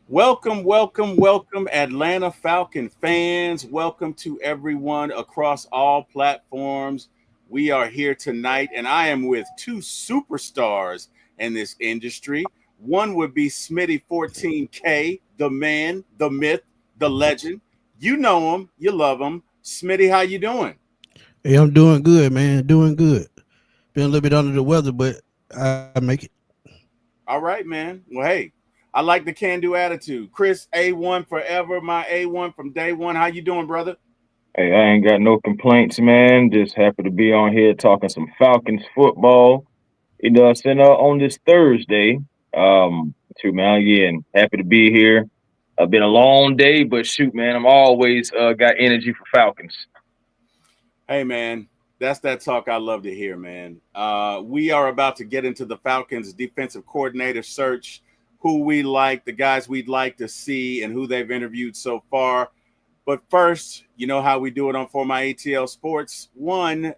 Welcome, welcome, welcome, Atlanta Falcon fans. Welcome to everyone across all platforms. We are here tonight, and I am with two superstars in this industry. One would be Smitty 14K, the man, the myth, the legend. You know him, you love him. Smitty, how you doing? Hey, I'm doing good, man. Doing good. Been a little bit under the weather, but I make it. All right, man. Well, hey, I like the can-do attitude. Chris, A1 forever, my A1 from day one. How you doing, brother? Hey, I ain't got no complaints, man. Just happy to be on here talking some Falcons football. And on this Thursday. Shoot, man, again, happy to be here. Been a long day, but shoot, man, I'm always got energy for Falcons. Hey, man, that's that talk I love to hear, man. We are about to get into the Falcons' defensive coordinator search, who we like, the guys we'd like to see, and who they've interviewed so far. But first, you know how we do it on For My ATL Sports. One,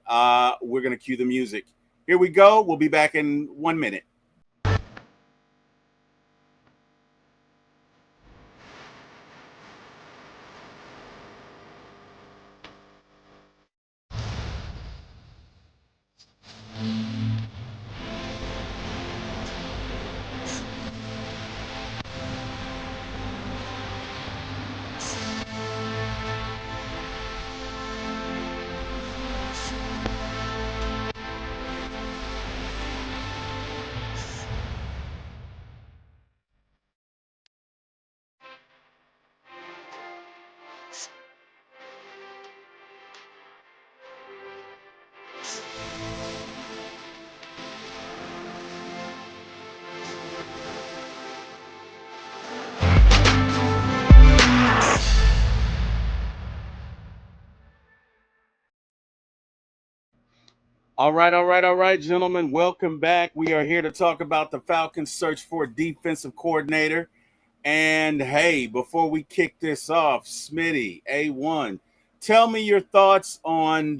we're going to cue the music. Here we go. We'll be back in 1 minute. All right, gentlemen. Welcome back. We are here to talk about the Falcons' search for a defensive coordinator. And hey, before we kick this off, Smitty, A1, tell me your thoughts on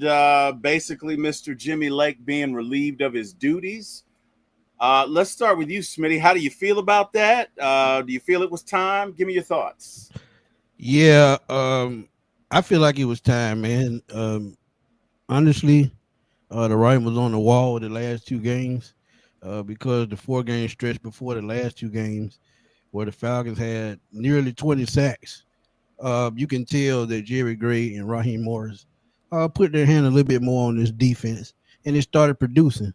basically Mr. Jimmy Lake being relieved of his duties. Let's start with you, Smitty. How do you feel about that? Do you feel it was time? Give me your thoughts. Yeah, I feel like it was time, man. Honestly, the writing was on the wall with the last two games, because the four-game stretch before the last two games, where the Falcons had nearly 20 sacks, you can tell that Jerry Gray and Raheem Morris put their hand a little bit more on this defense, and it started producing.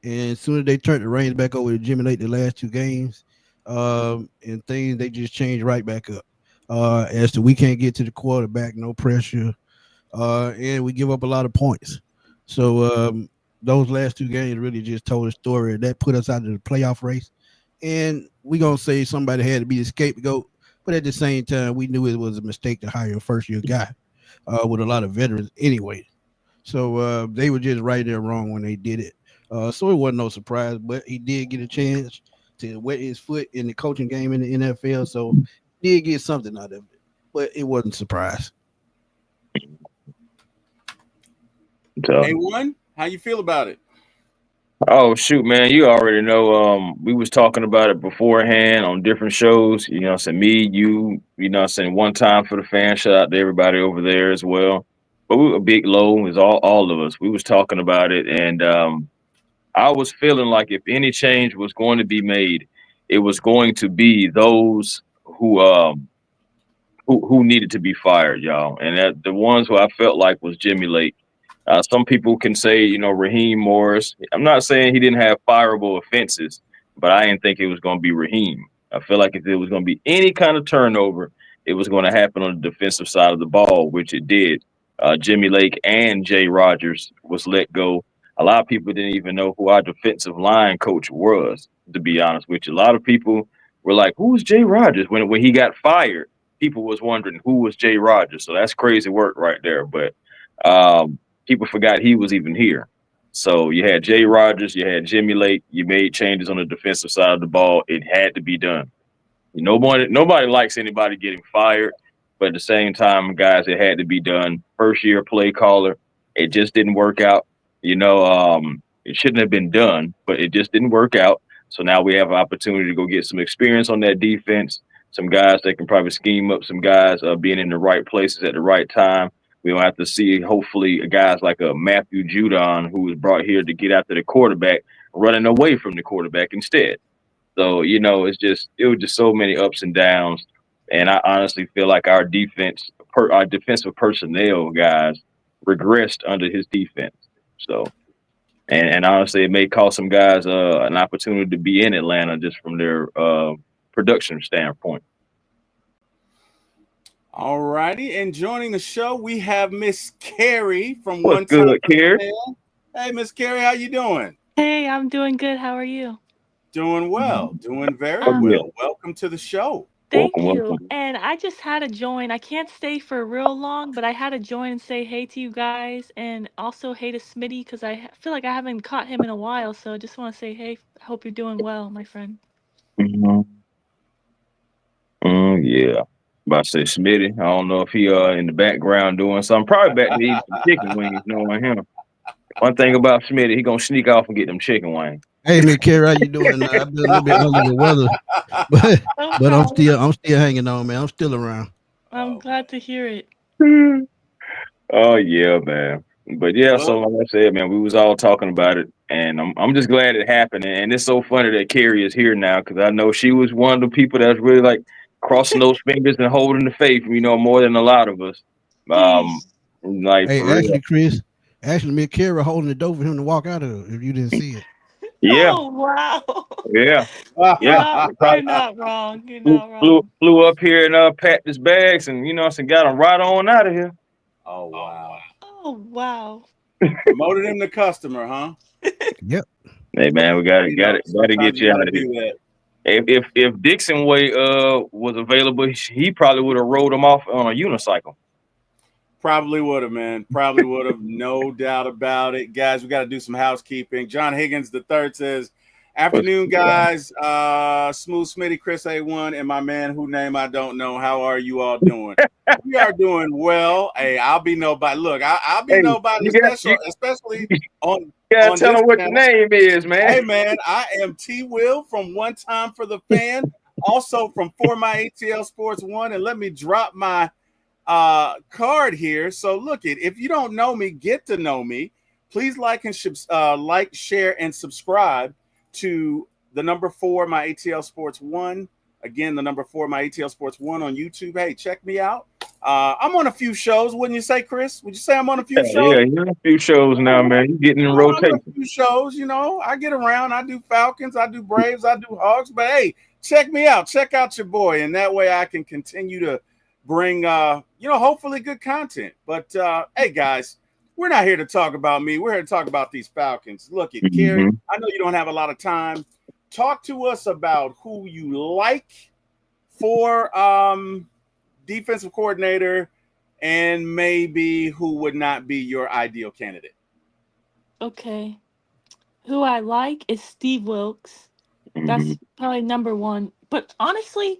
And as soon as they turned the reins back over to Jimmy Lake the last two games, and things they just changed right back up. As to we can't get to the quarterback, no pressure, and we give up a lot of points. So those last two games really just told a story that put us out of the playoff race. And we gonna say somebody had to be the scapegoat, but at the same time, we knew it was a mistake to hire a first year guy with a lot of veterans anyway. So they were just right there wrong when they did it. So it wasn't no surprise, but he did get a chance to wet his foot in the coaching game in the NFL. So he did get something out of it, but it wasn't a surprise. So, A1, how you feel about it? oh shoot, man, you already know. We was talking about it beforehand on different shows. I said me, you, I saying one time for the fan. Shout out to everybody over there as well. But we were big low is all of us. We was talking about it, and I was feeling like if any change was going to be made, it was going to be those who needed to be fired, y'all. And that the ones who I felt like was Jimmy Lake. Some people can say, Raheem Morris. I'm not saying he didn't have fireable offenses, but I didn't think it was going to be Raheem. I feel like if there was going to be any kind of turnover, it was going to happen on the defensive side of the ball, which it did. Jimmy Lake and Jay Rogers was let go. A lot of people didn't even know who our defensive line coach was, to be honest with you. A lot of people were like, "Who's Jay Rogers?" When he got fired, people was wondering who was Jay Rogers. So that's crazy work right there. But people forgot he was even here. So you had Jay Rogers, you had Jimmy Lake. You made changes on the defensive side of the ball. It had to be done. Nobody likes anybody getting fired, but at the same time, guys, it had to be done. First year play caller, it just didn't work out. It shouldn't have been done, but it just didn't work out. So now we have an opportunity to go get some experience on that defense. Some guys that can probably scheme up some guys being in the right places at the right time. We don't have to see, hopefully, guys like a Matthew Judon, who was brought here to get after the quarterback, running away from the quarterback instead. So, it was just so many ups and downs. And I honestly feel like our defensive personnel guys regressed under his defense. So, and honestly, it may cost some guys an opportunity to be in Atlanta just from their production standpoint. All righty. And joining the show, we have Miss Carrie from What's One Time good, for the Kerry? Fan. Hey, Miss Carrie, how you doing? Hey, I'm doing good. How are you? Doing well. Doing very Oh, yeah. well. Welcome to the show. Welcome, Thank you. welcome. And I just had to join. I can't stay for real long, but I had to join and say hey to you guys and also hey to Smitty because feel like I haven't caught him in a while. So I just want to say hey. I hope you're doing well, my friend. Hmm. Yeah. About to say Smitty. I don't know if he in the background doing something. Probably back to eating some chicken wings, knowing him. One thing about Smitty, he gonna sneak off and get them chicken wings. Hey, Miss Carey, how you doing? I've been a little bit under the weather, but No but problem. I'm still hanging on, man. I'm still around. I'm Oh, glad to hear it. Oh yeah, man. But yeah, so well, like I said, man, we was all talking about it, and I'm just glad it happened. And it's so funny that Carrie is here now because I know she was one of the people that was really like crossing those fingers and holding the faith, more than a lot of us. Um, Jeez. like Hey, for real. Miss Carey holding the door for him to walk out of if you didn't see it. Yeah, Oh wow. yeah, You're yeah. not. Probably You're not wrong. You're flew, not flew, wrong. flew up here and packed his bags and got him right on out of here. oh wow. Oh wow. Promoted him to customer, huh? Yep. Hey man, we got to You know, got to sometimes get you you got out to of here. do that. If Dixon Way was available, he probably would have rode him off on a unicycle. Probably would have, man. Probably would have. No doubt about it. Guys, we got to do some housekeeping. John Higgins the third says, What's afternoon, good, man? guys. Smooth Smitty, Chris A1, and my man who name I don't know. How are you all doing? We are doing well. Hey, I'll be nobody. Look, I'll be Hey, nobody you got special, especially on gotta on tell this him what your channel. name is, man. Hey man, I am T Will from One Time for the Fan, also from For My ATL Sports One, and let me drop my card here. So look it, if you don't know me, get to know me. Please like, share, and subscribe to the number 4 my ATL Sports One. Again, the number 4 my ATL Sports One on YouTube. Hey, check me out. I'm on a few shows, wouldn't you say, Chris? Would you say I'm on a few Yeah, shows? you're in a few shows now, man. You getting in I'm on a rotation. few shows, I get around. I do Falcons, I do Braves, I do Hawks. But hey, check me out. Check out your boy. And that way I can continue to bring hopefully good content. But hey guys, we're not here to talk about me. We're here to talk about these Falcons. Look at Kerry. Hmm. I know you don't have a lot of time. Talk to us about who you like for defensive coordinator and maybe who would not be your ideal candidate. Okay. Who I like is Steve Wilkes. Hmm. That's probably number one. But honestly,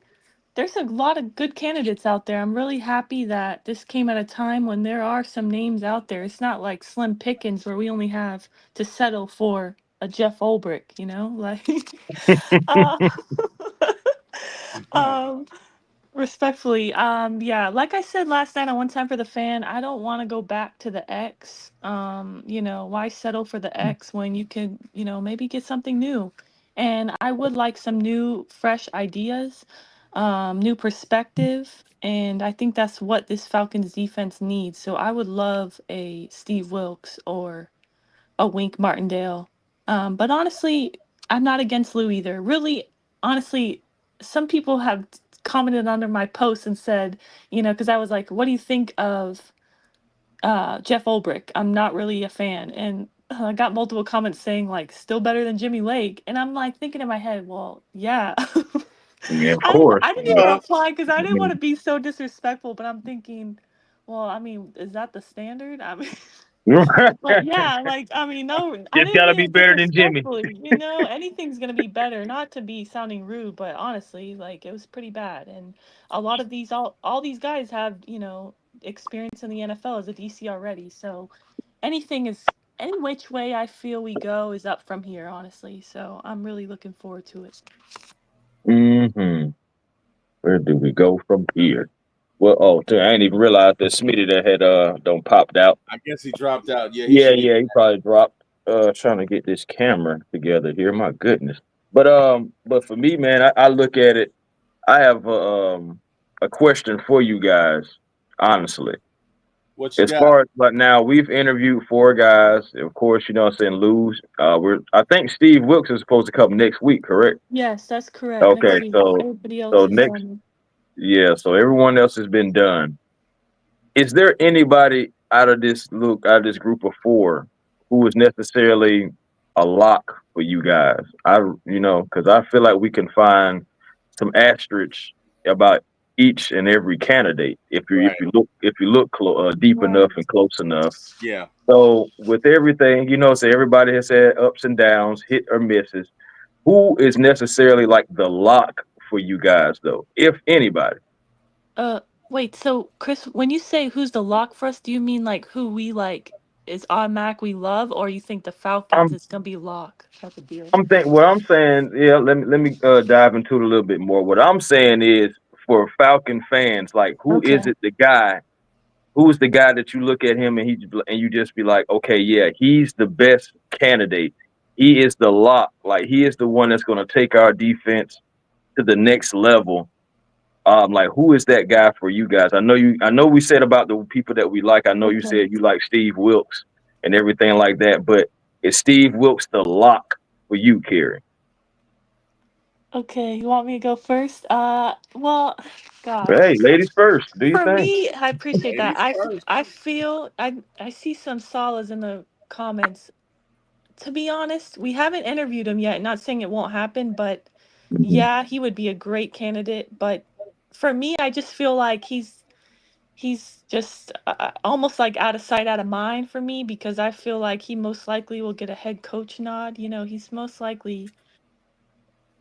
there's a lot of good candidates out there. I'm really happy that this came at a time when there are some names out there. It's not like Slim Pickens where we only have to settle for a Jeff Ulbrich, like uh, um respectfully, yeah, like I said last night on One Time for the Fan, I don't want to go back to the X. Why settle for the X when you can, maybe get something new? And I would like some new, fresh ideas, new perspective, and I think that's what this Falcons defense needs. So I would love a Steve Wilkes or a Wink Martindale. But honestly, I'm not against Lou either. Really, honestly, some people have commented under my post and said, because I was like, what do you think of Jeff Ulbrich? I'm not really a fan. And I got multiple comments saying, like, still better than Jimmy Lake. And I'm like thinking in my head, well, yeah. Yeah, of I didn't, course. I didn't even Well, reply because I didn't want Mhm. to be so disrespectful, but I'm thinking, well, I mean, is that the standard? I mean, but yeah, like I mean, no, I Just didn't gotta mean be it better than Jimmy. disrespectfully. Anything's gonna be better. Not to be sounding rude, but honestly, like it was pretty bad. And a lot of these, all these guys have, experience in the NFL as a DC already. So anything is any which way I feel we go is up from here, honestly. So I'm really looking forward to it. Hmm. Where do we go from here? Well, I didn't even realize that Smitty that had don't popped out. I guess he dropped out. Yeah, he Yeah, should be. yeah, he probably dropped. Trying to get this camera together here. My goodness. But for me, man, I look at it. I have a question for you guys. Honestly, What you as got? far as but now, we've interviewed four guys. Of course, you know what I'm saying, lose. I think Steve Wilkes is supposed to come next week, correct? Yes, that's correct. Next Okay, week, so everybody else so is next, done. yeah, so everyone else has been done. Is there anybody out of this group of four who is necessarily a lock for you guys? Because I feel like we can find some asterisks about each and every candidate Right. if you look deep enough Right. and close enough. Yeah. So with everything, so everybody has had ups and downs, hit or misses. Who is necessarily like the lock for you guys though, if anybody? Uh, Wait. So, Chris, when you say who's the lock for us, do you mean like who we like is automatic we love, or you think the Falcons is gonna be lock type of deal? What I'm saying, yeah, let me dive into it a little bit more. What I'm saying is for Falcon fans, like Okay. who is the guy that you look at him and you just be like, okay, yeah, he's the best candidate. He is the lock. Like he is the one that's going to take our defense to the next level. Like who is that guy for you guys? I know we said about the people that we like. I know you Okay. said you like Steve Wilkes and everything like that, but is Steve Wilkes the lock for you, Kerry? Okay. You want me to go first? Well, Hey, gosh. ladies first. Do you For think? me, I appreciate that. Ladies first. I feel I see some solace in the comments. To be honest, we haven't interviewed him yet. Not saying it won't happen, but Mhm. yeah, he would be a great candidate. But for me, I just feel like he's just almost like out of sight, out of mind for me because I feel like he most likely will get a head coach nod. He's most likely.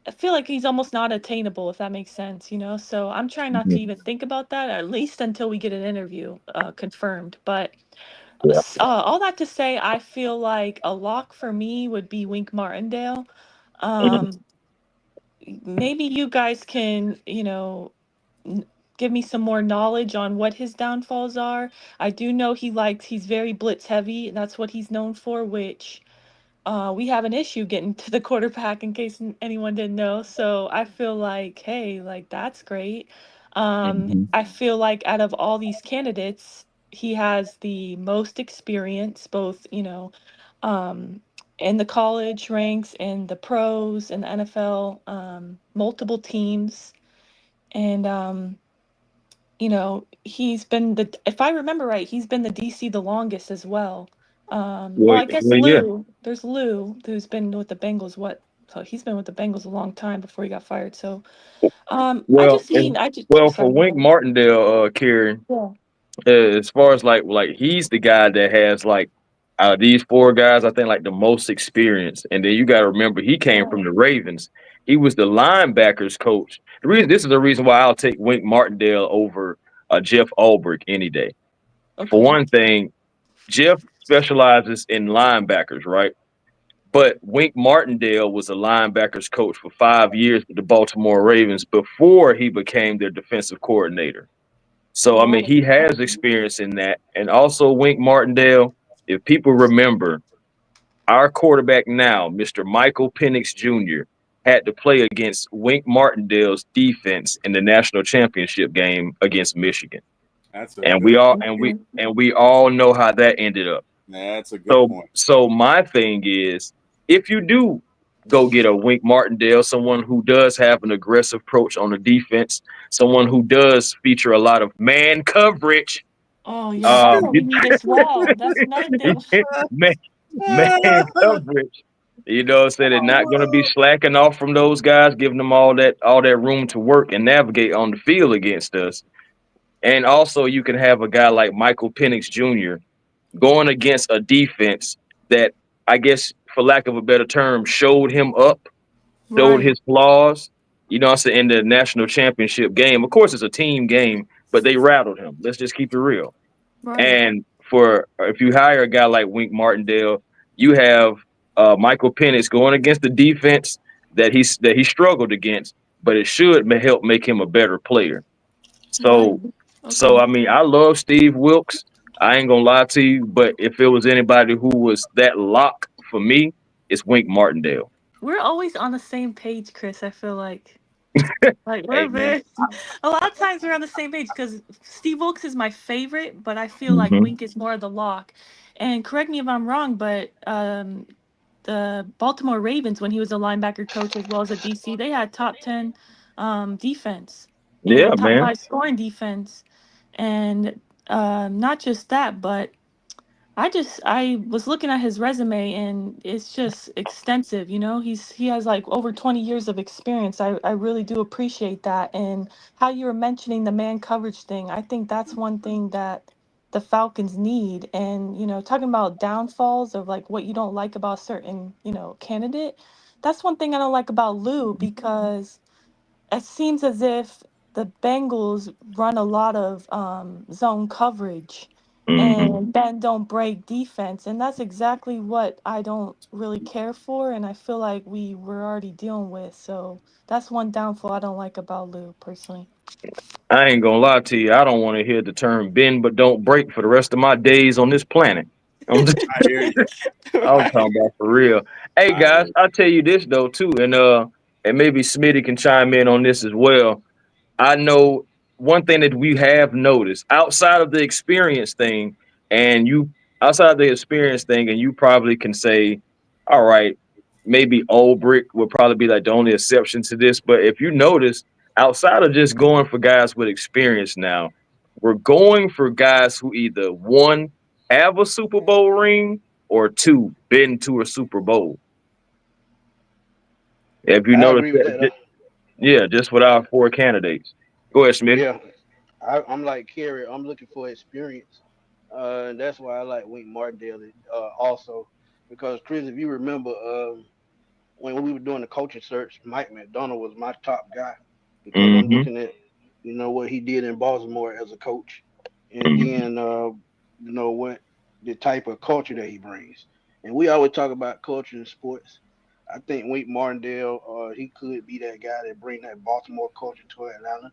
I feel like he's almost not attainable, if that makes sense. So I'm trying not to Mhm. even think about that, at least until we get an interview confirmed. But Yeah. all that to say, I feel like a lock for me would be Wink Martindale. Mhm. Um, Maybe you guys can, n- give me some more knowledge on what his downfalls are. I do know he's very blitz heavy. That's what he's known for, which we have an issue getting to the quarterback in case anyone didn't know. So I feel like, hey, like that's great. Mhm. I feel like out of all these candidates, he has the most experience, both, um, in the college ranks and the pros and the NFL, multiple teams. And, he's been if I remember right, he's been the DC the longest as well. Well, I guess Yeah. There's Lou, who's been with the Bengals. So he's been with the Bengals a long time before he got fired. So, Well, and I just, for sorry, go Wink ahead. Martindale, Karen, Yeah. as far as like he's the guy that has like out of these four guys, I think like the most experience. And then you got to remember he came Yeah. from the Ravens. He was the linebackers coach. This is the reason why I'll take Wink Martindale over Jeff Ulbrich any day. For Okay. one thing, Jeff specializes in linebackers, right? But Wink Martindale was a linebackers coach for 5 years with the Baltimore Ravens before he became their defensive coordinator. So, I mean, Whoa. he has Okay. experience in that. And also, Wink Martindale, if people remember, our quarterback now, Mr. Michael Penix Jr., had to play against Wink Martindale's defense in the national championship game against Michigan. That's a And good we all point. and we all know how that ended up. That's a good So point. so my thing is, if you do go get a Wink Martindale, someone who does have an aggressive approach on the defense, someone who does feature a lot of man coverage, Oh yeah, that's what we you, need as well. That's another thing. man, man coverage. You know, said they're not going to be slacking off from those guys, giving them all that room to work and navigate on the field against us. And also, you can have a guy like Michael Penix Jr. going against a defense that I guess, for lack of a better term, showed him up, showed Right. his flaws. You know, I'm saying in the national championship game. Of course, it's a team game, but they rattled him. Let's just keep it real. Right. And for if you hire a guy like Wink Martindale, you have Michael Penix going against the defense that he struggled against, but it should help make him a better player. Right. So, Okay. I mean, I love Steve Wilkes. I ain't gonna lie to you, but if it was anybody who was that lock for me, it's Wink Martindale. We're always on the same page, Chris. I feel like we're Hey man, very a lot of times we're on the same page because Steve Wilkes is my favorite, but I feel like Hmm. Wink is more of the lock. And correct me if I'm wrong, but the Baltimore Ravens, when he was a linebacker coach as well as a DC, they had top 10 defense Yeah, and top man. 5 scoring defense. And not just that, but I was looking at his resume and it's just extensive, you know. He has like over 20 years of experience. I really do appreciate that. And how you were mentioning the man coverage thing, I think that's one thing that the Falcons need. And, you know, talking about downfalls of like what you don't like about a certain, you know, candidate, that's one thing I don't like about Lou because it seems as if the Bengals run a lot of zone coverage Hmm. and bend don't break defense, and that's exactly what I don't really care for, and I feel like we were already dealing with. So that's one downfall I don't like about Lou personally. I ain't gonna lie to you. I don't want to hear the term "bend but don't break" for the rest of my days on this planet. I'm just, I hear you. I'm I hear talking about for real. Hey I guys, hear I'll tell you this though too, and maybe Smitty can chime in on this as well. I know one thing that we have noticed outside of the experience thing, and you outside of the experience thing, and you probably can say, all right, maybe old brick would probably be like the only exception to this. But if you notice, outside of just going for guys with experience now, we're going for guys who either one have a Super Bowl ring or two been to a Super Bowl. If you I notice agree with that, that. yeah, just with our four candidates. Go ahead, Smith. Yeah, I'm like Kerry. I'm looking for experience, and that's why I like Wink Martindale also. Because Chris, if you remember, when we were doing the coaching search, Mike McDonald was my top guy because I'm Hmm. looking at what he did in Baltimore as a coach, and Hmm. then what the type of culture that he brings. And we always talk about culture in sports. I think Wink Martindale, he could be that guy that bring that Baltimore culture to Atlanta.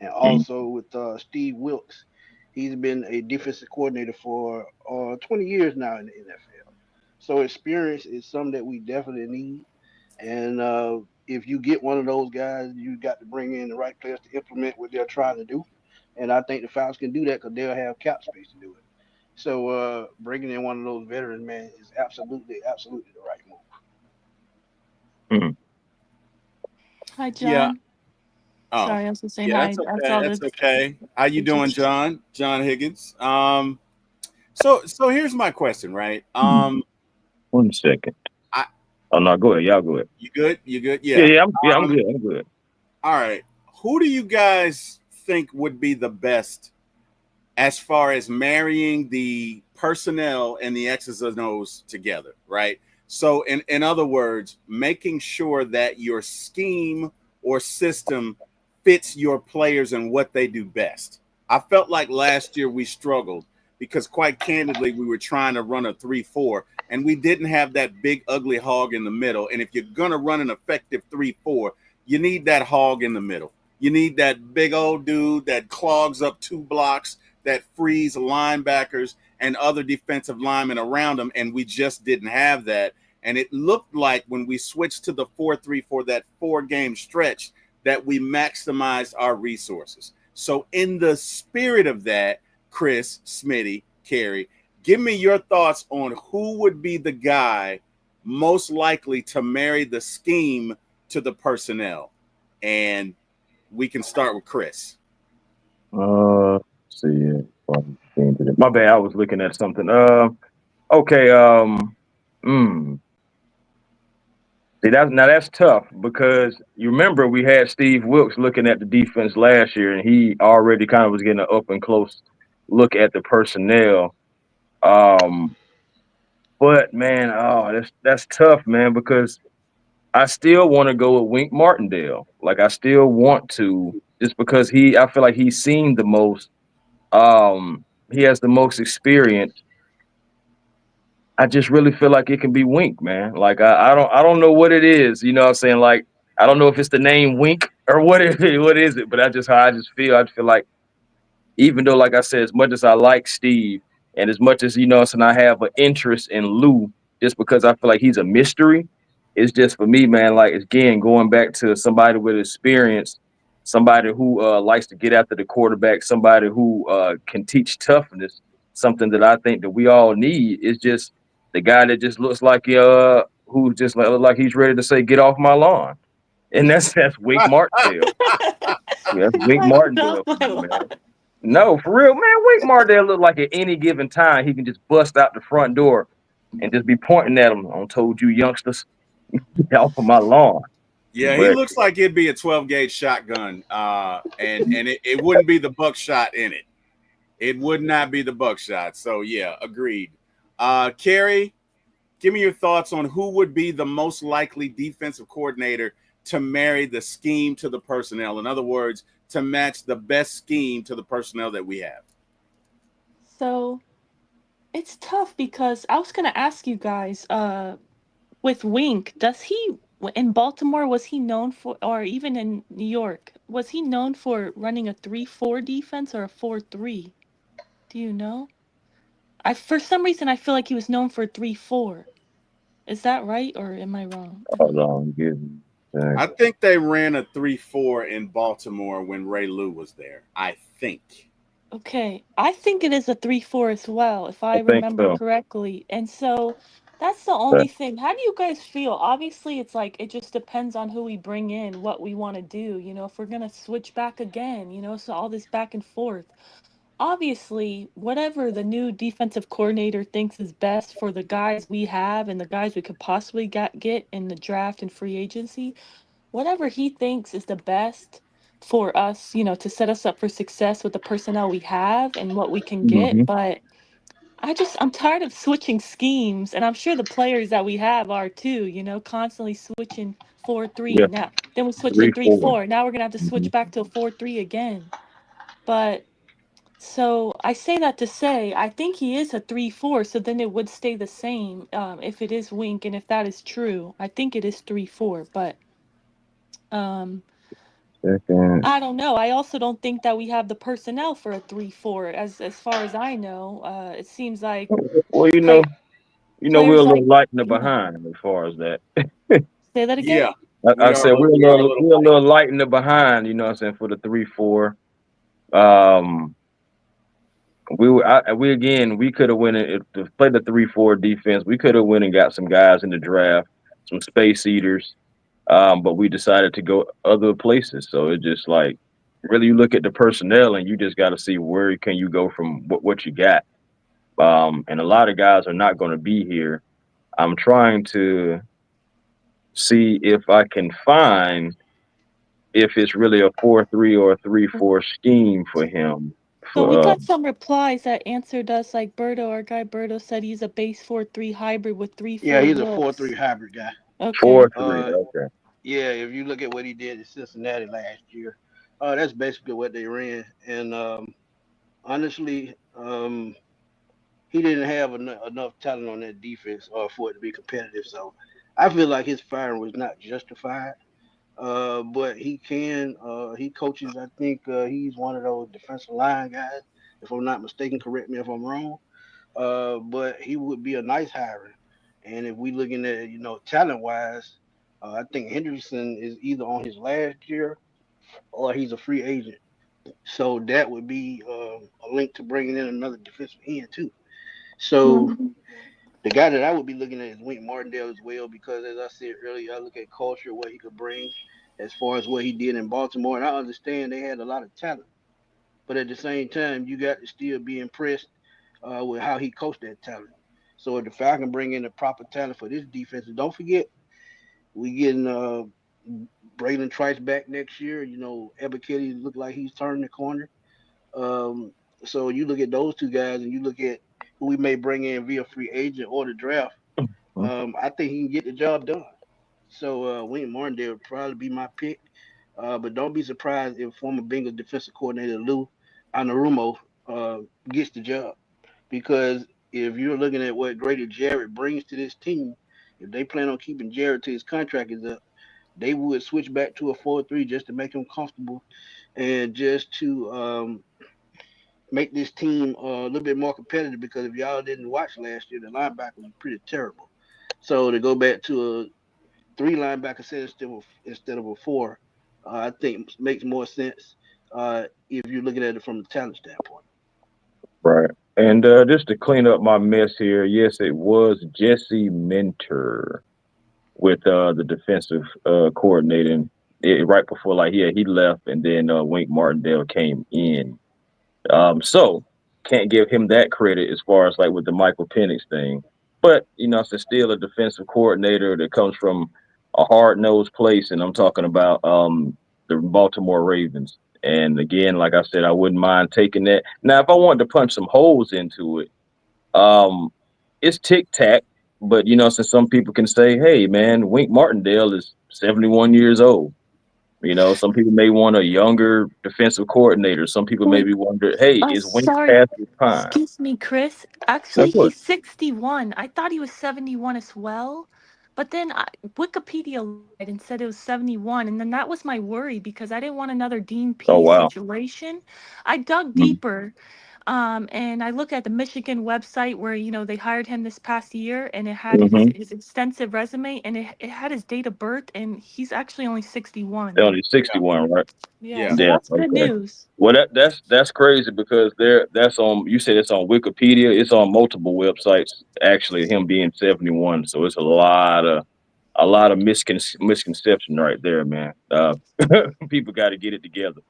And also with Steve Wilkes, he's been a defensive coordinator for 20 years now in the NFL. So experience is something that we definitely need. And if you get one of those guys, you got to bring in the right players to implement what they're trying to do. And I think the Falcons can do that because they'll have cap space to do it. So bringing in one of those veterans, man, is absolutely, absolutely the right move. Hmm. Hi, yeah. John. Oh, Sorry, I was just saying yeah. hi. That's I okay. saw That's this. okay. How you doing, John? John Higgins. So here's my question, right? 1 second. I Oh no, go ahead. Y'all go ahead. You good? You good? Yeah, Yeah. yeah, I'm Um. good. I'm good. All right. Who do you guys think would be the best as far as marrying the personnel and the X's and O's together, right? So, in other words, making sure that your scheme or system fits your players and what they do best. I felt like last year we struggled because, quite candidly, we were trying to run a 3-4 and we didn't have that big, ugly hog in the middle. And if you're going to run an effective 3-4, you need that hog in the middle. You need that big old dude that clogs up 2 blocks, that frees linebackers and other defensive linemen around them, and we just didn't have that. And it looked like when we switched to the 4-3 for that 4 game stretch that we maximized our resources. So, in the spirit of that, Chris, Smitty, Carey, give me your thoughts on who would be the guy most likely to marry the scheme to the personnel. And we can start with Chris. Let's see. My bad. I was looking at something. Okay. Mm, See that now that's tough because you remember we had Steve Wilkes looking at the defense last year, and he already kind of was getting an up and close look at the personnel. Um, but man, oh, that's tough, man, because I still want to go with Wink Martindale. Like I still want to, just because I feel like he's seen the most. He has the most experience. I just really feel like it can be Wink, man. Like I don't know what it is. You know what I'm saying? Like I don't know if it's the name Wink or what is it, what is it, but I just feel like even though, like I said, as much as I like Steve and as much as, and I have an interest in Lou, just because I feel like he's a mystery, it's just for me, man, like, again, going back to somebody with experience, somebody who likes to get after the quarterback, somebody who can teach toughness, something that I think that we all need is just the guy that just looks like, who just like he's ready to say, get off my lawn. And that's Wink Martindale. Yeah, that's Wink Like, get off Martindale my for me, man. lawn. No, for real, man. Wink Martindale look like at any given time he can just bust out the front door and just be pointing at him. I told you youngsters, get off of my lawn. Yeah, he But looks like it'd be a 12 gauge shotgun, and it wouldn't be the buckshot in it. It would not be the buckshot. So yeah, agreed. Kerry, give me your thoughts on who would be the most likely defensive coordinator to marry the scheme to the personnel. In other words, to match the best scheme to the personnel that we have. So it's tough because I was gonna ask you guys, with Wink, does he in Baltimore was he known for, or even in New York, was he known for running a 3-4 defense or a 4-3? Do you know? I For some reason I feel like he was known for 3-4. Is that right or am I wrong? hold on, give me a I second. think they ran a 3-4 in Baltimore when Ray Lou was there. I think. Okay, I think it is a 3-4 as well, if I I think remember so. correctly. And so that's the Okay. only thing. How do you guys feel? Obviously, it's like it just depends on who we bring in, what we want to do. If we're gonna switch back again, so all this back and forth. Obviously, whatever the new defensive coordinator thinks is best for the guys we have and the guys we could possibly get in the draft and free agency, whatever he thinks is the best for us, to set us up for success with the personnel we have and what we can get. Mm-hmm. But I'm tired of switching schemes, and I'm sure the players that we have are too, constantly switching 4-3. Yeah, Now, then we switched to three, three four. four. Now we're gonna have to Mm-hmm. switch back to a 4-3 again. But so I say that to say I think he is a 3-4, so then it would stay the same, if it is Wink, and if that is true, I think it is 3-4. But um Second. I don't know. I also don't think that we have the personnel for a 3-4. As far as I know, it seems like Well, play we're a players little like, light in the yeah. behind as far as that. Say that again. Yeah, I said we are a little we're a light. little light in the behind, you know what I'm saying, for the 3-4. Um we again we could have went in, to play the 3-4 defense. We could have went and got some guys in the draft, some space eaters, but we decided to go other places. So it's just like really you look at the personnel and you just got to see where can you go from what you got. And a lot of guys are not going to be here. I'm trying to see if I can find if it's really a 4-3 or a 3-4 scheme for him. So we For got some replies that answered us, like Berto, our guy Berto said he's a base 4-3 hybrid with three Yeah, four he's a 4-3 looks. hybrid guy. Okay. 4-3, Uh, okay. yeah, if you look at what he did in Cincinnati last year, that's basically what they ran. And honestly, he didn't have enough talent on that defense for it to be competitive. So I feel like his firing was not justified. But he can. He coaches. I think he's one of those defensive line guys. If I'm not mistaken, correct me if I'm wrong. But he would be a nice hiring. And if we looking at talent wise, I think Henderson is either on his last year or he's a free agent. So that would be a link to bringing in another defensive end too. So Mhm. the guy that I would be looking at is Wink Martindale as well, because as I said earlier, I look at culture, what he could bring as far as what he did in Baltimore. And I understand they had a lot of talent, but at the same time, you got to still be impressed with how he coached that talent. So if the Falcons bring in the proper talent for this defense, and don't forget, we getting Braylon Trice back next year. Ebiketie look like he's turning the corner. Um, so you look at those two guys, and you look at who we may bring in via free agent or the draft. I think he can get the job done. So Wayne Martindale would probably be my pick. But don't be surprised if former Bengals defensive coordinator Lou Anarumo gets the job, because if you're looking at what Grady Jarrett brings to this team, if they plan on keeping Jarrett till his contract is up, they would switch back to a 4-3 just to make him comfortable and just to make this team a little bit more competitive. Because if y'all didn't watch last year, the linebackers were pretty terrible. So to go back to a three linebacker set instead of a four, I think makes more sense if you're looking at it from the talent standpoint. Right. And just to clean up my mess here, yes, it was Jesse Minter with the defensive coordinator. Right before, like, yeah, he left, and then Wink Martindale came in. So can't give him that credit as far as like with the Michael Penix thing. But it's still a defensive coordinator that comes from a hard nosed place, and I'm talking about the Baltimore Ravens. And again, like I said, I wouldn't mind taking that. Now, if I wanted to punch some holes into it, um, it's tic tac. But since some people can say, "Hey, man, Wink Martindale is 71 years old." Some people may want a younger defensive coordinator. Some people Wait, maybe wonder, hey, is Wink sorry. past his prime? Excuse me, Chris. Of Actually, course. he's 61. I thought he was 71 as well. But then Wikipedia lied and said it was 71. And then that was my worry because I didn't want another Dean Oh, Pease wow. situation. I dug Mm-hmm. deeper. And I look at the Michigan website where, they hired him this past year and it had Mm-hmm. his extensive resume and it had his date of birth and he's actually only 61. Only Yeah. 61, right? Yeah, Yeah. so Yeah. that's good Okay. news. Well, that's crazy because that's on. You said it's on Wikipedia. It's on multiple websites. Actually, him being 71, so it's a lot of misconception right there, man. People got to get it together.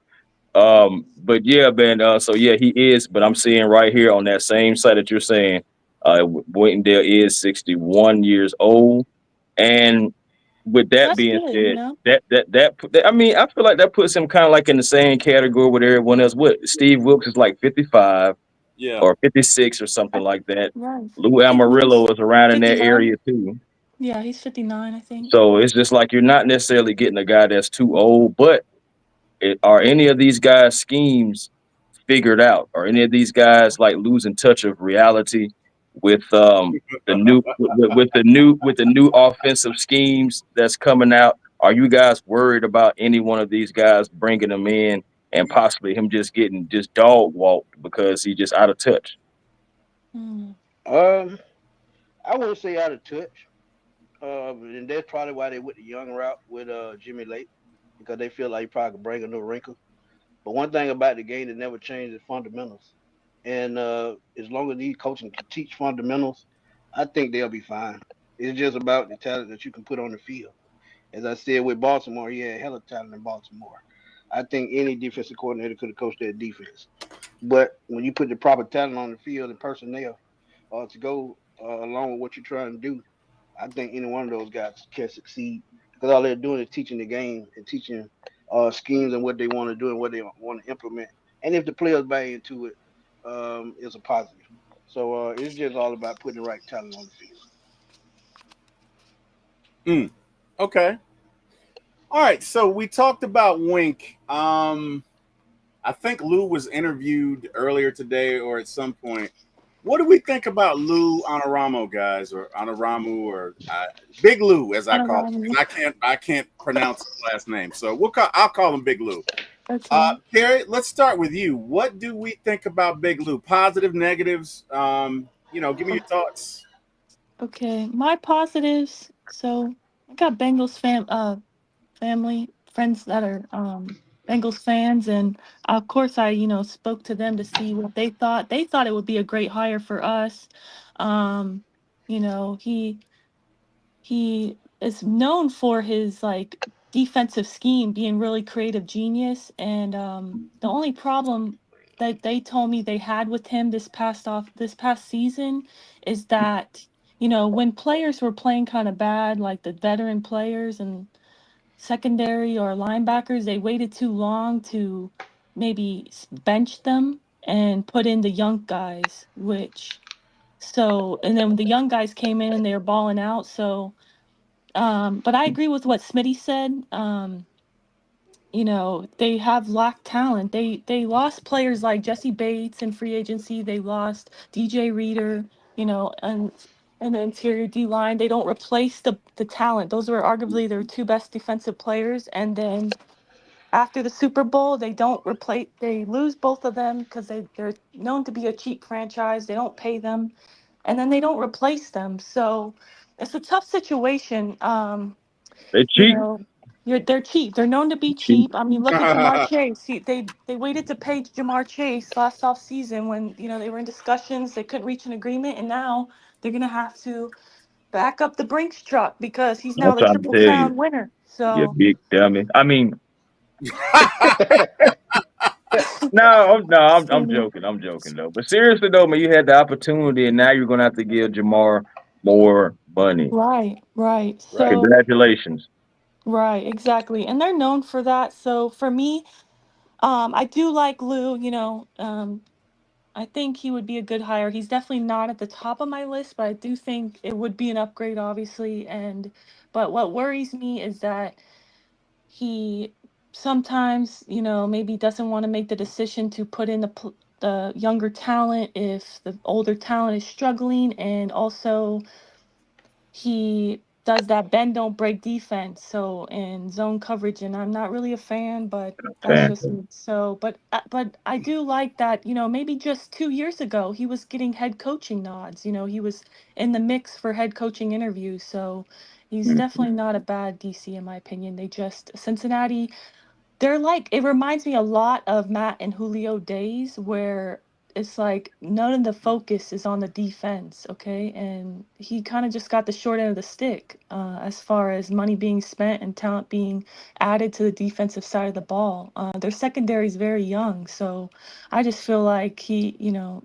But yeah, man. So yeah, he is. But I'm seeing right here on that same site that you're saying, Whitendale is 61 years old, and with that That's being good, said, I mean, I feel like that puts him kind of like in the same category with everyone else. What Steve Wilkes is like 55 Yeah. or 56 or I, something like that. right. Lou I think Amarillo he's is around in that 59. area too. Yeah, he's 59, I think. So it's just like you're not necessarily getting a guy that's too old, but are any of these guys' schemes figured out? Are any of these guys like losing touch of reality with the new with the new offensive schemes that's coming out? Are you guys worried about any one of these guys bringing them in and possibly him just getting just dog walked because he just out of touch? Hmm. Um, I wouldn't say out of touch. And that's probably why they went the young route with Jimmy Lake because they feel like he probably could bring a new wrinkle. But one thing about the game that never changed is fundamentals. And as long as these coaches can teach fundamentals, I think they'll be fine. It's just about the talent that you can put on the field. As I said with Baltimore, he had hella talent in Baltimore. I think any defensive coordinator could have coached that defense. But when you put the proper talent on the field and personnel to go along with what you're trying to do, I think any one of those guys can succeed because all they're doing is teaching the game and teaching schemes and what they want to do and what they want to implement. And if the players buy into it, it's a positive. So it's just all about putting the right talent on the field. Mm. Okay. All right. So we talked about Wink. I think Lou was interviewed earlier today or at some point. What do we think about Lou Honoramo, guys, or Honoramu, or Big Lou, as I I don't call him? know. 'Cause I can't pronounce his last name, so I'll call him Big Lou. Okay. Carrie, let's start with you. What do we think about Big Lou? Positive, negatives? Give me your thoughts. Okay. My positives. So I got Bengals family friends that are Bengals fans, and of course I spoke to them to see what they thought. They thought it would be a great hire for us. Um, you know he he is known for his like defensive scheme being really creative genius, and the only problem that they told me they had with him this past season is that when players were playing kind of bad, like the veteran players and secondary or linebackers, they waited too long to maybe bench them and put in the young guys, which so and then the young guys came in and they were balling out. So but I agree with what Smitty said. They have lacked talent. They lost players like Jesse Bates in free agency. They lost DJ Reader. and the interior D line. They don't replace the talent. Those were arguably their two best defensive players. And then after the Super Bowl, they don't replace. They lose both of them because they're known to be a cheap franchise. They don't pay them, and then they don't replace them. So it's a tough situation. They You cheap. know, they're cheap. They're known to be Cheap. cheap. I mean, look at Jamar Chase. They waited to pay Jamar Chase last off season when they were in discussions. They couldn't reach an agreement, and now they're gonna have to back up the Brinks truck because he's I'm now the trying to Triple tell you, Crown winner. you So big dummy. I mean, no, I'm so, joking. I'm joking though. But seriously though, man, you had the opportunity, and now you're gonna have to give Jamar more money. right, right. Right. So Congratulations. right, exactly, and they're known for that. So for me, I do like Lou. I think he would be a good hire. He's definitely not at the top of my list, but I do think it would be an upgrade, obviously. But what worries me is that he sometimes, maybe doesn't want to make the decision to put in the younger talent if the older talent is struggling, and also he does that bend don't break defense so in zone coverage, and I'm not really a fan, but that's Fan. just me. So but I do like that, maybe just 2 years ago he was getting head coaching nods. He was in the mix for head coaching interviews, so he's definitely not a bad DC in my opinion. They just Cincinnati, they're like, it reminds me a lot of Matt and Julio days where it's like none of the focus is on the defense, okay? And he kind of just got the short end of the stick as far as money being spent and talent being added to the defensive side of the ball. Their secondary is very young, so I just feel like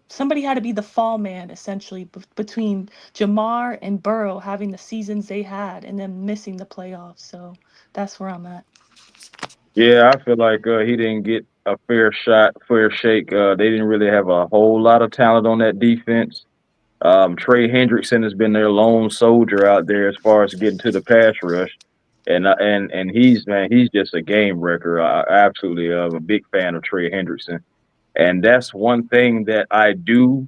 somebody had to be the fall man essentially between Jamar and Burrow having the seasons they had and then missing the playoffs. So that's where I'm at. Yeah, I feel like he didn't get a fair shot, fair shake. They didn't really have a whole lot of talent on that defense. Trey Hendrickson has been their lone soldier out there as far as getting to the pass rush, and he's man, he's just a game wrecker. I absolutely am a big fan of Trey Hendrickson, and that's one thing that I do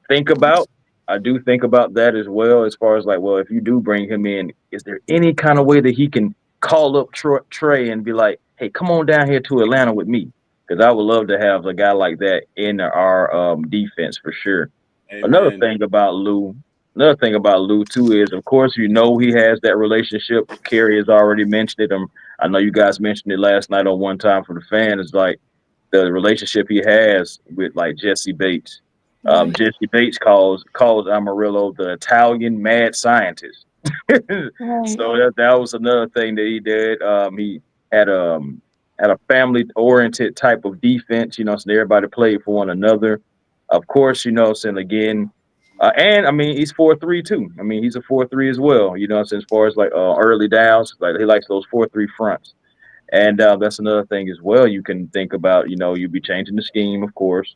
think about. I do think about that as well, as far as like, well, if you do bring him in, is there any kind of way that he can call up Trey and be like, hey, come on down here to Atlanta with me? Because I would love to have a guy like that in our defense for sure. Another Amen. thing about Lou, another thing about Lou too is, of course, he has that relationship. Kerry has already mentioned it. I know you guys mentioned it last night on One Time for the Fan. Is like the relationship he has with like Jesse Bates. Right, Jesse Bates calls Amarillo the Italian mad scientist. right. So that was another thing that he did. He had had a family oriented type of defense, so everybody played for one another. Of course, saying again, and I mean he's 4-3 too. I mean he's a 4-3 as well. As far as like early downs, like he likes those 4-3 fronts. And that's another thing as well. You can think about, you'll be changing the scheme, of course,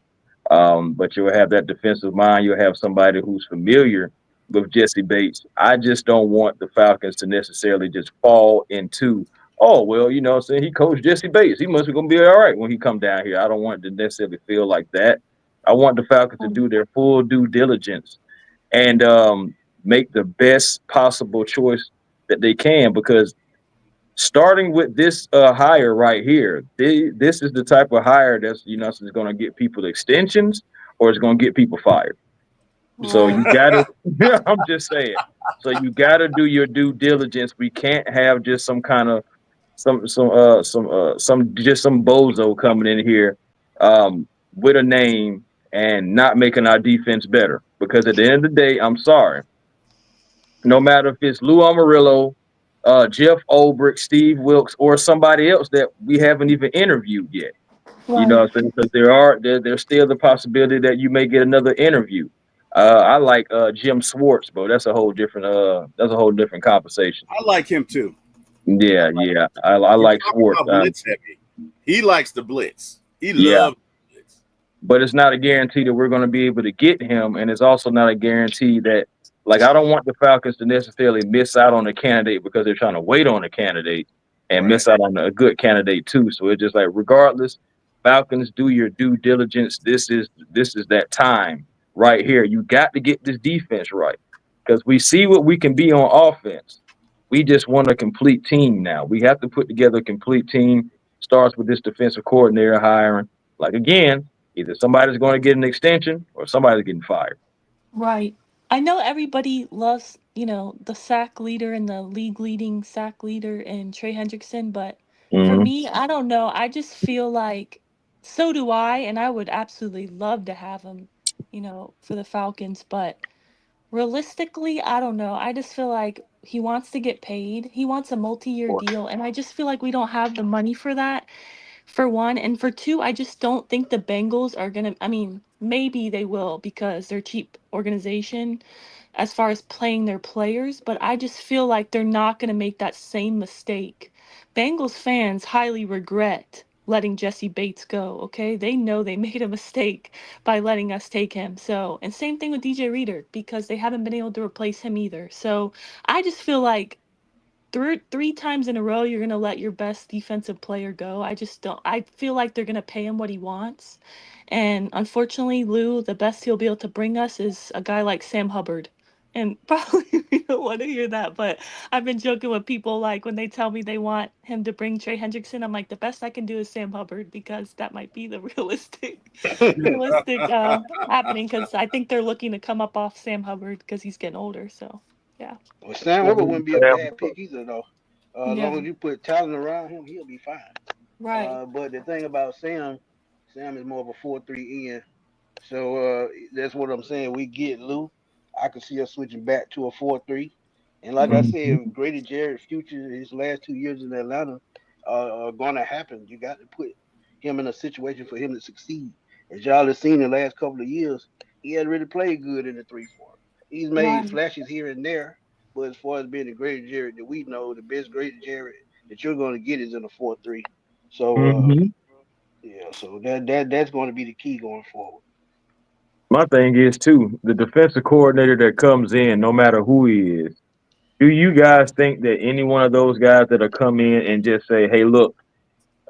but you'll have that defensive mind. You'll have somebody who's familiar with Jesse Bates. I just don't want the Falcons to necessarily just fall into, oh, well, saying he coached Jesse Bates. He must be going to be all right when he come down here. I don't want it to necessarily feel like that. I want the Falcons to Um, do their full due diligence and make the best possible choice that they can, because starting with this hire right here, this is the type of hire that's is going to get people extensions or it's going to get people fired. So right. you got to. I'm just saying. So you got to do your due diligence. We can't have just some kind of some just some bozo coming in here with a name and not making our defense better. Because at the end of the day, I'm sorry, no matter if it's Lou Amarillo, Jeff Ulbrich, Steve Wilkes, or somebody else that we haven't even interviewed yet. Right. Because there's still the possibility that you may get another interview. I like Jim Swartz, but that's a whole different conversation. I like him too. Yeah, yeah, I We're like talking Swartz. about blitz heavy. He likes the blitz. He Yeah, loves blitz. but it's not a guarantee that we're going to be able to get him, and it's also not a guarantee that, like, I don't want the Falcons to necessarily miss out on a candidate because they're trying to wait on a candidate and Right. miss out on a good candidate too. So it's just like, regardless, Falcons, do your due diligence. This is that time. right here. You got to get this defense right because we see what we can be on offense. We just want a complete team now. We have to put together a complete team. Starts with this defensive coordinator hiring. Like again, either somebody's going to get an extension or somebody's getting fired. Right. I know everybody loves, the sack leader and the league leading sack leader and Trey Hendrickson, but for Mm-hmm. me, I don't know. I just feel like so do I, and I would absolutely love to have him, for the Falcons, but realistically, I don't know. I just feel like he wants to get paid. He wants a multi-year deal, and I just feel like we don't have the money for that. For one, and for two, I just don't think the Bengals are gonna. I mean, maybe they will because they're a cheap organization as far as playing their players, but I just feel like they're not gonna make that same mistake. Bengals fans highly regret letting Jesse Bates go. Okay, they know they made a mistake by letting us take him. So, and same thing with DJ Reader because they haven't been able to replace him either. So, I just feel like three times in a row you're gonna let your best defensive player go. I just don't. I feel like they're gonna pay him what he wants, and unfortunately, Lou, the best he'll be able to bring us is a guy like Sam Hubbard. And probably you don't want to hear that, but I've been joking with people like when they tell me they want him to bring Trey Hendrickson, I'm like the best I can do is Sam Hubbard because that might be the realistic happening because I think they're looking to come up off Sam Hubbard because he's getting older. So yeah, Well, Sam Hubbard wouldn't be a bad pick either, though. As yeah, long as you put talent around him, he'll be fine. right. But the thing about Sam, Sam is more of a 4-3 end. So that's what I'm saying. We get Lou. I could see us switching back to a 4-3. And like I Mm-hmm. said, Grady Jarrett's future, his last 2 years in Atlanta, are going to happen. You got to put him in a situation for him to succeed. As y'all have seen the last couple of years, he hasn't really played good in the 3-4. He's made Right. flashes here and there, but as far as being the Grady Jarrett that we know, the best Grady Jarrett that you're going to get is in a 4-3. So Mm-hmm. yeah, so that's going to be the key going forward. My thing is too the defensive coordinator that comes in, no matter who he is. Do you guys think that any one of those guys that'll come in and just say, "Hey, look,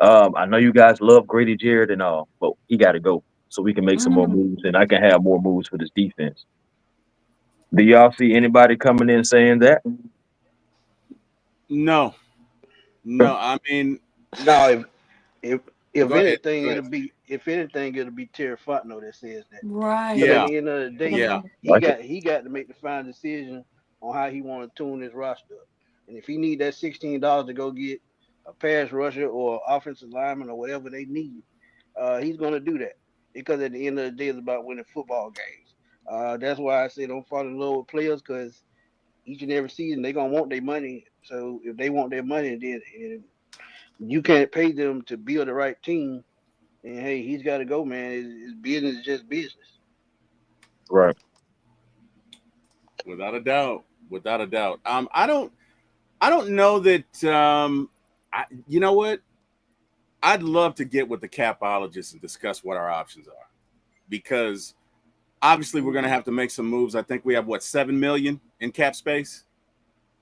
I know you guys love Grady Jarrett and all, but he got to go so we can make some more Mm. moves and I can have more moves for this defense." Do y'all see anybody coming in saying that? No, no. I mean, Now, if if go ahead. anything, Go ahead. it'll be Terry Fontenot that says that. Because at Right. Yeah, the end of the For the day, yeah. money. Like it. he got to make the final decision on how he want to tune his roster up. And if he need that $16 to go get a pass rusher or offensive lineman or whatever they need, he's gonna do that. Because at the end of the day, it's about winning football games. That's why I say don't fall in love with players because each and every season they're gonna want their money. So if they want their money, then and you can't pay them to build the right team. And hey, he's got to go, man. His business is just business. Right. Without a doubt. Without a doubt. I don't know that. You know what? I'd love to get with the capologist and discuss what our options are, because obviously we're going to have to make some moves. I think we have what 7 million in cap space.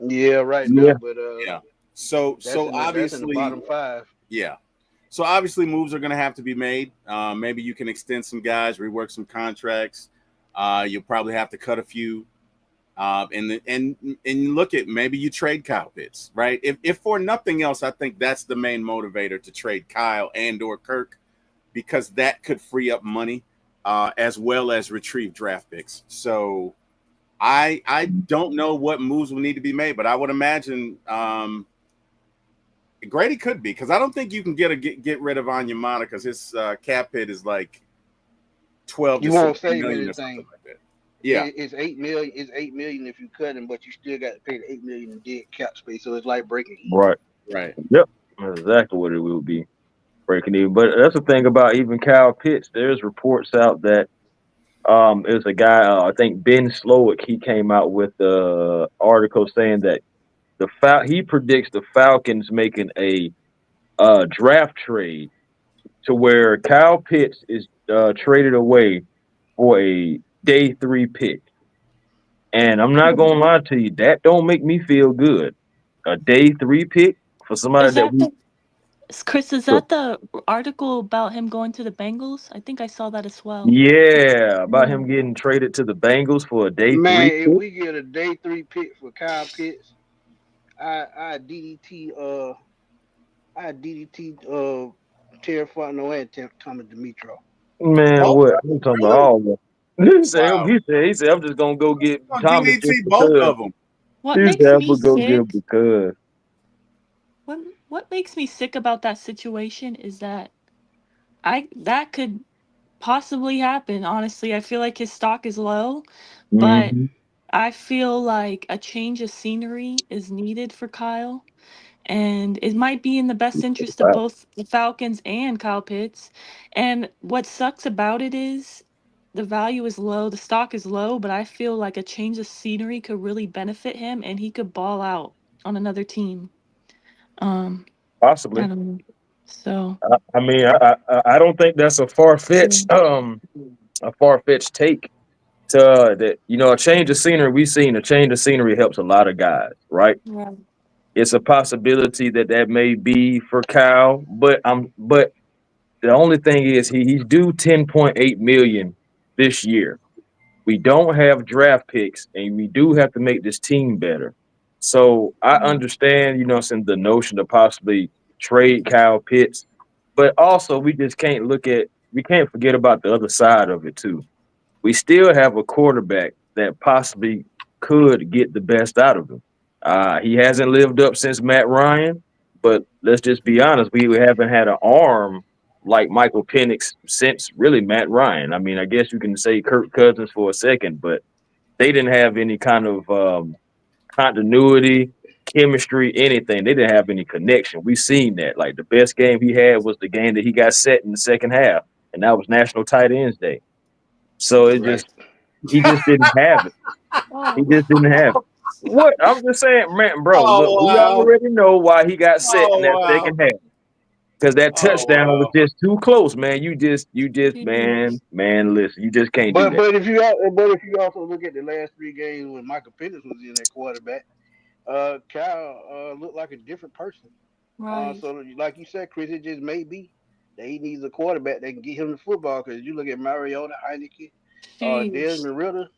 Yeah, right now, Yeah. but Yeah. So that's in the obviously, bottom five. yeah. So obviously, moves are going to have to be made. Maybe you can extend some guys, rework some contracts. You'll probably have to cut a few. And look at, maybe you trade Kyle Pitts, right? If for nothing else, I think that's the main motivator to trade Kyle and or Kirk, because that could free up money, as well as retrieve draft picks. So I don't know what moves will need to be made, but I would imagine Grady could be, because I don't think you can get rid of Onyemata because his cap hit is like 12 to You won't 16 save million or something anything. like that. Yeah, It's 8 million. It's 8 million if you cut him, but you still got to pay the 8 million in dead cap space. So it's like breaking even. Right. right. Yep. That's exactly what it will be. Breaking even. But that's the thing about even Kyle Pitts. There's reports out that there's a guy, I think Ben Slowick, he came out with the article saying that he predicts the Falcons making a draft trade to where Kyle Pitts is traded away for a day 3 pick. And I'm not gonna lie to you, that don't make me feel good. A day 3 pick for somebody Is that that we the Chris, is So that the article about him going to the Bengals? I think I saw that as well. yeah, about Yeah. him getting traded to the Bengals for a day Man, three if pick. we get a day 3 pick for Kyle Pitts, I DDT Terry Fontenot and Thomas Dimitro. Man, Both what of I'm them, talking about? really? All of them. He said, Wow. I'm just gonna go get Oh, Thomas DDT just both because. of them. What He said, makes I'm me gonna go get him sick? because. What what makes me sick about that situation is that I that could possibly happen. Honestly, I feel like his stock is low, but Hmm. I feel like a change of scenery is needed for Kyle, and it might be in the best interest of both the Falcons and Kyle Pitts. And what sucks about it is the value is low, the stock is low, but I feel like a change of scenery could really benefit him and he could ball out on another team. Um, I Possibly. don't know. So, I mean, I don't think that's mm, a far fetched take to that. You know, a change of scenery. We've seen a change of scenery helps a lot of guys, right? right. It's a possibility that that may be for Kyle, but the only thing is he's due 10.8 million this year. We don't have draft picks, and we do have to make this team better. So I Mm. understand, you know, some the notion to possibly trade Kyle Pitts, but also we can't forget about the other side of it too. We still have a quarterback that possibly could get the best out of him. He hasn't lived up since Matt Ryan, but let's just be honest, we haven't had an arm like Michael Penix since really Matt Ryan. I mean, I guess you can say Kirk Cousins for a second, but they didn't have any kind of continuity, chemistry, anything. They didn't have any connection. We've seen that. Like the best game he had was the game that he got set in the second half, and that was National Tight Ends Day. So it Right. just he just didn't have it. He Oh, just didn't have it. What I'm just saying, man, bro. Look, Oh we wow. already know why he got set in Oh that wow. second half because that Oh touchdown was wow. just too close, man. jeez. Man, listen, you just can't do But that. if you also look at the last 3 games when Michael Penix was in that quarterback, Kyle looked like a different person. Right. So like you said, Chris, it just may be that he needs a quarterback that can get him the football. Because you look at Mariota, Heineke, Jeez. Desmond Ritter,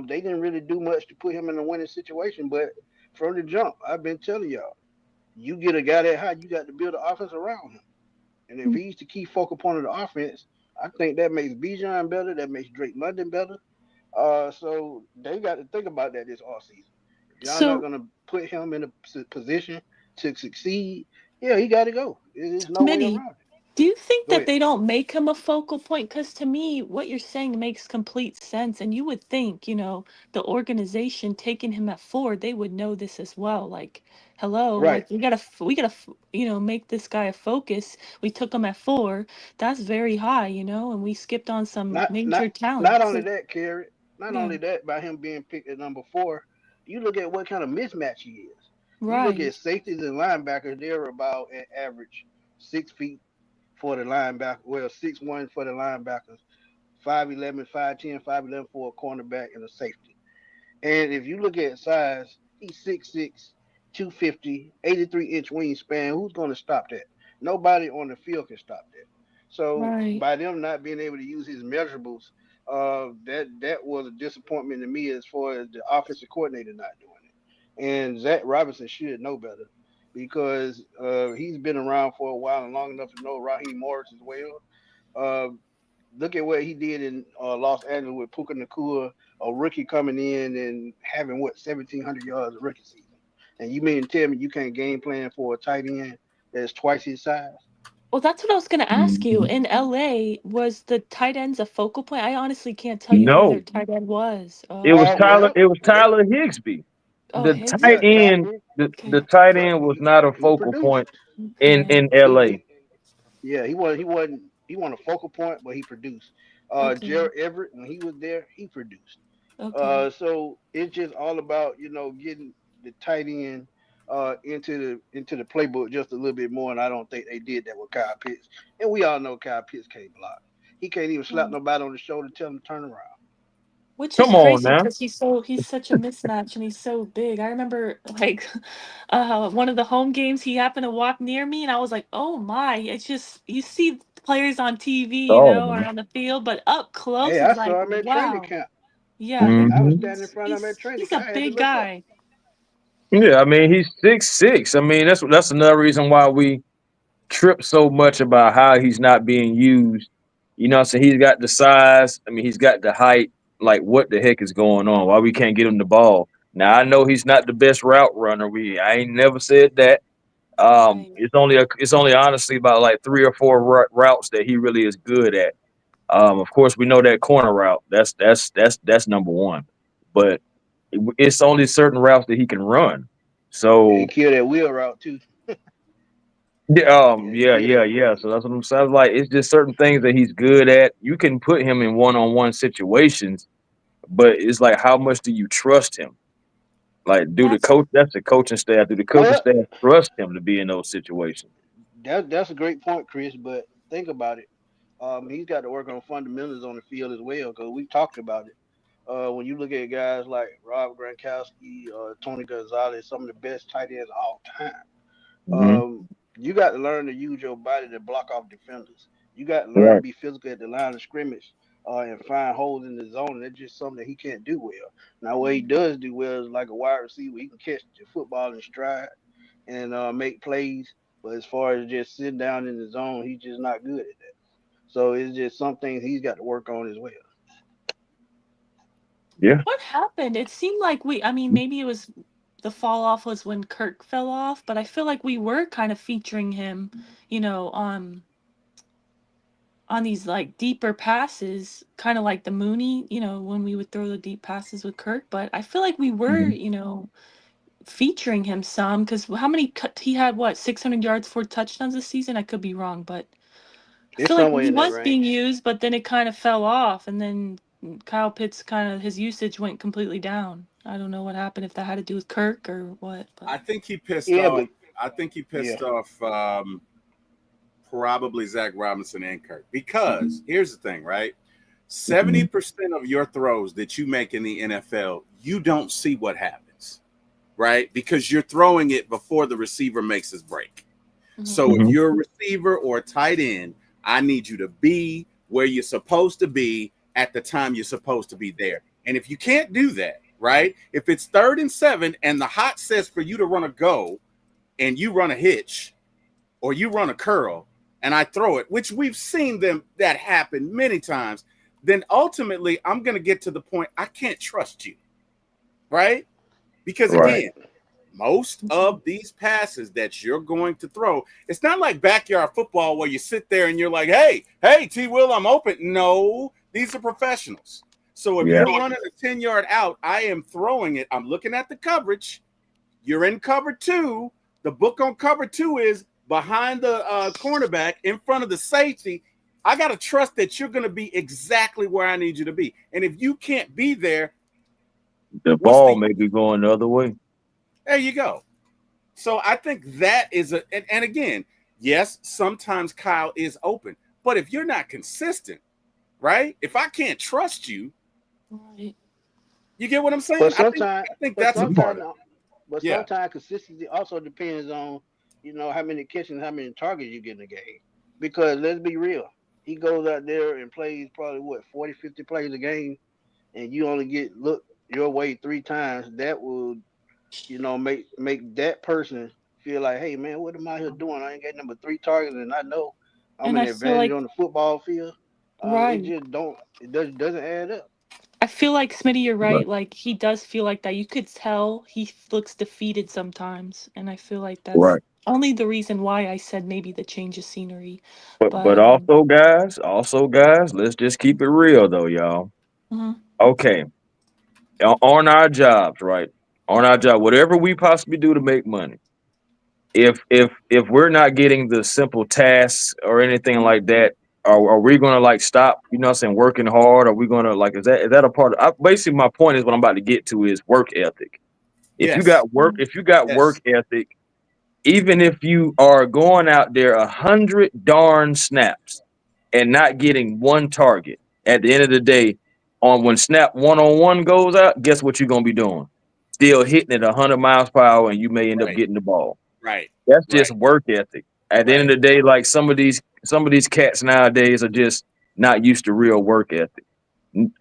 they didn't really do much to put him in a winning situation. But from the jump, I've been telling y'all, you get a guy that high, you got to build an offense around him. And if Mm. he's the key focal point of the offense, I think that makes Bijan better. That makes Drake London better. So they got to think about that this offseason. If y'all not So, gonna put him in a position to succeed, yeah, he got to go. There's no way Smitty, around it. do you think Go that ahead. they don't make him a focal point? Because to me, what you're saying makes complete sense. And you would think, the organization taking him at 4, they would know this as well. Like, hello, Right. like we gotta, make this guy a focus. We took him at 4. That's very high, and we skipped on some Not not major not talents. only that, Carrie. Not Yeah, only that, by him being picked at number 4, you look at what kind of mismatch he is. You look right, at safeties and linebackers; they're about an average 6 feet for the linebacker. Well, 6'1" for the linebackers, 5'11", 5'10", 5'11" for a cornerback and a safety. And if you look at size, he's 6'6", 250, 83-inch wingspan. Who's going to stop that? Nobody on the field can stop that. So right. by them not being able to use his measurables, that was a disappointment to me as far as the offensive coordinator not doing it. And Zach Robinson should know better because he's been around for a while and long enough to know Raheem Morris as well. Uh, Look at what he did in Los Angeles with Puka Nakua, a rookie coming in and having 1,700 yards a rookie season. And you mean to tell me you can't game plan for a tight end that's twice his size? Well, that's what I was gonna ask you. Mhm. In LA, was the tight ends a focal point? I honestly can't tell you who their No, tight end was. it was Oh, Tyler. Well, It was well, Tyler Higsby. oh, The tight yeah, Higsby. end, the Okay, tight but end was not a he focal produced. point okay, in LA. Yeah, he wasn't a focal point, but he produced. okay, Jared Everett, when he was there, he produced. okay. So it's just all about getting the tight end into the playbook just a little bit more, and I don't think they did that with Kyle Pitts. And we all know Kyle Pitts can't block. He can't even slap Right. nobody on the shoulder and tell him to turn around. Which is Come on crazy now. because he's such a mismatch and he's so big. I remember like one of the home games he happened to walk near me and I was like, "Oh my." It's just you see players on TV, Oh or man. on the field, but up close Hey, is I like, saw him at training wow. camp. Yeah, I was Hmm. standing in front of him at training he's camp. a I had to big look up. guy. Yeah, I mean he's 6'6". I mean that's another reason why we trip so much about how he's not being used. You know, so he's got the size. I mean, he's got the height. Like, what the heck is going on? Why we can't get him the ball? Now I know he's not the best route runner. I ain't never said that. Right. It's only honestly about like three or four routes that he really is good at. Of course, we know that corner route. That's number one. But it's only certain routes that he can run. Yeah, he So killed that wheel route too. yeah, Yeah, he yeah, killed yeah, that wheel. yeah. So that's what I'm saying. Like it's just certain things that he's good at. You can put him in one-on-one situations, but it's like how much do you trust him? Like, do the That's coach? That's the coaching staff. Do the coaching Well, staff trust him to be in those situations? that's a great point, Chris. But think about it. He's got to work on fundamentals on the field as well because we talked about it. When you look at guys like Rob Gronkowski, Tony Gonzalez, some of the best tight ends of all time, Hmm. um, you got to learn to use your body to block off defenders. You got to learn to Right. be physical at the line of scrimmage and find holes in the zone. And that's just something that he can't do well. Now, what he does do well is like a wide receiver. He can catch the football in stride and make plays. But as far as just sitting down in the zone, he's just not good at that. So it's just some things he's got to work on as well. Yeah. what happened. It seemed like I mean, maybe it was the fall off was when Kirk fell off, but I feel like we were kind of featuring him, you know, on these like deeper passes, kind of like the Mooney, when we would throw the deep passes with Kirk. But I feel like we were, Mhm. featuring him some because how many he had, what, 600 yards, 4 touchdowns this season? I could be wrong, but I It's feel like somewhere he in that was being range. used, but then it kind of fell off, and then Kyle Pitts kind of his usage went completely down. I don't know what happened if that had to do with Kirk or what, but I think he pissed Yeah, off. but I think he yeah. pissed off probably Zach Robinson and Kirk. Because here's the thing, right? Mhm. 70% of your throws that you make in the NFL, you don't see what happens, right? Because you're throwing it before the receiver makes his break. mhm. So if Mhm. you're a receiver or a tight end, I need you to be where you're supposed to be at the time you're supposed to be there. And if you can't do that, right? If it's 3rd and 7 and the hot says for you to run a go and you run a hitch or you run a curl and I throw it, which we've seen them that happen many times, then ultimately I'm going to get to the point I can't trust you, right? Because Right. again, most of these passes that you're going to throw, it's not like backyard football where you sit there and you're like, hey, T Will, I'm open. No, these are professionals. So if Yeah. you're running a 10-yard out, I am throwing it. I'm looking at the coverage. You're in cover two. The book on cover two is behind the cornerback in front of the safety. I got to trust that you're going to be exactly where I need you to be. And if you can't be there, The what's ball the may be going the other way. there you go. So I think that is and again, yes, sometimes Kyle is open, but if you're not consistent, right? If I can't trust you, Right. you get what I'm But saying? sometimes, I think but that's a part sometimes, of it. but Yeah. sometimes consistency also depends on how many catches, how many targets you get in a game. Because let's be real, he goes out there and plays probably what 40, 50 plays a game, and you only get look your way 3 times. That will make that person feel like, hey man, what am I here doing? I ain't got number 3 targets, and I know I'm And an I feel advantage like, on the football field. It right. just don't it doesn't add up. I feel like Smitty, you're Right. right. Like he does feel like that. You could tell looks defeated sometimes, and I feel like that's Right. only the reason why I said maybe the change of scenery. But But also guys, let's just keep it real though, y'all. mhm. Okay. On our jobs, right? On our job, whatever we possibly do to make money. If we're not getting the simple tasks or anything like that, are we gonna like stop, what I'm saying, working hard? Are we gonna like is that a part of basically my point is what I'm about to get to is work ethic. Yes. If you got work Yes. ethic, even if you are going out there 100 darn snaps and not getting one target at the end of the day, on when snap 1-on-1 goes out, guess what you're gonna be doing? Still hitting it 100 miles per hour, and you may end up Right. getting the ball. Right. That's just Right. work ethic. At the end Right. of the day, like some of these cats nowadays are just not used to real work ethic.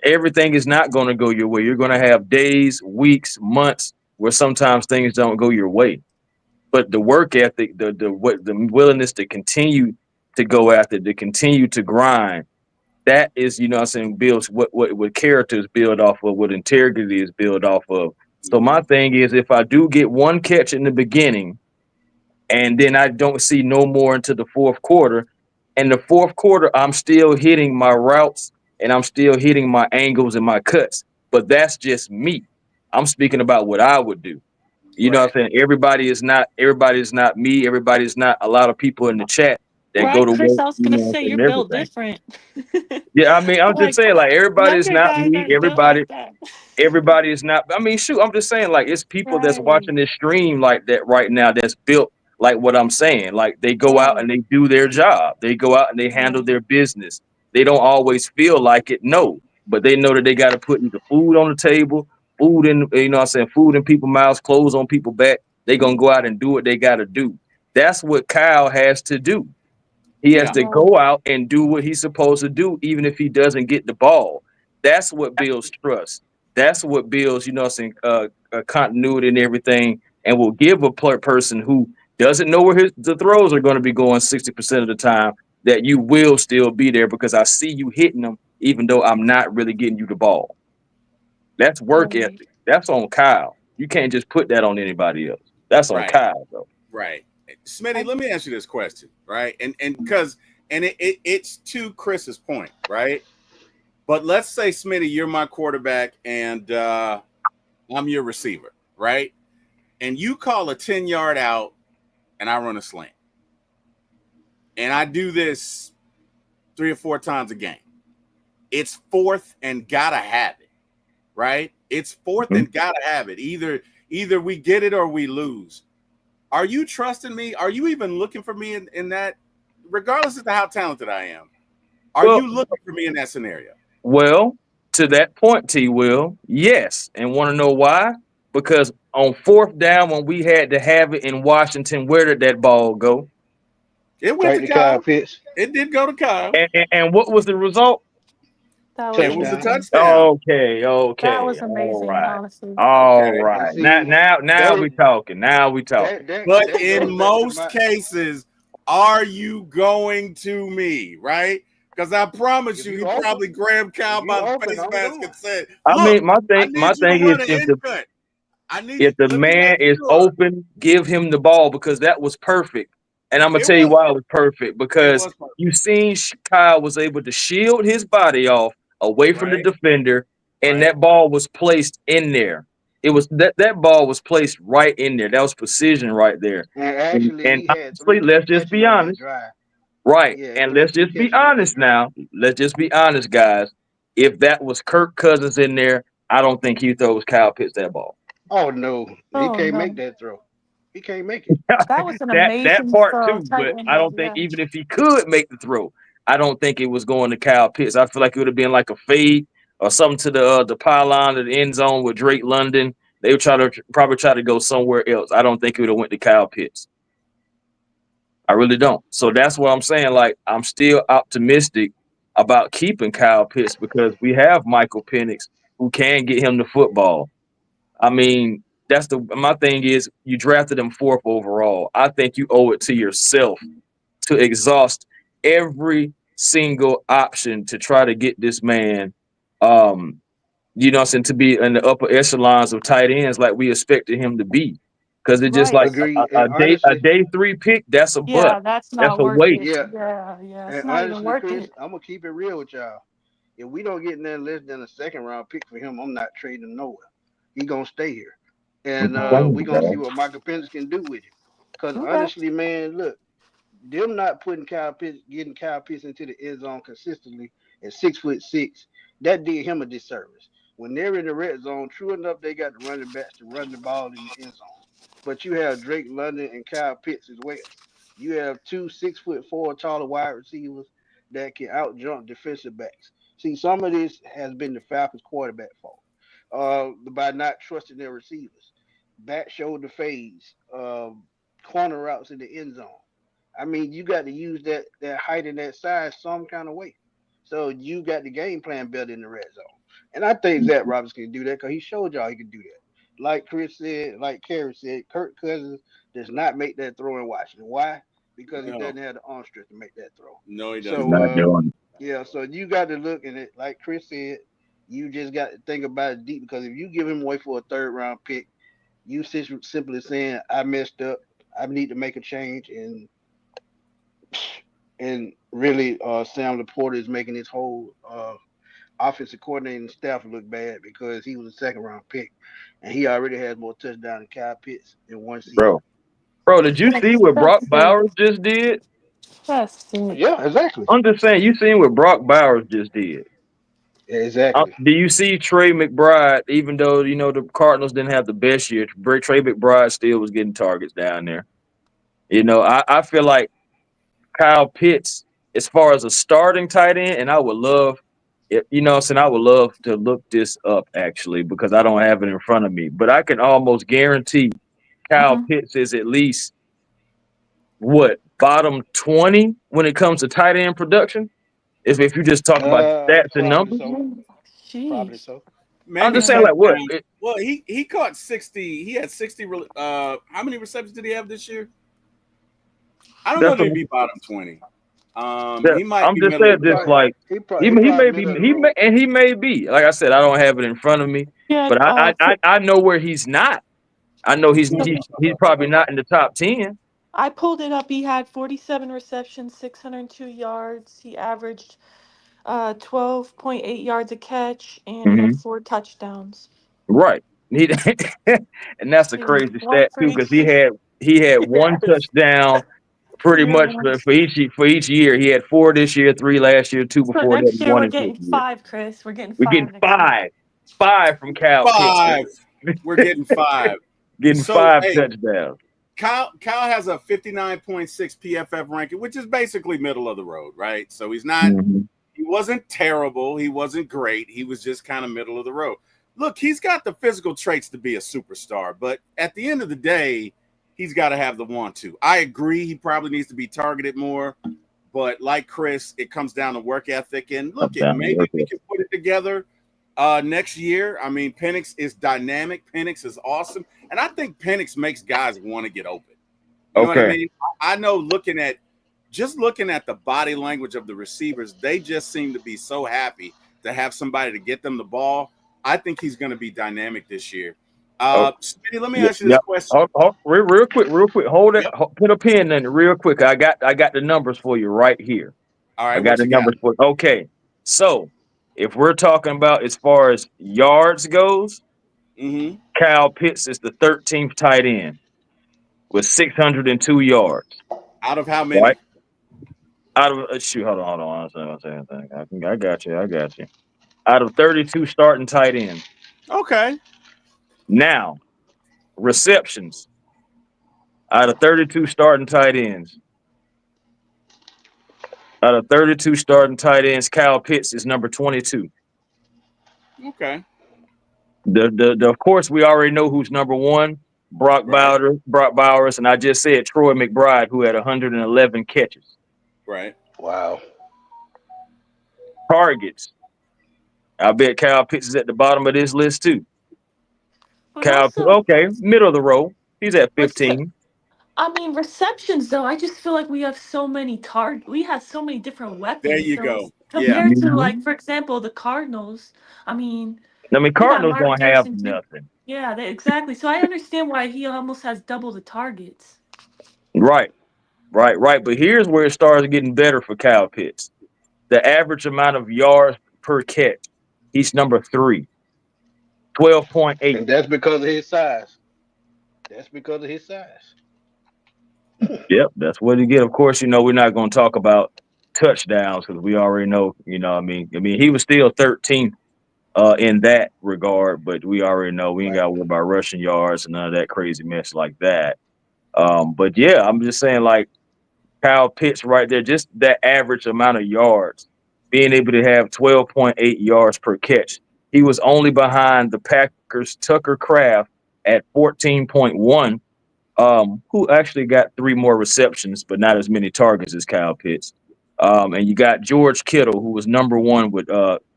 Everything is not going to go your way. You're going to have days, weeks, months where sometimes things don't go your way. But the work ethic, the willingness to continue to go after, to continue to grind, that is, what I'm saying, builds what character is built off of, what integrity is built off of. So Mm-hmm. my thing is, if I do get one catch in the beginning, and then I don't see no more into the fourth quarter. And the fourth quarter, I'm still hitting my routes and I'm still hitting my angles and my cuts. But that's just me. I'm speaking about what I would do. You know Right. what I'm saying? Everybody is not me. Everybody is not a lot of people in the chat that go Right, to Chris, work, I was you gonna know what say I'm saying, you're and built everything. different. Yeah, I mean, I'm just Like saying, like, everybody is younger not guys me. aren't built like that. Everybody is not. I mean, shoot, I'm just saying, like, it's people that's Right, watching this stream like that right now that's built like what I'm saying. Like, they go out and right, they do their job. They go out and they handle right. their business. They don't always feel like it, no, but they know that they got to put either food on the table, food in, what I'm saying, food in people's mouths, clothes on people's back. They gonna go out and do what they got to do. That's what Kyle has to do. He has Yeah. to Right. go out and do what he's supposed to do, even if he doesn't get the ball. That's what builds trust. That's what builds, what I'm saying, continuity and everything, and will give a person who doesn't know where the throws are going to be going 60% of the time that you will still be there because I see you hitting them, even though I'm not really getting you the ball. That's work Right. ethic. That's on Kyle. You can't just put that on anybody else. That's on Right. Kyle, though. Right. Smitty, I, let me ask you this question, right? And because it's to Chris's point, right? But let's say, Smitty, you're my quarterback and I'm your receiver, right? And you call a 10-yard out and I run a slant. And I do this 3 or 4 times a game. It's fourth and gotta have it, right? It's fourth Mhm. and gotta have it. Either we get it or we lose. Are you trusting me? Are you even looking for me in that, regardless of how talented I am? Are Well, you looking for me in that scenario? Well, to that point, T. Will, yes, and want to know why? Because on fourth down, when we had to have it in Washington, where did that ball go? It went Straight to to Kyle Kyle. Pitts. It did go to Kyle. And what was the result? that was It was a Touchdown. amazing. touchdown. That Okay, was all amazing, right, honestly. all Okay. And right. Now, see, now, now that we talking. Now we talking. But that in goes back to most my cases, are you going to me, right? Because I promise if you, you he open, probably grabbed if Kyle you by the open, face I'm mask going. and said, I "Look, mean, my I thing, need my you to thing is run an if in the cut. I need if the let me man make is sure." open, give him the ball because that was perfect. And I'm gonna It tell you was why it perfect. was perfect It because was perfect, you seen Kyle was able to shield his body off away from the right? defender, and Right? that ball was placed in there. It was that ball was placed right in there. That was precision right there. And And, actually, and he had honestly, three let's just catches be on that honest, drive. right? Yeah, And he let's had three just be catches on that honest drive. now. Let's just be honest, guys. If that was Kirk Cousins in there, I don't think he throws Kyle Pitts that ball. Oh no, he Oh can't make no. that throw. He can't make it. That was an That amazing part throw. too, Tight but end I move, don't think yeah. even if he could make the throw, I don't think it was going to Kyle Pitts. I feel like it would have been like a fade or something to the pylon of the end zone with Drake London. They would probably try to go somewhere else. I don't think it would have went to Kyle Pitts. I really don't. So that's what I'm saying. Like I'm still optimistic about keeping Kyle Pitts because we have Michael Penix who can get him the football. I mean, that's my thing is you drafted him fourth overall. I think you owe it to yourself to exhaust every single option to try to get this man, um, to be in the upper echelons of tight ends like we expected him to be. Because it's just Right. like Agree. a And honestly, day three pick, that's a butt. Yeah, that's That's not a worth waste. it. yeah, Yeah, yeah. It's and not even honestly, worth Chris, it. I'm gonna keep it real with y'all. If we don't get nothing less than a second round pick for him, I'm not trading him nowhere. He gonna stay here, and Right. we gonna see what Michael Penix can do with him. Cause Okay. honestly, man, look, them not putting Kyle Pitts, getting Kyle Pitts into the end zone consistently at 6'6", that did him a disservice. When they're in the red zone, true enough, they got the running backs to run the ball in the end zone. But you have Drake London and Kyle Pitts as well. You have two 6'4" taller wide receivers that can out jump defensive backs. See, some of this has been the Falcons quarterback fault. By not trusting their receivers. Back shoulder fades, corner routes in the end zone. I mean, you got to use that height and that size some kind of way. So you got the game plan built in the red zone. And I think Zach Roberts can do that because he showed y'all he can do that. Like Chris said, like Kerry said, Kirk Cousins does not make that throw in Washington. Why? Because he No, doesn't have the arm strength to make that throw. no, he He's doesn't. So not doing it. yeah, so you got to look at it like Chris said. You just got to think about it deep because if you give him away for a third round pick, you simply saying I messed up. I need to make a change, and really, Sam Laporta is making his whole offensive coordinating staff look bad because he was a second round pick, and he already has more touchdowns than Kyle Pitts in one season. Bro, did you see what Brock That's sick. Bowers just did? That's sick. Yeah, exactly, I'm just saying, you seen what Brock Bowers just did. yeah, exactly. Do you see Trey McBride? Even though the Cardinals didn't have the best year, Trey McBride still was getting targets down there. I feel like Kyle Pitts, as far as a starting tight end, and I would love, saying I would love to look this up actually because I don't have it in front of me, but I can almost guarantee Kyle Hmm. Pitts is at least what bottom 20 when it comes to tight end production. If you just talk about stats and Probably numbers, so. Probably Jeez. so. I'm Many just saying Yeah. like what. touchdowns. Well, he caught 60. He had 60. How many receptions did he have this year? I don't know That's that a, he'd be bottom 20. that, He might I'm be just middle saying of the just road. like He he probably may be middle of the road. he may be like I said I don't have it in front of me, Yeah. but I know where he's not. I know he's probably not in the top 10. I pulled it up. He had 47 receptions, 602 yards. He averaged 12.8 yards a catch, and he had Hmm. 4 touchdowns. Right. He, and that's a Yeah, crazy one stat for too because each. he had one Yes. touchdown pretty Yeah, much one. for each year. He had 4 this year, 3 last year, 2 So before that, next and year 1 we're his getting rookie year. 5, Chris. We're getting We're getting 5 next year. 5 from Cal Pitts. 5. We're getting 5. Getting So, 5 hey, touchdowns. Kyle has a 59.6 PFF ranking, which is basically middle of the road, right? So Mhm. he wasn't terrible. He wasn't great. He was just kind of middle of the road. Look, he's got the physical traits to be a superstar, but at the end of the day, he's got to have the want to. I agree. He probably needs to be targeted more, but like Chris, it comes down to work ethic. And look, Comes down to maybe work we ethic. can put it together next year. I mean, Penix is dynamic. Penix is awesome, and I think Penix makes guys want to get open. You know what I Okay. mean? I know looking at the body language of the receivers, they just seem to be so happy to have somebody to get them the ball. I think he's going to be dynamic this year. Oh, Smitty, let me yeah, ask you this yep. question. Real quick, real quick. Hold it. Yep. Put a pin in it, real quick. I got the numbers for you right here. All I right, got what the you got? numbers for. Okay, so if we're talking about as far as yards goes, Mm-hmm. Kyle Pitts is the 13th tight end with 602 yards. Out of how Right many? out of shoot, hold on. I got you. I got you. Out of 32 starting tight ends. Okay. Now receptions out of 32 starting tight ends. Out of 32 starting tight ends, Kyle Pitts is number 22. Okay. The of course we already know who's number one. Right. Brock Bowers, and I just said Troy McBride, who had 111 catches. Right. Wow. Targets. I bet Kyle Pitts is at the bottom of this list too. But also, Okay, middle of the row. He's at rece- 15. I mean, receptions though. I just feel like we have so many We have so many different There weapons. you So go. Yeah. compared to Mhm. like, for example, the Cardinals. I mean, I mean, we got Cardinals Marvin don't have Harrison Jr. nothing. Yeah, exactly. So I understand why he almost has double the targets. Right. But here's where it starts getting better for Kyle Pitts. The average amount of yards per catch. He's number 3, 12.8. And that's because of his size. That's because of his size. Yep, that's what he get. Of course, we're not going to talk about touchdowns because we already know. I mean, he was still 13th in that regard, but we already know we ain't Right. got to worry about rushing yards and none of that crazy mess like that. But yeah, I'm just saying, like Kyle Pitts right there, just that average amount of yards being able to have 12.8 yards per catch. He was only behind the Packers' Tucker Kraft at 14.1, who actually got 3 more receptions, but not as many targets as Kyle Pitts. And you got George Kittle, who was number one with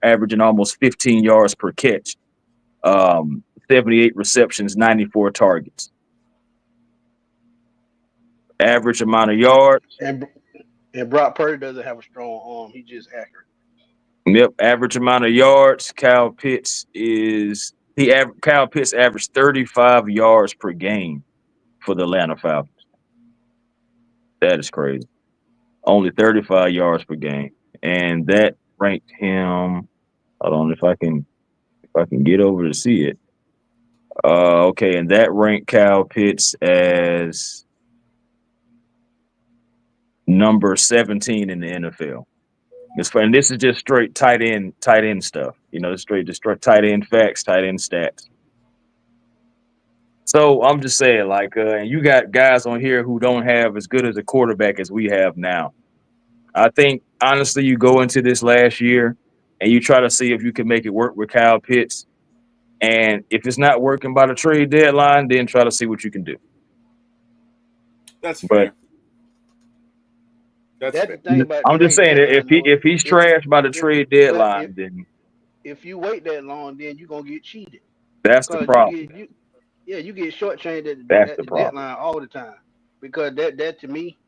averaging almost 15 yards per catch, 78 receptions, 94 targets. Average amount of yards. And Brock Purdy doesn't have a strong arm. He's just accurate. Yep, average amount of yards. Kyle Pitts averaged 35 yards per game for the Atlanta Falcons. That is crazy. Only 35 yards per game, and that ranked him. Hold on, if I can get over to see it. Okay, and that ranked Kyle Pitts as number 17 in the NFL. And this is just straight tight end stuff. Just straight tight end facts, tight end stats. So I'm just saying, and you got guys on here who don't have as good as a quarterback as we have now. I think honestly, you go into this last year and you try to see if you can make it work with Kyle Pitts. And if it's not working by the trade deadline, then try to see what you can do. That's fair. That's fair. the thing about I'm just saying that if he's trashed by the trade deadline, then if you wait that long, then you're gonna get cheated. That's the problem. You get shortchanged at the problem. deadline all the time. Because that to me,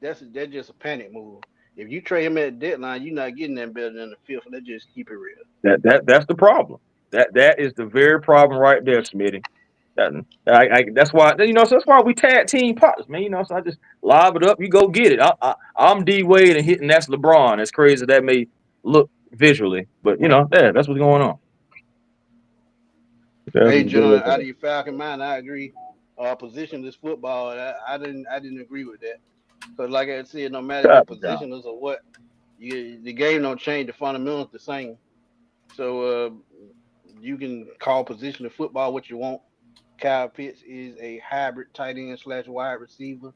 that's just a panic move. If you trade him at the deadline, you're not getting that better than the fifth. Let's just keep it real. That's the problem. That is the very problem right there, Smitty. That's why so that's why we tag team partners, man. So I just lob it up, you go get it. I'm D Wade and hitting that's LeBron. As crazy as that may look visually, but that's what's going on. Hey, John, out of your Falcon mind, I agree. Positionless football, I didn't agree with that. Because like I said, no matter if you're positionless or what, the game don't change. The fundamentals the same. So you can call positional football what you want. Kyle Pitts is a hybrid tight end / wide receiver,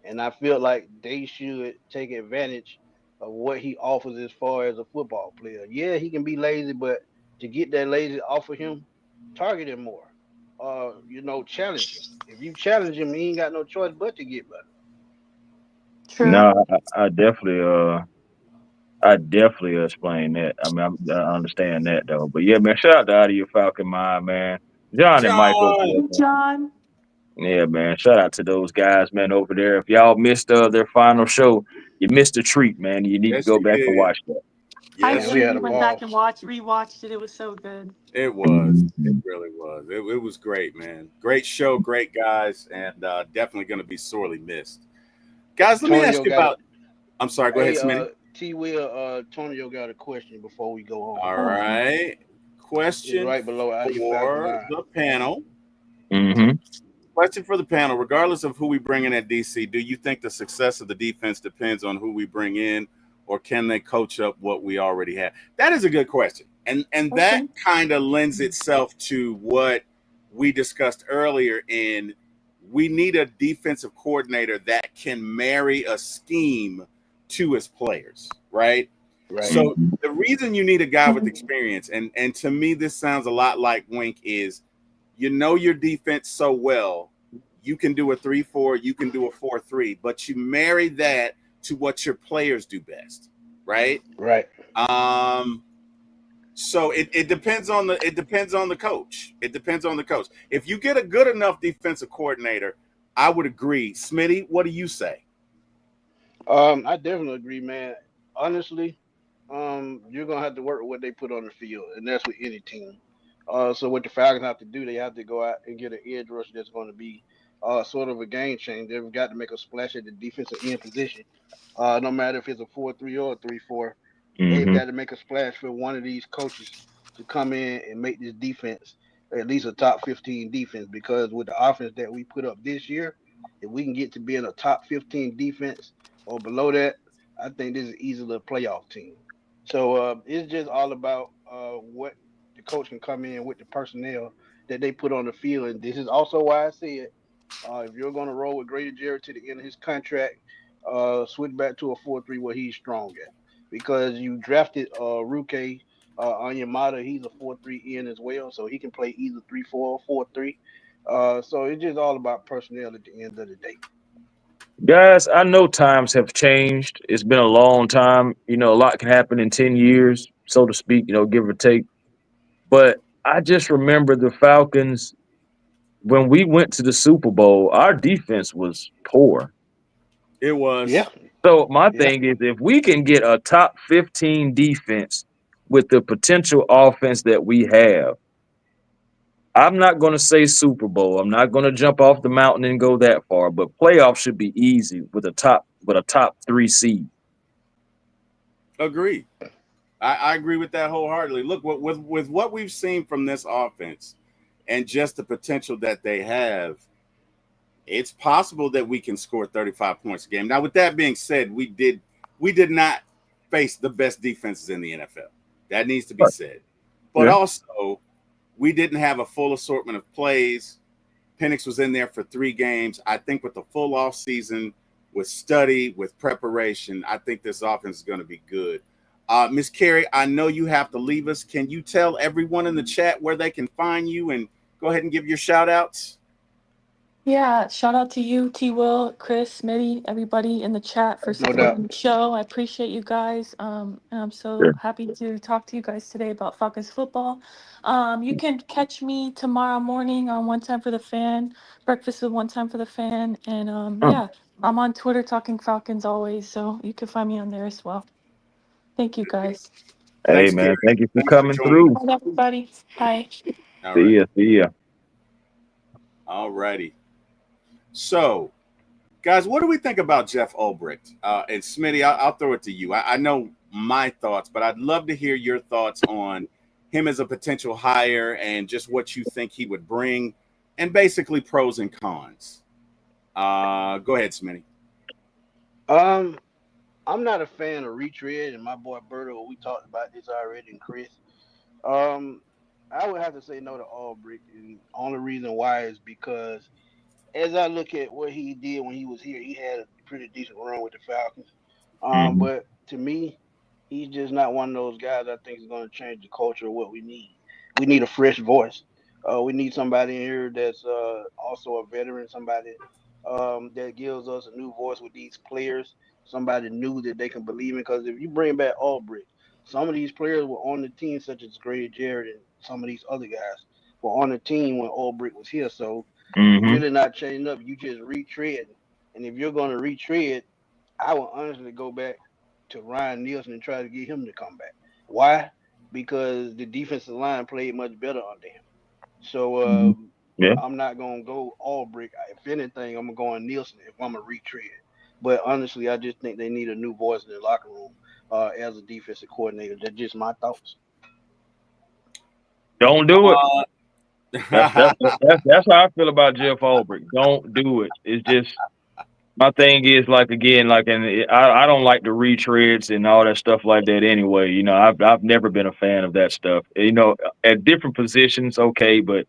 and I feel like they should take advantage of what he offers as far as a football player. Yeah, he can be lazy, but to get that lazy off of him, target him more. Challenge him. If you challenge him, he ain't got no choice but to get better. True. No, I definitely explain that. I mean, I understand that though. But yeah, man, shout out to Out of Your Falcon Mind, man. John and Mike over there. John. Yeah, man. Shout out to those guys, man, over there. If y'all missed their final show, you missed a treat, man. You need to go back and watch that. Yes, we went back and rewatched it. It was so good. It was. It really was. It was great, man. Great show, great guys, and definitely going to be sorely missed. Guys, let me ask you about. I'm sorry. Go ahead, Smitty. T. Will, Antonio got a question before we go on. All right. Question right below for the panel. Mm-hmm. Question for the panel. Regardless of who we bring in at DC, do you think the success of the defense depends on who we bring in, or can they coach up what we already have? That is a good question. And that kind of lends itself to what we discussed earlier in we need a defensive coordinator that can marry a scheme to his players, right? So the reason you need a guy with experience, and to me this sounds a lot like Wink, is your defense so well, you can do a 3-4, you can do a 4-3, but you marry that to what your players do best, right? So it depends on the coach. It depends on the coach. If you get a good enough defensive coordinator, I would agree. Smitty, what do you say? I definitely agree, man. Honestly, you're gonna have to work with what they put on the field, and that's with any team. So what the Falcons have to do, they have to go out and get an edge rusher that's going to be sort of a game changer. They've got to make a splash at the defensive end position. No matter if it's a 4-3 or a 3-4, they've got to make a splash for one of these coaches to come in and make this defense at least a top 15 defense. Because with the offense that we put up this year, if we can get to being a top 15 defense or below that, I think this is easily a playoff team. So it's just all about what the coach can come in with the personnel that they put on the field. And this is also why I said if you're going to roll with Grady Jarrett to the end of his contract, switch back to a 4-3 where he's strong at. because you drafted Ruke Onyemata. He's a 4-3 in as well, so he can play either 3-4 or 4-3. So it's just all about personnel at the end of the day. Guys, I know times have changed. It's been a long time. A lot can happen in 10 years, so to speak, give or take. But I just remember the Falcons when we went to the Super Bowl, our defense was poor. It Yeah, was. So my yeah. thing is if we can get a top 15 defense with the potential offense that we have, I'm not going to say Super Bowl. I'm not going to jump off the mountain and go that far, but playoffs should be easy with a top 3 seed. Agreed. I agree with that wholeheartedly. Look, with what we've seen from this offense and just the potential that they have, it's possible that we can score 35 points a game. Now, with that being said, we did not face the best defenses in the NFL. That needs to be Right. said. But Yeah. also, we didn't have a full assortment of plays. Penix was in there for 3 games. I think with the full off season, with study, with preparation, I think this offense is going to be good. Miss Carey, I know you have to leave us. Can you tell everyone in the chat where they can find you and go ahead and give your shout outs? Yeah, shout out to you, T Will, Chris, Smitty, everybody in the chat for No doubt. supporting the show. I appreciate you guys. And I'm so Sure. happy to talk to you guys today about Falcons football. You can catch me tomorrow morning on One Time for the Fan, Breakfast with One Time for the Fan. And Huh. yeah, I'm on Twitter talking Falcons always, so you can find me on there as well. Thank you guys. Hey, Thanks, Carey. man. Thank you for Thanks for coming joining through. us. Bye, everybody. Bye. All See right. ya. See ya. All righty. So, guys, what do we think about Jeff Ulbricht? And Smitty, I'll throw it to you. I know my thoughts, but I'd love to hear your thoughts on him as a potential hire and just what you think he would bring and basically pros and cons. Go ahead, Smitty. Um, I'm not a fan of retread, and my boy Berto, we talked about this already, and Chris. Um, I would have to say no to Albrecht, and only reason why is because as I look at what he did when he was here, he had a pretty decent run with the Falcons. Hmm. But to me, he's just not one of those guys I think is going to change the culture of what we need. We need a fresh voice. We need somebody in here that's also a veteran, somebody that gives us a new voice with these players, somebody new that they can believe in. Because if you bring back Albrecht, some of these players were on the team, such as Grady Jarrett and some of these other guys were on the team when Albrecht was here. So you Hmm. really not changing up. You just retreading. And if you're going to retread, I would honestly go back to Ryan Nielsen and try to get him to come back. Why? Because the defensive line played much better under him. So Yeah. I'm not gonna go all brick. If anything, I'm going Nielsen if I'm a retread. But honestly, I just think they need a new voice in the locker room as a defensive coordinator. That's just my thoughts. Don't do it. Uh, That's that's that's how I feel about Jeff Ulbrich. Don't do it. It's just my thing is like again, like and I don't like the retreads and all that stuff like that anyway. I've never been a fan of that stuff. At different positions, okay, but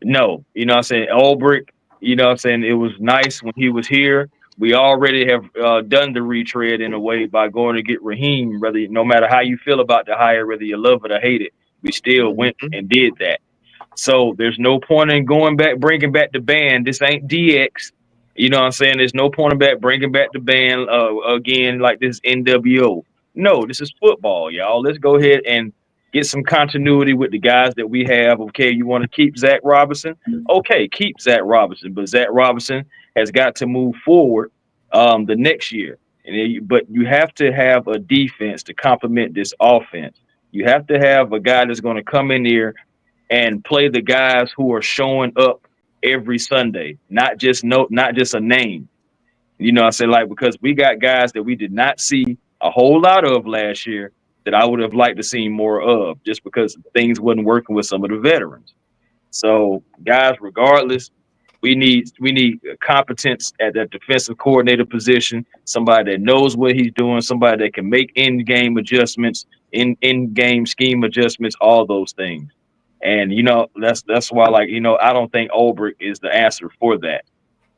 no, what I'm saying Ulbrich, what I'm saying it was nice when he was here. We already have done the retread in a way by going to get Raheem. No matter how you feel about the hire, whether you love it or hate it, we still went Mhm. and did that. So there's no point in going back, bringing back the band. This ain't DX. You know what I'm saying? There's no point in bringing back the band again like this NWO. No, this is football, y'all. Let's go ahead and get some continuity with the guys that we have. Okay, you want to keep Zach Robinson? Okay, keep Zach Robinson, but Zach Robinson has got to move forward the next year. But you have to have a defense to complement this offense. You have to have a guy that's going to come in here and play the guys who are showing up every Sunday, not just a name. I say like because we got guys that we did not see a whole lot of last year that I would have liked to see more of, just because things wasn't working with some of the veterans. So guys, regardless, we need competence at that defensive coordinator position, somebody that knows what he's doing, somebody that can make in game adjustments, in game scheme adjustments, all those things. And that's why I don't think Ulbrich is the answer for that.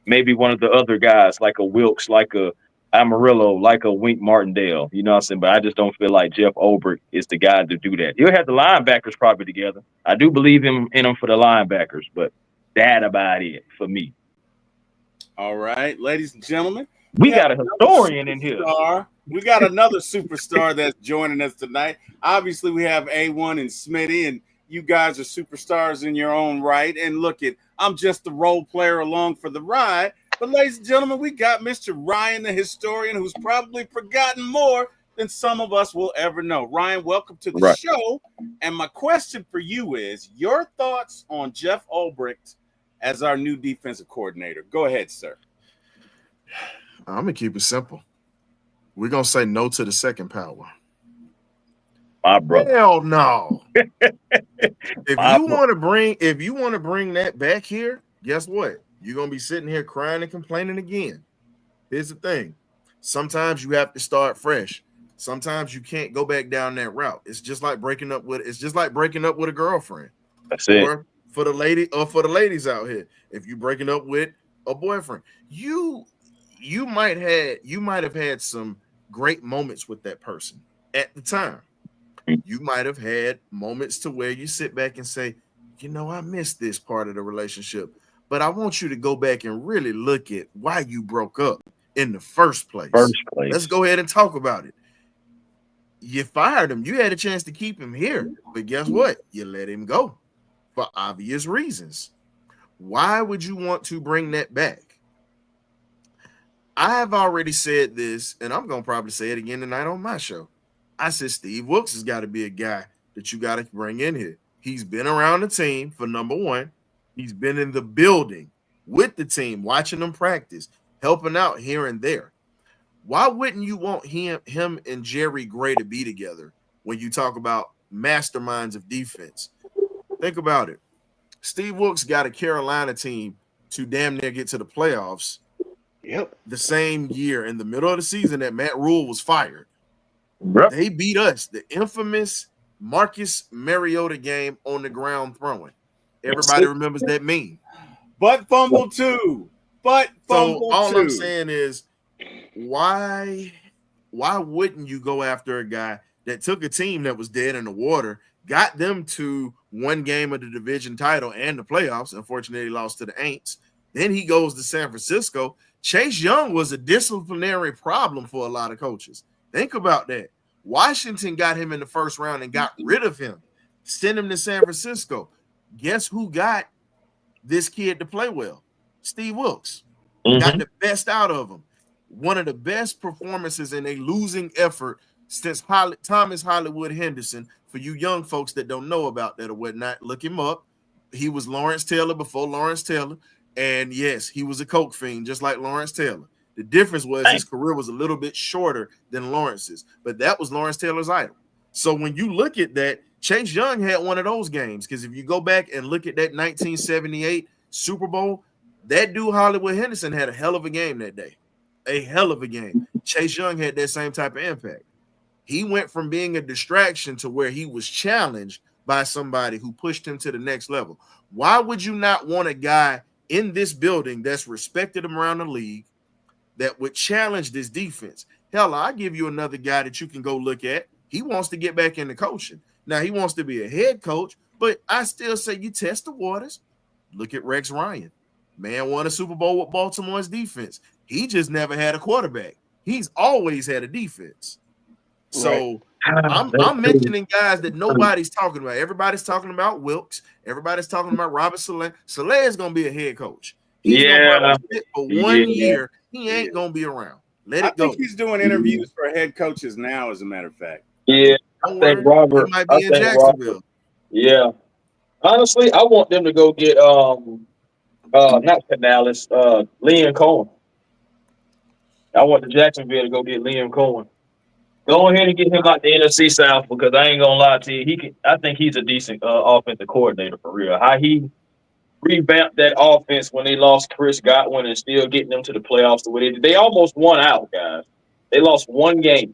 Maybe one of the other guys like a Wilkes, like a Amarillo like a Wink Martindale. You know what I'm saying? But I just don't feel like Jeff Ulbrich is the guy to do that. He'll have the linebackers probably together. I do believe in him for the linebackers, but that about it for me. All right, ladies and gentlemen, we We have got a another historian in here. superstar. We got another superstar that's joining us tonight. Obviously, we have A1 and Smitty, and you guys are superstars in your own right. And look it, I'm just the role player along for the ride. But ladies and gentlemen, we got Mr. Ryan, the historian, who's probably forgotten more than some of us will ever know. Ryan, welcome to the Right. show. And my question for you is your thoughts on Jeff Ulbrich as our new defensive coordinator. Go ahead, sir. I'm gonna keep it simple. We're gonna say no to the second power. My brother. Hell no. If My you brother. want to bring that back here, guess what? You're gonna be sitting here crying and complaining again. Here's the thing. Sometimes you have to start fresh. Sometimes you can't go back down that route. It's just like breaking up with a girlfriend. That's it. Or for the ladies out here, if you're breaking up with a boyfriend, you might have had some great moments with that person at the time. You might have had moments to where you sit back and say, I missed this part of the relationship, but I want you to go back and really look at why you broke up in the first place. Let's go ahead and talk about it. You fired him. You had a chance to keep him here, but guess what? You let him go for obvious reasons. Why would you want to bring that back? I have already said this, and I'm going to probably say it again tonight on my show. I said Steve Wilkes has got to be a guy that you got to bring in here. He's been around the team for number one. He's been in the building with the team, watching them practice, helping out here and there. Why wouldn't you want him and Jerry Gray to be together when you talk about masterminds of defense? Think about it. Steve Wilkes got a Carolina team to damn near get to the playoffs. Yep. The same year in the middle of the season that Matt Rule was fired. Yep. They beat us, the infamous Marcus Mariota game on the ground throwing. Everybody remembers that meme. But fumble too. So all I'm saying is, why wouldn't you go after a guy that took a team that was dead in the water, got them to one game of the division title and the playoffs? Unfortunately, lost to the Aints. Then he goes to San Francisco. Chase Young was a disciplinary problem for a lot of coaches. Think about that. Washington got him in the first round and got rid of him, sent him to San Francisco. Guess who got this kid to play well? Steve Wilkes. Got the best out of him. One of the best performances in a losing effort since Thomas Hollywood Henderson. For you young folks that don't know about that or whatnot, look him up. He was Lawrence Taylor before Lawrence Taylor. And yes, he was a coke fiend, just like Lawrence Taylor. The difference was his career was a little bit shorter than Lawrence's, but that was Lawrence Taylor's idol. So when you look at that, Chase Young had one of those games, because if you go back and look at that 1978 Super Bowl, that dude Hollywood Henderson had a hell of a game that day. A hell of a game. Chase Young had that same type of impact. He went from being a distraction to where he was challenged by somebody who pushed him to the next level. Why would you not want a guy in this building that's respected around the league that would challenge this defense? Hell, I'll give you another guy that you can go look at. He wants to get back into coaching. Now, he wants to be a head coach, but I still say you test the waters. Look at Rex Ryan. Man won a Super Bowl with Baltimore's defense. He just never had a quarterback. He's always had a defense. So I'm mentioning guys that nobody's talking about. Everybody's talking about Wilkes. Everybody's talking about Robert Saleh. Saleh is going to be a head coach. He's gonna sit for 1 year. He ain't going to be around. Let it go. I think he's doing interviews for head coaches now, as a matter of fact. Yeah, I think Robert. He might be in Jacksonville. Yeah. Honestly, I want them to go get not Canales, Liam Cohen. I want the Jacksonville to go get Liam Cohen. Go ahead and get him out the NFC South, because I ain't gonna lie to you. I think he's a decent offensive coordinator for real. How he revamped that offense when they lost Chris Godwin and still getting them to the playoffs the way they did. They almost won out, guys. They lost one game.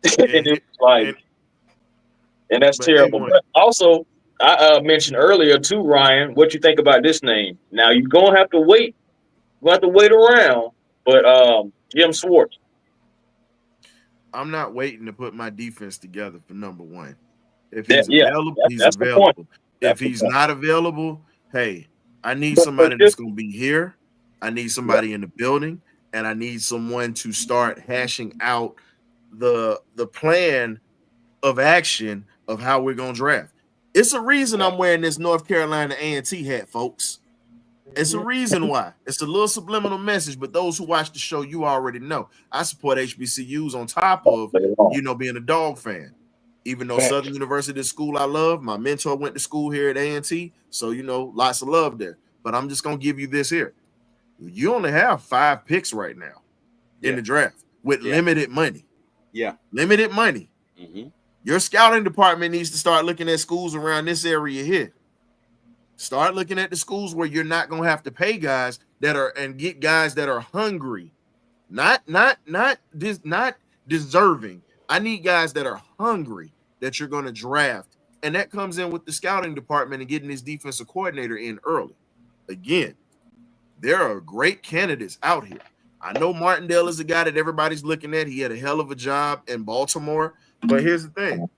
And it was like, and that's terrible. But also, I mentioned earlier too, Ryan, what you think about this name. Now you're gonna have to wait. We'll have to wait around. But Jim Schwartz, I'm not waiting to put my defense together for number one. If he's Yeah, available, he's that's the point. available. That's If the he's point. not available, hey, I need But somebody just that's going to be here. I need somebody in the building, and I need someone to start hashing out the plan of action of how we're going to draft. It's a reason I'm wearing this North Carolina A&T hat, folks. It's a reason why. It's a little subliminal message, but those who watch the show, you already know. I support HBCUs on top of, being a dog fan. Even though Facts. Southern University is a school I love, my mentor went to school here at A&T, so, lots of love there. But I'm just going to give you this here. You only have 5 picks right now in the draft with limited money. Yeah. Limited money. Mm-hmm. Your scouting department needs to start looking at schools around this area here. Start looking at the schools where you're not going to have to pay guys and get guys that are hungry, not deserving. I need guys that are hungry that you're going to draft. And that comes in with the scouting department and getting this defensive coordinator in early. Again, there are great candidates out here. I know Martindale is a guy that everybody's looking at. He had a hell of a job in Baltimore. But here's the thing.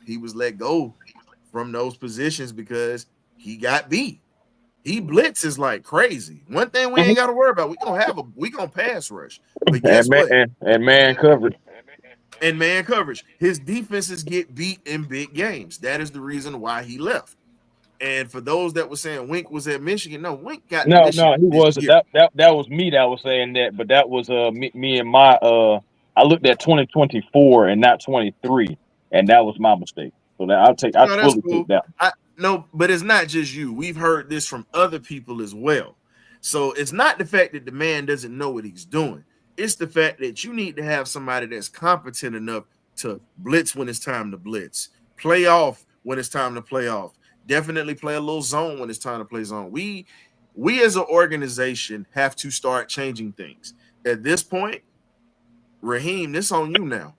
He was let go from those positions because he got beat. He blitzes like crazy. One thing we ain't got to worry about, we gonna pass rush. But guess what? And man coverage. And man coverage. His defenses get beat in big games. That is the reason why he left. And for those that were saying Wink was at Michigan, no, Wink got No, he wasn't. That was me that was saying that, but that was me and my I looked at 2024 and not 23, and that was my mistake. So that I fully take that. No, but it's not just you. We've heard this from other people as well. So it's not the fact that the man doesn't know what he's doing. It's the fact that you need to have somebody that's competent enough to blitz when it's time to blitz, play off when it's time to play off, definitely play a little zone when it's time to play zone. We as an organization have to start changing things. At this point, Raheem, this on you now.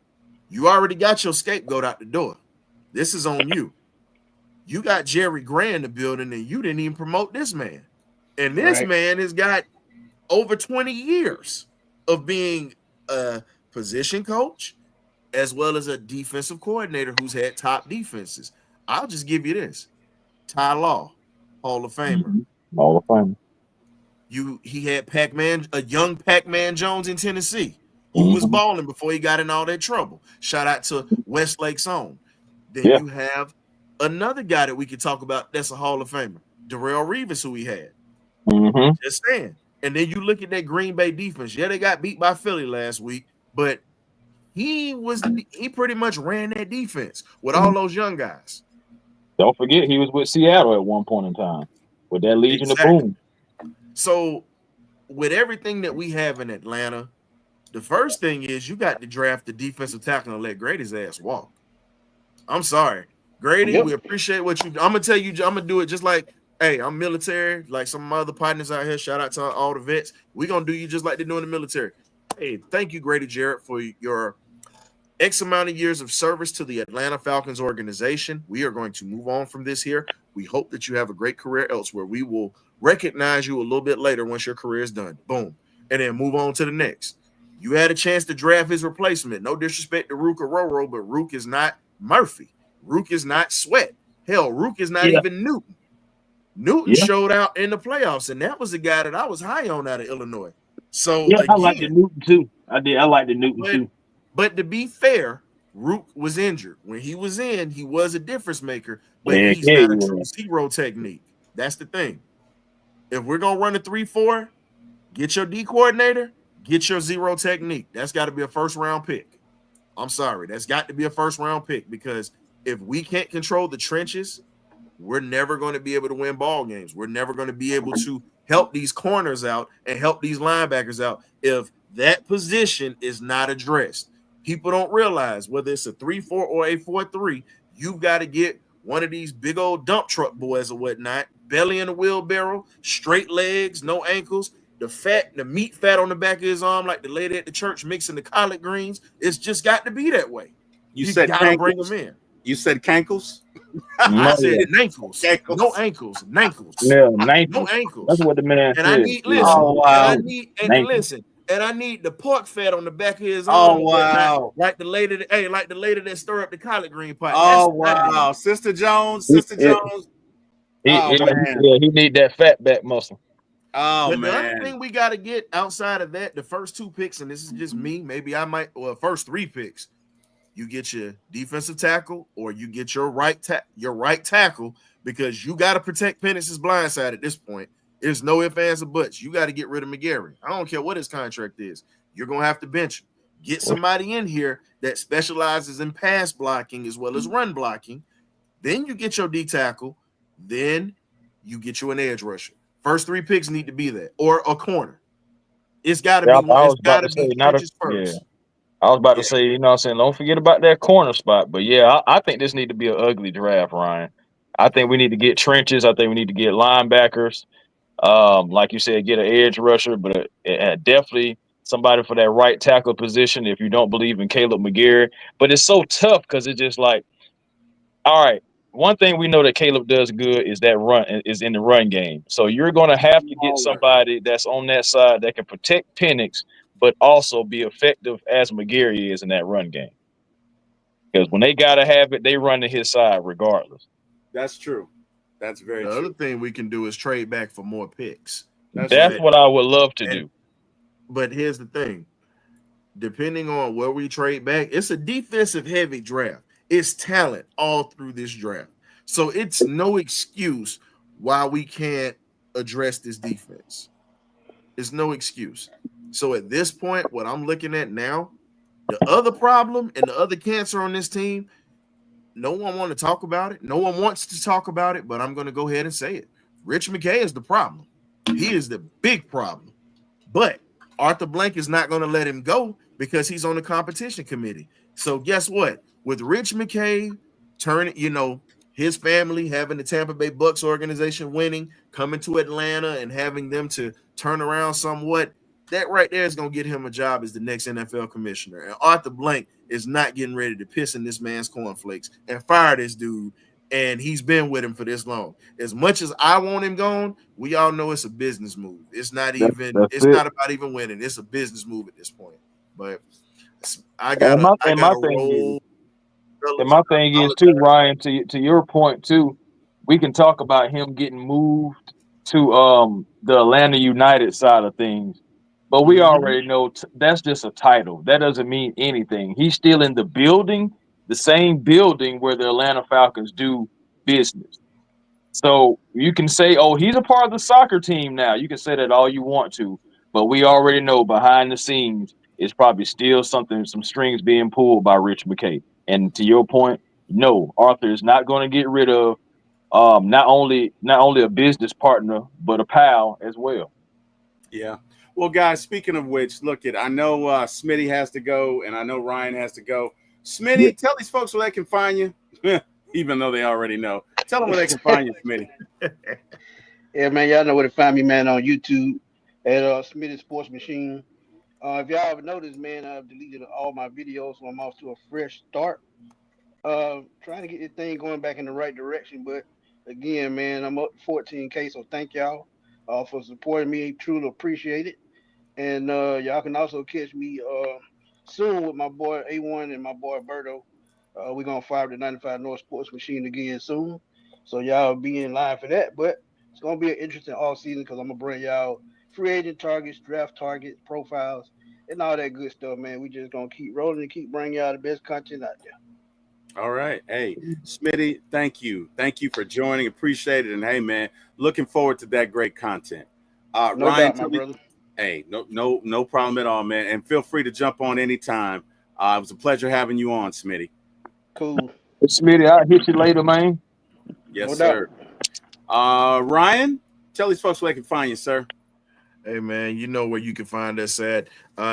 You already got your scapegoat out the door. This is on you. You got Jerry Gray in the building, and you didn't even promote this man. And this man has got over 20 years of being a position coach as well as a defensive coordinator who's had top defenses. I'll just give you this. Ty Law, Hall of Famer. Hall of Famer. He had Pac-Man, a young Pac-Man Jones in Tennessee, who was balling before he got in all that trouble. Shout out to Westlake's own. Then you have another guy that we could talk about that's a Hall of Famer, Darrelle Revis, who he had. Just saying. And then you look at that Green Bay defense. Yeah, they got beat by Philly last week, but he pretty much ran that defense with all those young guys. Don't forget, he was with Seattle at one point in time with that Legion of Boom. So, with everything that we have in Atlanta, the first thing is you got to draft the defensive tackle and let Grady's ass walk. I'm sorry. Grady, we appreciate what you do. I'm going to tell you, I'm going to do it just like, hey, I'm military, like some of my other partners out here. Shout out to all the vets. We're going to do you just like they do in the military. Hey, thank you, Grady Jarrett, for your X amount of years of service to the Atlanta Falcons organization. We are going to move on from this here. We hope that you have a great career elsewhere. We will recognize you a little bit later once your career is done. Boom. And then move on to the next. You had a chance to draft his replacement. No disrespect to Rook or Roro, but Rook is not Murphy. Rook is not Sweat. Hell, Rook is not even Newton. Newton showed out in the playoffs, and that was the guy that I was high on out of Illinois. So again, I like the Newton too. I like the Newton too. But to be fair, Rook was injured. When he was in, he was a difference maker, but he's not a true zero technique. That's the thing. If we're gonna run a 3-4, get your D coordinator, get your zero technique. That's got to be a first round pick. I'm sorry, that's got to be a first round pick, because if we can't control the trenches, we're never going to be able to win ball games. We're never going to be able to help these corners out and help these linebackers out if that position is not addressed. People don't realize whether it's a 3-4 or a 4-3, you've got to get one of these big old dump truck boys or whatnot, belly in a wheelbarrow, straight legs, no ankles, the meat fat on the back of his arm, like the lady at the church mixing the collard greens. It's just got to be that way. You said gotta bring them in. You said cankles? I said nankles. No ankles. Nankles. Yeah, no ankles. That's what the man said. And I need, listen. Oh, wow. And listen, and I need the pork fat on the back of his Oh arm. wow! Like the lady that stir up the collard green pot. Oh That's what I need. wow! Sister Jones, He, Sister Jones. Oh man! he need that fat back muscle. Oh But the other man! thing we got to get outside of that, the first 2 picks, and this is just me, maybe I might, well, first 3 picks, you get your defensive tackle or you get your right tackle, because you got to protect Penix's blind side at this point. There's no ifs, ands, or buts. You got to get rid of McGarry. I don't care what his contract is. You're going to have to bench him. Get somebody in here that specializes in pass blocking as well as run blocking. Then you get your D tackle. Then you get you an edge rusher. First 3 picks need to be that, or a corner. It's got to be one. It's got to be trenches first. I was about to say, you know what I'm saying, don't forget about that corner spot. But yeah, I think this need to be an ugly draft, Ryan. I think we need to get trenches. I think we need to get linebackers. Like you said, get an edge rusher, but definitely somebody for that right tackle position if you don't believe in Caleb McGarry. But it's so tough because it's just like, all right, one thing we know that Caleb does good is that run is in the run game. So you're going to have to get somebody that's on that side that can protect Penix, but also be effective as McGarry is in that run game. Because when they got to have it, they run to his side regardless. That's true. That's very true. The other thing we can do is trade back for more picks. That's what I would love to do. But here's the thing. Depending on where we trade back, it's a defensive heavy draft. It's talent all through this draft. So it's no excuse why we can't address this defense. It's no excuse. So at this point, what I'm looking at now, the other problem and the other cancer on this team, no one want to talk about it. No one wants to talk about it, but I'm going to go ahead and say it. Rich McKay is the problem. He is the big problem. But Arthur Blank is not going to let him go because he's on the competition committee. So guess what? With Rich McKay turning, his family having the Tampa Bay Bucks organization winning, coming to Atlanta and having them to turn around somewhat, that right there is going to get him a job as the next NFL commissioner. And Arthur Blank is not getting ready to piss in this man's cornflakes and fire this dude. And he's been with him for this long. As much as I want him gone, we all know it's a business move. It's not not about even winning. It's a business move at this point. But I got to roll. And my thing is too, Ryan, to your point too, we can talk about him getting moved to the Atlanta United side of things, but we already know that's just a title. That doesn't mean anything. He's still in the building, the same building where the Atlanta Falcons do business. So you can say, oh, he's a part of the soccer team now. You can say that all you want to, but we already know behind the scenes it's probably still some strings being pulled by Rich McKay. And to your point, no, Arthur is not going to get rid of not only a business partner, but a pal as well. Yeah. Well, guys, speaking of which, I know Smitty has to go, and I know Ryan has to go. Smitty, tell these folks where they can find you, even though they already know. Tell them where they can find you, Smitty. Yeah, man, y'all know where to find me, man, on YouTube at Smitty Sports Machine. If y'all have noticed, man, I've deleted all my videos, so I'm off to a fresh start. Trying to get this thing going back in the right direction, but again, man, I'm up to 14K, so thank y'all for supporting me. Truly appreciate it. And y'all can also catch me soon with my boy A1 and my boy Berto. We're going to fire the 95 North Sports Machine again soon. So y'all be in line for that. But it's going to be an interesting all season because I'm going to bring y'all free agent targets, draft targets, profiles, and all that good stuff, man. We just going to keep rolling and keep bringing y'all the best content out there. All right. Hey, Smitty, thank you. Thank you for joining. Appreciate it. And hey, man, looking forward to that great content. No Ryan, doubt, my brother. Hey, no problem at all, man. And feel free to jump on anytime. It was a pleasure having you on, Smitty. Cool. Smitty, I'll hit you later, man. Yes, no sir. Ryan, tell these folks where they can find you, sir. Hey, man, you know where you can find us at.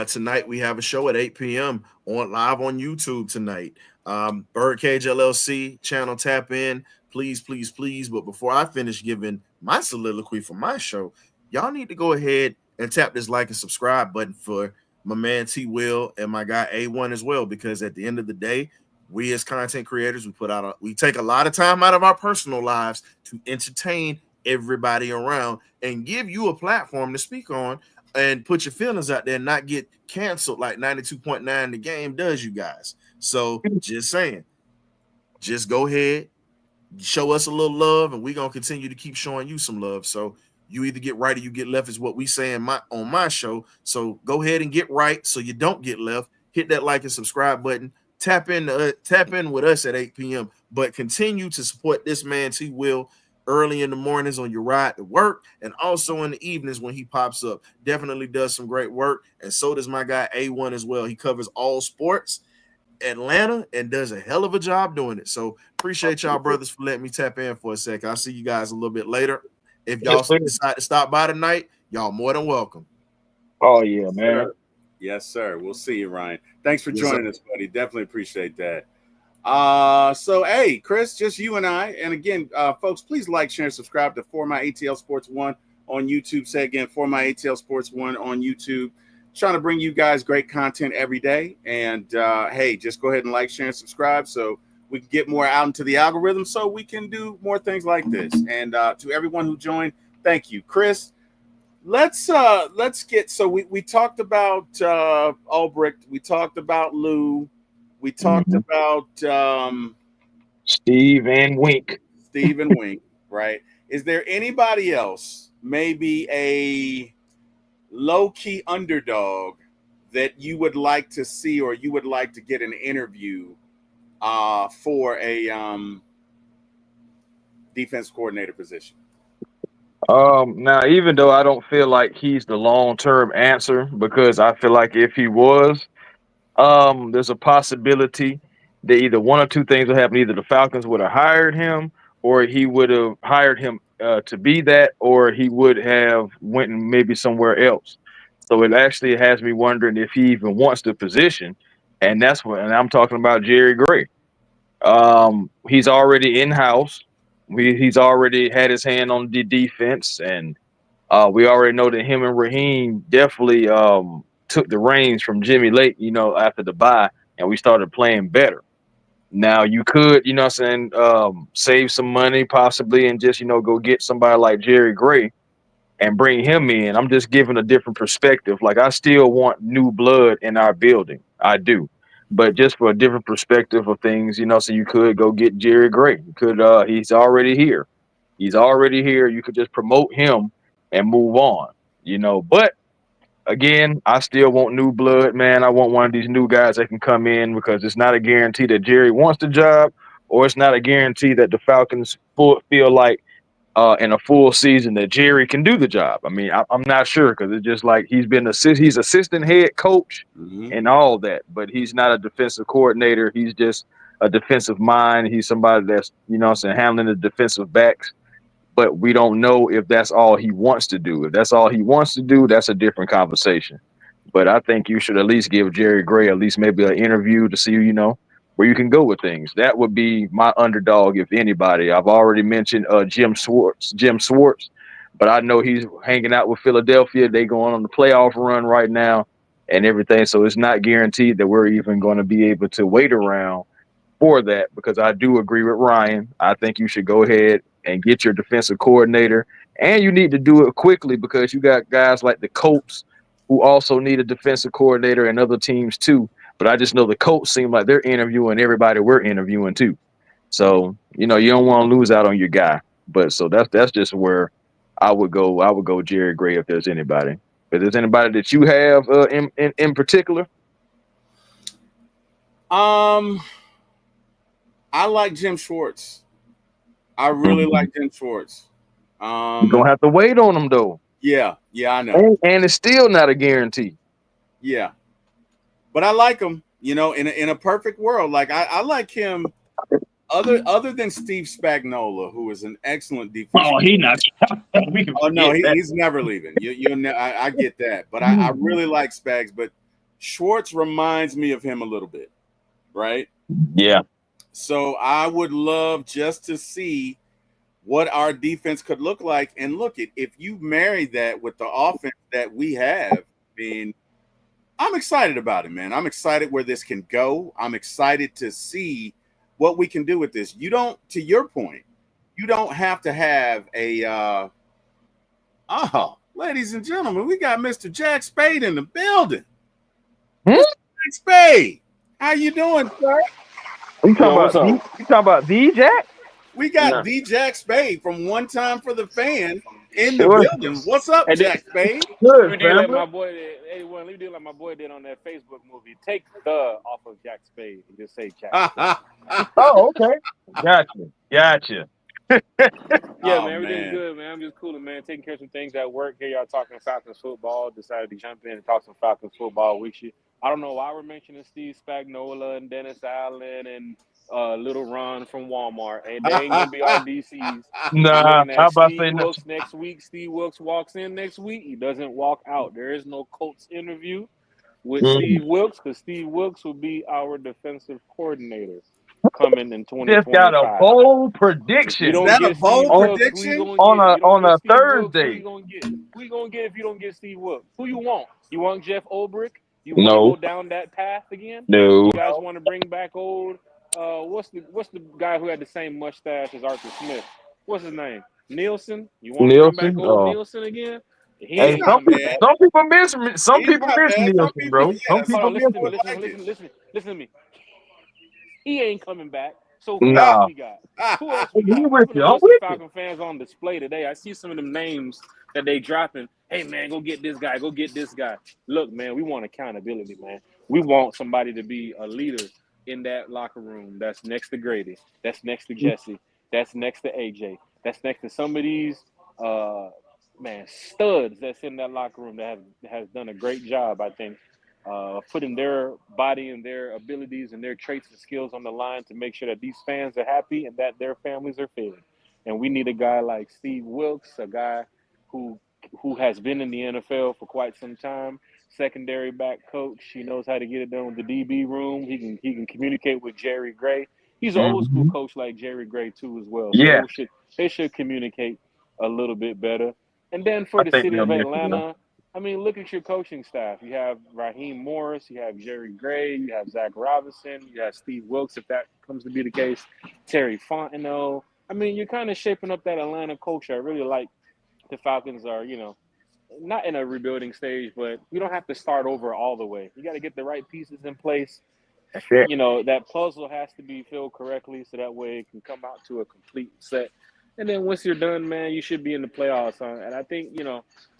Tonight we have a show at 8 p.m. live on YouTube tonight. Birdcage LLC channel, tap in, please, please, please. But before I finish giving my soliloquy for my show, y'all need to go ahead and tap this like and subscribe button for my man T Will and my guy A1 as well, because at the end of the day, we as content creators, we take a lot of time out of our personal lives to entertain everybody around and give you a platform to speak on and put your feelings out there and not get canceled like 92.9 the game does, you guys. So just saying, just go ahead, show us a little love, and we're gonna continue to keep showing you some love. So you either get right or you get left is what we say on my show. So go ahead and get right so you don't get left. Hit that like and subscribe button. Tap in with us at 8 p.m. But continue to support this man T Will early in the mornings on your ride to work, and also in the evenings when he pops up. Definitely does some great work, and so does my guy A1 as well. He covers all sports Atlanta and does a hell of a job doing it. So appreciate y'all brothers for letting me tap in for a sec. I'll see you guys a little bit later. If y'all decide to stop by tonight, y'all more than welcome. Oh yeah, man. Yes, sir. We'll see you, Ryan. Thanks for joining us, buddy. Definitely appreciate that. So hey, Chris, just you and I. And again, folks, please like, share, and subscribe to For My ATL Sports 1 on YouTube. Say again, For My ATL Sports 1 on YouTube. Trying to bring you guys great content every day. And hey, just go ahead and like, share, and subscribe so we can get more out into the algorithm so we can do more things like this. And to everyone who joined, thank you. Chris, let's get, so we talked about Albrecht, we talked about Lou, we talked about Steve and Wink, right? Is there anybody else, maybe a low-key underdog that you would like to see or you would like to get an interview for a defense coordinator position? Now, even though I don't feel like he's the long-term answer, because I feel like if he was, there's a possibility that either one or two things would happen. Either the Falcons would have hired him, or he would have hired him to be that, or he would have went maybe somewhere else. So it actually has me wondering if he even wants the position, and that's what. And I'm talking about Jerry Gray. He's already in house. He's already had his hand on the defense, and we already know that him and Raheem definitely took the reins from Jimmy Lake, after the bye, and we started playing better. Now you could, what I'm saying, save some money possibly and just, go get somebody like Jerry Gray and bring him in. I'm just giving a different perspective. Like, I still want new blood in our building. I do. But just for a different perspective of things, so you could go get Jerry Gray. You could, he's already here. He's already here. You could just promote him and move on, But again, I still want new blood, man. I want one of these new guys that can come in, because it's not a guarantee that Jerry wants the job, or it's not a guarantee that the Falcons feel like in a full season that Jerry can do the job. I mean, I'm not sure, because it's just like he's assistant head coach and all that, but he's not a defensive coordinator. He's just a defensive mind. He's somebody that's, handling the defensive backs. But we don't know if that's all he wants to do. If that's all he wants to do, that's a different conversation. But I think you should at least give Jerry Gray at least maybe an interview to see, where you can go with things. That would be my underdog, if anybody. I've already mentioned Jim Schwartz, but I know he's hanging out with Philadelphia. They going on the playoff run right now and everything. So it's not guaranteed that we're even going to be able to wait around for that, because I do agree with Ryan. I think you should go ahead and get your defensive coordinator, and you need to do it quickly, because you got guys like the Colts who also need a defensive coordinator, and other teams too. But I just know the Colts seem like they're interviewing everybody we're interviewing too. So, you don't want to lose out on your guy. But so that's just where I would go. I would go Jerry Gray if there's anybody. If there's anybody that you have in particular. I like Jim Schwartz. I really like Jim Schwartz. You're gonna have to wait on him though. Yeah, I know. And it's still not a guarantee. Yeah, but I like him. In a perfect world, like I like him. Other than Steve Spagnuolo, who is an excellent defense. Oh, he's not. He's never leaving. I get that, but I really like Spags. But Schwartz reminds me of him a little bit, right? Yeah. So I would love just to see what our defense could look like. And look, if you marry that with the offense that we have, I'm excited about it, man. I'm excited where this can go. I'm excited to see what we can do with this. To your point, you don't have to have Ladies and gentlemen, we got Mr. Jack Spade in the building. Hmm? Mr. Jack Spade, how you doing, sir? You talking Yo, what's about the? up? You talking about the Jack? We got Nah. the Jack Spade from One Time for the Fan in It the was building. What's up, Hey, Jack Spade? let good, me do like family. my boy did. Hey, let me do like my boy did on that Facebook movie. Take the off of Jack Spade and just say Jack Spade. Oh, okay. Gotcha. Yeah, Oh man, everything's man. good, man. I'm just cooling, man. Taking care of some things at work. Here, y'all talking Falcons football. Decided to jump in and talk some Falcons football with you. I don't know why we're mentioning Steve Spagnuolo and Dennis Allen and Little Ron from Walmart. And they ain't gonna be our DCs. We're Nah, looking I at about to Steve say nothing. Wilkes next week. Steve Wilkes walks in next week. He doesn't walk out. There is no Colts interview with Steve Wilkes because Steve Wilkes will be our defensive coordinator coming in Just got a 2025. bold If we Is prediction don't that a get Steve bold on Wilkes, who you prediction? gonna get? If you don't on get a Steve Wilkes, who you Thursday. gonna get? Who you gonna get if you don't get Steve Wilkes? Who you want? You want Jeff Ulbrich? You want to No, go down that path again? no, You guys want to bring back old? What's the guy who had the same mustache as Arthur Smith? What's his name? Nielsen. You want to bring back Nielsen. old Nielsen again? He Hey, He's ain't not coming bad. back. some He's people not miss bad. Some Nielsen, people, bro. Some yeah, Hold some people on, miss listen to people me. would him. Listen, like listen, it. listen, listen to me. He ain't coming back. So who else Ah, Nah, we got? Who else we he got? I'm with gonna you. I'm put some with you. Falcon fans on display today. I see some of them names that they dropping. Hey man, go get this guy. Go get this guy. Look, man, we want accountability, man. We want somebody to be a leader in that locker room. That's next to Grady. That's next to Jesse. That's next to AJ. That's next to some of these studs that's in that locker room that has done a great job, I think, putting their body and their abilities and their traits and skills on the line to make sure that these fans are happy and that their families are fed. And we need a guy like Steve Wilkes, a guy who who has been in the NFL for quite some time, secondary back coach. He knows how to get it done with the DB room. He can communicate with Jerry Gray. He's an old school Hmm. coach like Jerry Gray too as well. So Yeah, they should communicate a little bit better. And then I for the think city they'll of miss him. Atlanta, I mean, look at your coaching staff. You have Raheem Morris, you have Jerry Gray, you have Zach Robinson, you have Steve Wilkes, if that comes to be the case, Terry Fontenot. I mean, you're kind of shaping up that Atlanta culture. I really like the Falcons are, not in a rebuilding stage, but we don't have to start over all the way. You got to get the right pieces in place. That's it. That puzzle has to be filled correctly so that way it can come out to a complete set. And then once you're done, man, you should be in the playoffs. And I think,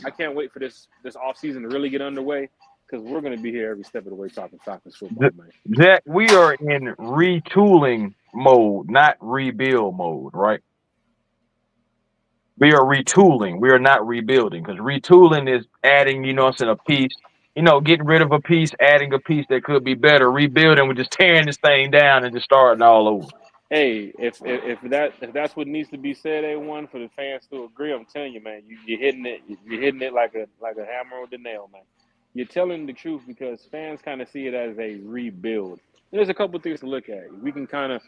I can't wait for this offseason to really get underway because we're going to be here every step of the way talking Falcons Z- football, man. Jack, we are in retooling mode, not rebuild mode, right? We are retooling. We are not rebuilding because retooling is adding, a piece, getting rid of a piece, adding a piece that could be better. Rebuilding, we're just tearing this thing down and just starting all over. Hey, if that's what needs to be said, A1 for the fans to agree, I'm telling you, man, you're hitting it like a hammer with a nail, man. You're telling the truth because fans kind of see it as a rebuild. There's a couple things to look at. We can kind of,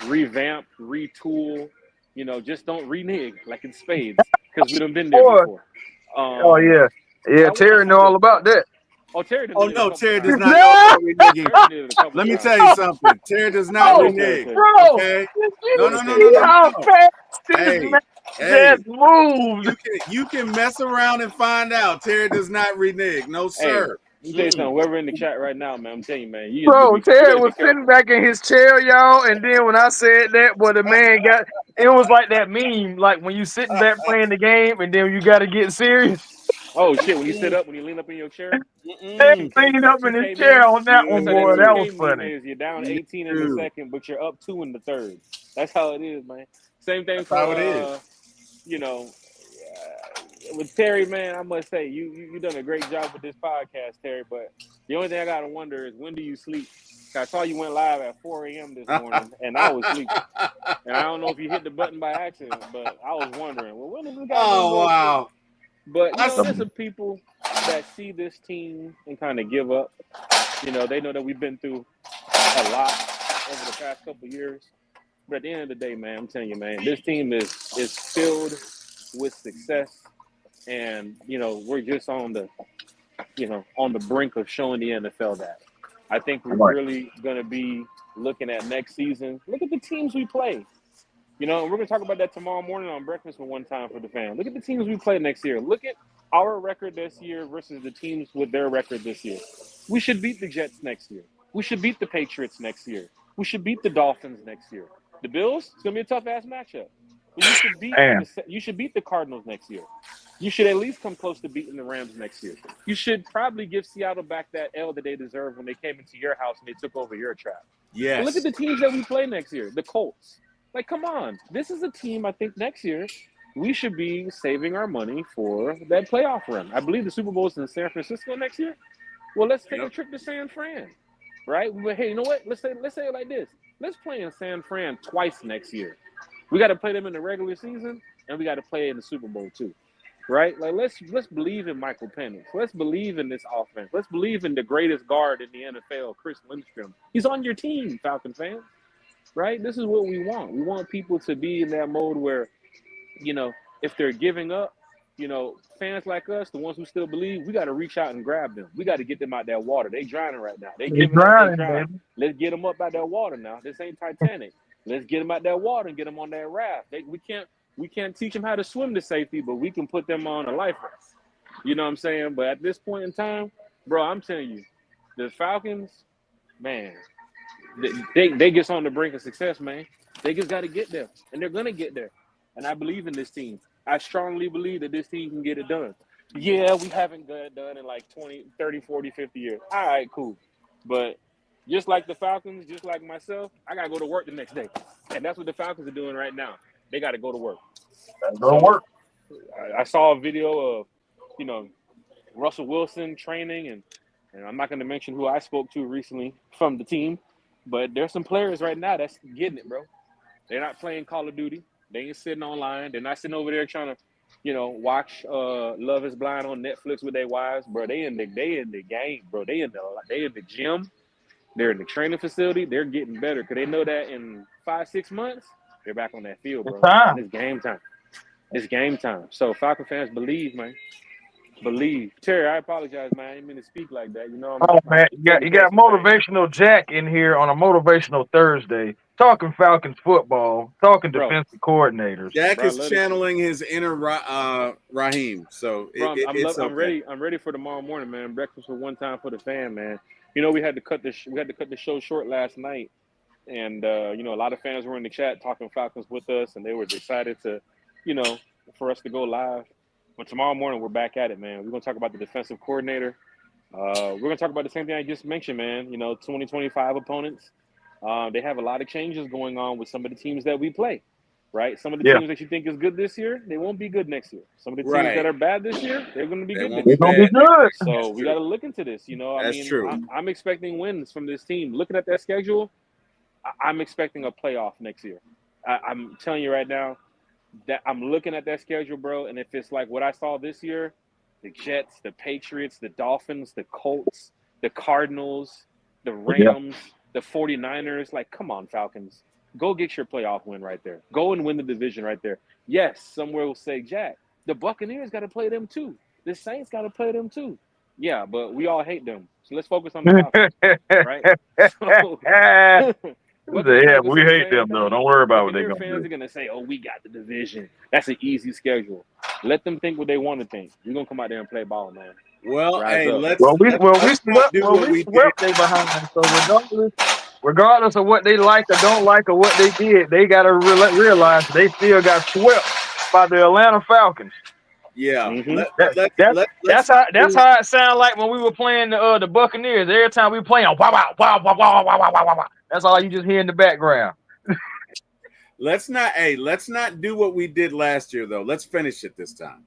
revamp, retool, just don't renege like in spades because we done been there Boy, before. oh Um, yeah, yeah. I want to Terry see know all the. about that. Oh, Terry done oh did it a no, couple Terry does times. not know about reneging. Terry done did it a couple Let me times. tell you something. Terry does Go not Oh, ahead, Terry. renege. Terry. bro, Okay. did No, Go you no, ahead, no, Terry. no, see no, Terry. no, how no. fast this Hey, man hey, just moved? you can mess around and find out. Terry does not renege. No, Hey, sir. let me tell you Mm-mm. something. Whoever in the chat right now, man, I'm telling you, man, Bro, you Terry better be was sitting careful. back in his chair, y'all, and then when I said that, boy, the man got it was like that meme, like when you sitting back playing the game and then you gotta get serious. Oh shit! When you sit Mm-mm. up, when you lean up in your chair, that And Mm-mm. 2K leaned that up in his 2K chair meme. on that one, That's how that boy. That Mm-mm. was 2K meme funny. is. You're down You 18 in the do. second, but you're up 2 in the third. That's how it is, man. Same thing That's for how it is. you know, with Terry, man. I must say you done a great job with this podcast, Terry. But the only thing I gotta wonder is when do you sleep? I saw you went live at 4 a.m. this morning, and I was sleeping. And I don't know if you hit the button by accident, but I was wondering, well, when is this guy gonna Oh go to sleep? wow. But I there's some people that see this team and kind of give up. They know that we've been through a lot over the past couple of years. But at the end of the day, man, I'm telling you, man, this team is filled with success, and we're just on the brink of showing the NFL that. I think we're Right. really gonna be looking at next season. Look at the teams we play. You know, we're going to talk about that tomorrow morning on Breakfast for One Time for the Fan. Look at the teams we play next year. Look at our record this year versus the teams with their record this year. We should beat the Jets next year. We should beat the Patriots next year. We should beat the Dolphins next year. The Bills, it's going to be a tough-ass matchup. But you should beat the Cardinals next year. You should at least come close to beating the Rams next year. You should probably give Seattle back that L that they deserved when they came into your house and they took over your trap. Yes. But look at the teams that we play next year. The Colts. Like, come on. This is a team I think next year we should be saving our money for that playoff run. I believe the Super Bowl is in San Francisco next year. Well, let's take a trip to San Fran, right? But hey, you know what? Let's say it like this. Let's play in San Fran twice next year. We got to play them in the regular season, and we got to play in the Super Bowl too, right? Like let's believe in Michael Penix. Let's believe in this offense. Let's believe in the greatest guard in the NFL, Chris Lindstrom. He's on your team, Falcon fans, right? This is what we want. We want people to be in that mode where, you know, if they're giving up, you know, fans like us, the ones who still believe, we got to reach out and grab them. We got to get them out that water. They drowning right now. They drowning. Baby. Let's get them up out that water now. This ain't Titanic. Let's get them out that water and get them on that raft. We can't teach them how to swim to safety, but we can put them on a life raft. You know what I'm saying? But at this point in time, bro, I'm telling you, the Falcons, man, they get on the brink of success, man. They just got to get there, and they're gonna get there. And I believe in this team. I strongly believe that this team can get it done. Yeah, we haven't got it done in like 20, 30, 40, 50 years. All right, cool. But just like the Falcons, just like myself, I got to go to work the next day. And that's what the Falcons are doing right now. They got to go to work. Go to work. I saw a video of, you know, Russell Wilson training, and I'm not going to mention who I spoke to recently from the team, but there's some players right now that's getting it, bro. They're not playing Call of Duty. They ain't sitting online. They're not sitting over there trying to, you know, watch Love Is Blind on Netflix with their wives, bro. They in the game, bro. They in the gym. They're in the training facility. They're getting better because they know that in 5-6 months they're back on that field, bro. And it's game time. It's game time. So Falcon fans, believe, man. Believe. Terry, I apologize, man. I didn't mean to speak like that. You know, man, you got motivational Jack in here on a motivational Thursday, talking Falcons football, talking defensive coordinators. Jack is channeling his inner Raheem. So I'm ready for tomorrow morning, man. Breakfast for One Time for the Fan, man. You know, we had to cut the show short last night, and you know, a lot of fans were in the chat talking Falcons with us, and they were excited to, you know, for us to go live. But tomorrow morning, we're back at it, man. We're going to talk about the defensive coordinator. We're going to talk about the same thing I just mentioned, man. You know, 2025 opponents. They have a lot of changes going on with some of the teams that we play, right? Some of the teams that you think is good this year, they won't be good next year. Some of the teams that are bad this year, they're going to be good next year. They're going to be good. So we got to look into this, you know. That's true. I'm expecting wins from this team. Looking at that schedule, I'm expecting a playoff next year. I'm telling you right now, that I'm looking at that schedule, bro, and if it's like what I saw this year, the Jets, the Patriots, the Dolphins, the Colts, the Cardinals, the Rams, the 49ers, like, come on, Falcons. Go get your playoff win right there. Go and win the division right there. Yes, somewhere will say, Jack, the Buccaneers got to play them too. The Saints got to play them too. Yeah, but we all hate them. So let's focus on the Falcons, right? Yeah, we hate them though. Don't worry about what they're going to do. Fans are going to say, "Oh, we got the division. That's an easy schedule." Let them think what they want to think. We're going to come out there and play ball, man. Well, Rise hey, up. let's we swept they behind. So regardless of what they like or don't like or what they did, they got to realize they still got swept by the Atlanta Falcons. Yeah, that's how it sounded like when we were playing the Buccaneers. Every time we playing, wow, wow, wow, wow, wow, wow, wow, wow, wow. That's all you just hear in the background. Let's not do what we did last year though. Let's finish it this time.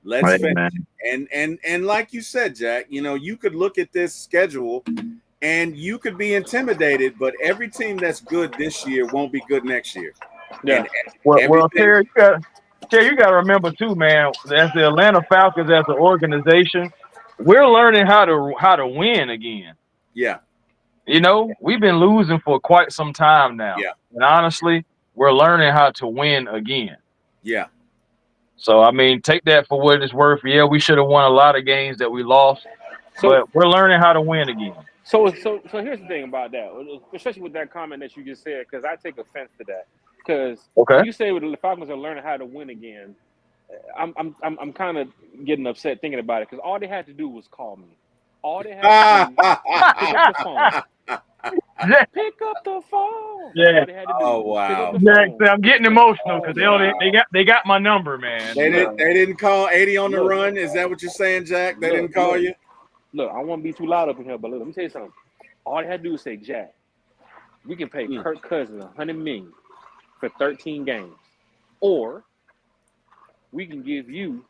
Let's finish. And like you said, Jack, you know, you could look at this schedule and you could be intimidated, but every team that's good this year won't be good next year. Yeah. Well, Terry, you got to remember too, man. As the Atlanta Falcons, as an organization, we're learning how to win again. Yeah. You know, we've been losing for quite some time now. Yeah. And honestly, we're learning how to win again. Yeah. So, I mean, take that for what it's worth. Yeah, we should have won a lot of games that we lost, but we're learning how to win again. So here's the thing about that, especially with that comment that you just said, because I take offense to that. Because Okay. you say the Falcons are learning how to win again. I'm kind of getting upset thinking about it because all they had to do was call me. All they had to do was pick up the phone. Pick up the phone. That's Yeah. all they had to do. Oh, Was pick up wow. the Jack, phone. I'm getting Say, emotional "Oh, because wow." they got my number, man. They didn't call 80 on the Look. run. Is that what you're saying, Jack? They didn't Look, call look. you? Look, I don't want to be too loud up in here, but look, let me tell you something. All they had to do was say, Jack, we can pay Kirk Cousins $100 million for 13 games, or we can give you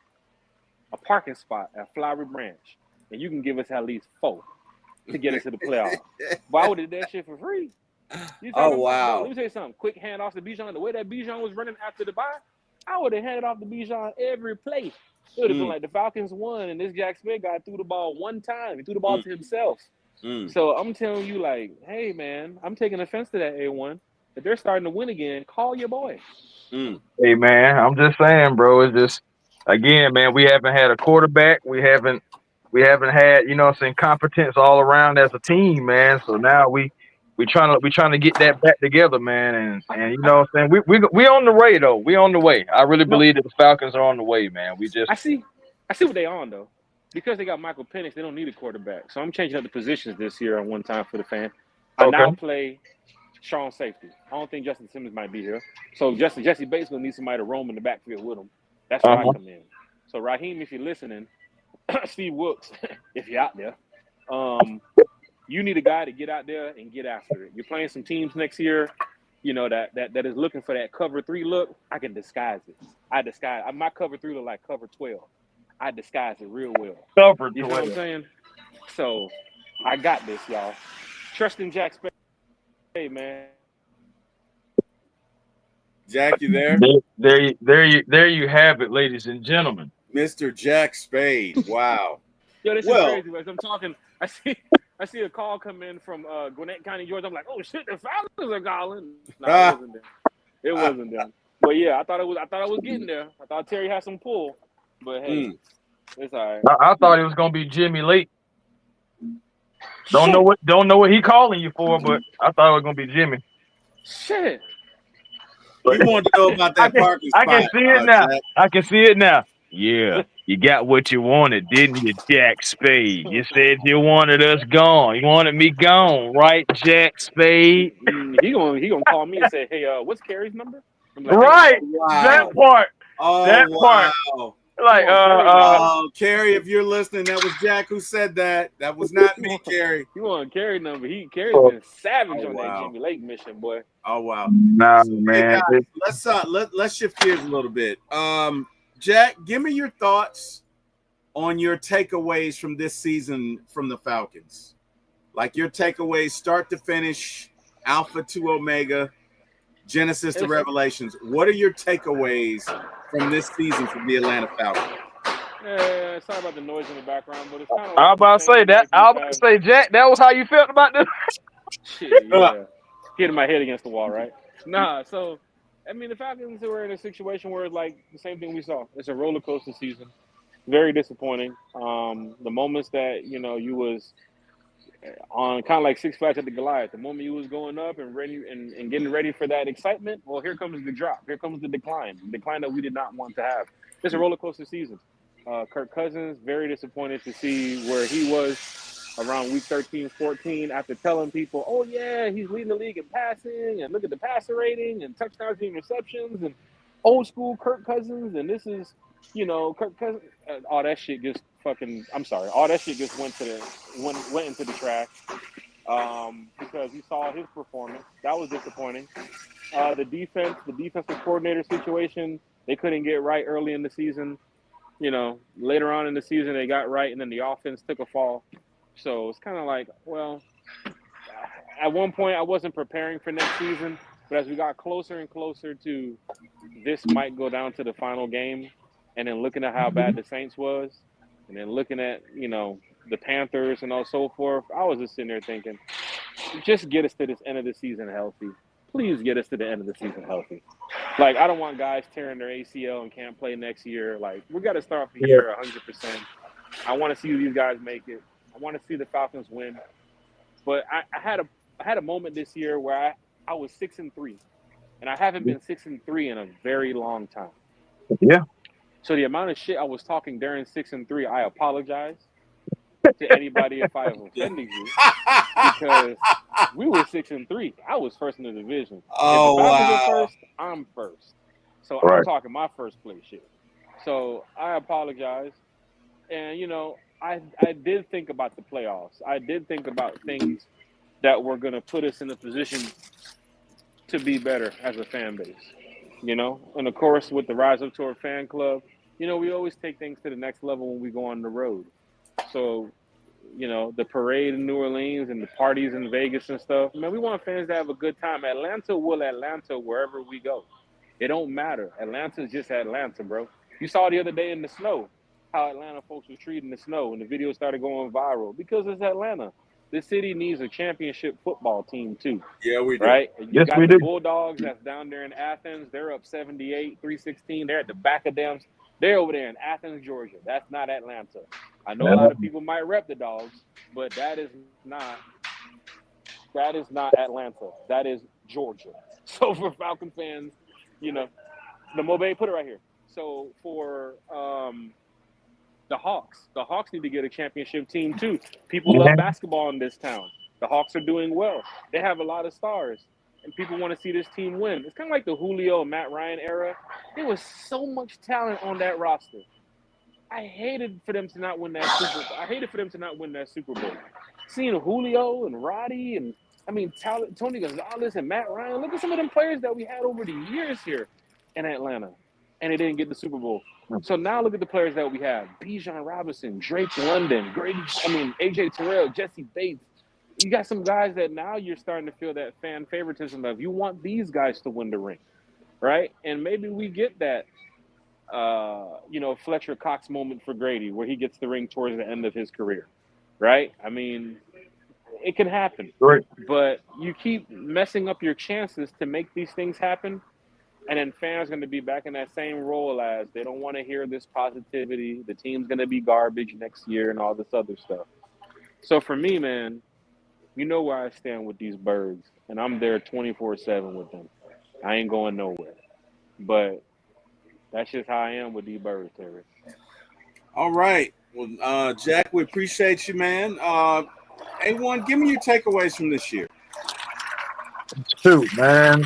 a parking spot at Flowery Branch, and you can give us at least 4 to get us to the playoffs. But I would have did that shit for free. You Oh, talking about, wow. let me tell you something. Quick handoff to Bijan. The way that Bijan was running after the bye, I would have handed off to Bijan every play. It would have been like the Falcons won, and this Jack Smith guy threw the ball one time. He threw the ball to himself. So I'm telling you, like, hey, man, I'm taking offense to that, A1. If they're starting to win again, call your boy. Hey, man, I'm just saying, bro. It's just, again, man, we haven't had a quarterback. We haven't had, you know what I'm saying, competence all around as a team, man. So now we trying to get that back together, man. And you know what I'm saying, we on the way though. We on the way. I really believe that the Falcons are on the way, man. I see what they on though. Because they got Michael Penix, they don't need a quarterback. So I'm changing up the positions this year on one time for the fan. I now play strong safety. I don't think Justin Simmons might be here. So Jesse Bates will need somebody to roam in the backfield with him. That's where I come in. So Raheem, if you're listening, Steve Wilkes, if you're out there, you need a guy to get out there and get after it. You're playing some teams next year, you know, that is looking for that cover 3 look. I can disguise it. My cover 3 look like cover 12. I disguise it real well. You know what I'm saying? So I got this, y'all. Trust in Jack Spade, man. Jack, you there? There you have it, ladies and gentlemen. Mr. Jack Spade. Wow. Yo, this is crazy. As I'm talking, I see a call come in from Gwinnett County, Georgia. I'm like, oh shit, the Falcons are calling. No, it wasn't them. It wasn't them. But yeah, I thought I was getting there. I thought Terry had some pull. But hey, it's all right. I thought it was gonna be Jimmy Lake. Don't know what he calling you for, but I thought it was gonna be Jimmy. Shit. You want to know about that parking spot? I can see it now. Jack. I can see it now. Yeah, you got what you wanted, didn't you, Jack Spade? You said you wanted us gone. You wanted me gone, right, Jack Spade? He gonna call me and say, hey, what's Carrie's number? I'm like, right. hey, wow. That part. Oh, that part. Wow. Like, Carrie, if you're listening, that was Jack who said that. That was not me, Carrie. You want Carrie number? Carrie's been savage on that Jimmy Lake mission, boy. Oh wow. Nah, man. Hey guys, let's shift gears a little bit. Jack, give me your thoughts on your takeaways from this season from the Falcons. Like your takeaways, start to finish, Alpha to Omega, Genesis to Revelations. What are your takeaways from this season from the Atlanta Falcons? Yeah, sorry about the noise in the background, but it's kind of. I was about to say that. I was about to say, Jack, that was how you felt about this. Shit, yeah. Hitting my head against the wall, right? Nah, so I mean, the Falcons were in a situation where it's like the same thing we saw. It's a roller coaster season. Very disappointing. The moments that you was on kind of like Six Flags at the Goliath. The moment you was going up and ready and getting ready for that excitement, well, here comes the drop. Here comes the decline that we did not want to have. It's a roller coaster season. Kirk Cousins, very disappointed to see where he was around week 13, 14 after telling people, oh, yeah, he's leading the league in passing and look at the passer rating and touchdowns and receptions and old school Kirk Cousins. And this is, Kirk Cousins. All that shit just all that shit just went into the trash because you saw his performance. That was disappointing. The defensive coordinator situation, they couldn't get right early in the season. Later on in the season, they got right, and then the offense took a fall. So it's kind of like, well, at one point I wasn't preparing for next season, but as we got closer and closer to this might go down to the final game, and then looking at how bad the Saints was, and then looking at, the Panthers and so forth, I was just sitting there thinking, just get us to this end of the season healthy. Please get us to the end of the season healthy. Like, I don't want guys tearing their ACL and can't play next year. Like, we got to start the year 100%. I want to see these guys make it. I want to see the Falcons win. But I had a moment this year where I was 6-3. and I haven't been 6-3 in a very long time. Yeah. So the amount of shit I was talking during 6-3, I apologize to anybody if I have offended you, because we were 6-3. I was first in the division. If the Oh Falcons are wow. first, I'm first. So I'm Right. talking my first place shit. So I apologize. And I did think about the playoffs. I did think about things that were gonna put us in a position to be better as a fan base. And of course with the Rise Up Tour fan club, we always take things to the next level when we go on the road. So the parade in New Orleans and the parties in Vegas and stuff. Man, we want fans to have a good time. Atlanta will Atlanta wherever we go. It don't matter. Atlanta's just Atlanta, bro. You saw the other day in the snow how Atlanta folks were treating the snow, and the video started going viral because it's Atlanta. The city needs a championship football team too, Yeah, we do. right? You Yes, got we the do. Bulldogs that's down there in Athens. They're up 78, 316. They're at the back of them. They're over there in Athens, Georgia. That's not Atlanta. I know a lot of people might rep the Dogs, but that is not Atlanta. That is Georgia. So for Falcon fans, the Mobay, put it right here. So for the Hawks need to get a championship team too. People love basketball in this town. The Hawks are doing well. They have a lot of stars, and people want to see this team win. It's kind of like the Julio and Matt Ryan era. There was so much talent on that roster. I hated for them to not win that Super Bowl. Seeing Julio and Roddy and Tony Gonzalez and Matt Ryan. Look at some of them players that we had over the years here in Atlanta, and they didn't get the Super Bowl. So now look at the players that we have: Bijan Robinson, Drake London, AJ Terrell, Jesse Bates. You got some guys that now you're starting to feel that fan favoritism of. You want these guys to win the ring, right? And maybe we get that Fletcher Cox moment for Grady where he gets the ring towards the end of his career, right? It can happen, Right. but you keep messing up your chances to make these things happen, and then fans are going to be back in that same role as they don't want to hear this positivity. The team's going to be garbage next year and all this other stuff. So for me, man, you know where I stand with these birds, and I'm there 24/7 with them. I ain't going nowhere, but that's just how I am with these birds, Terry. All right. Well, Jack, we appreciate you, man. A1, give me your takeaways from this year. Shoot, man.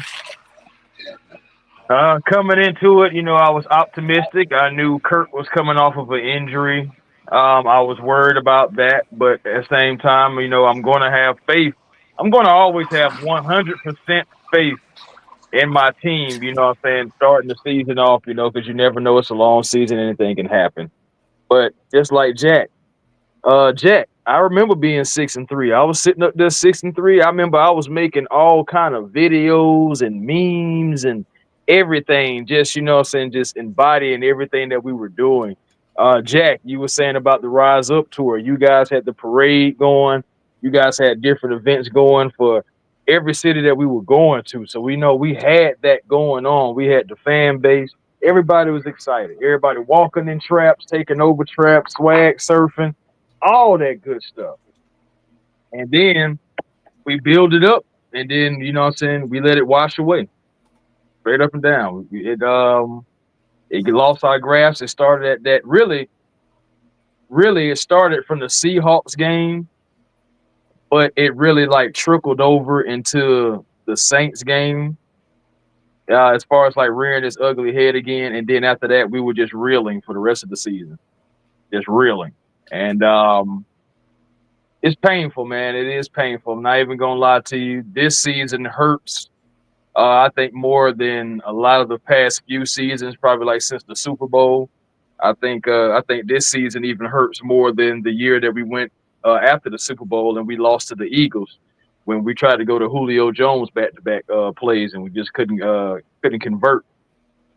Coming into it, I was optimistic. I knew Kirk was coming off of an injury. I was worried about that, but at the same time, I'm going to have faith. I'm going to always have 100% faith in my team, what I'm saying, starting the season off, because you never know. It's a long season. Anything can happen. But just like Jack, I remember being 6-3. I was sitting up there 6-3. I remember I was making all kind of videos and memes and everything, just what I'm saying, just embodying everything that we were doing. Jack, you were saying about the Rise Up tour. You guys had the parade going. You guys had different events going for every city that we were going to. So we know we had that going on. We had the fan base. Everybody was excited. Everybody walking in traps, taking over traps, swag surfing, all that good stuff. And then we build it up, and then what I'm saying, we let it wash away, straight up and down. It lost our grasp. It started at that really it started from the Seahawks game, but it really like trickled over into the Saints game. As far as like rearing its ugly head again, and then after that, we were just reeling for the rest of the season, just reeling, and it's painful, man. It is painful. I'm not even gonna lie to you. This season hurts. I think more than a lot of the past few seasons, probably like since the Super Bowl. I think this season even hurts more than the year that we went after the Super Bowl and we lost to the Eagles when we tried to go to Julio Jones back-to-back plays and we just couldn't convert.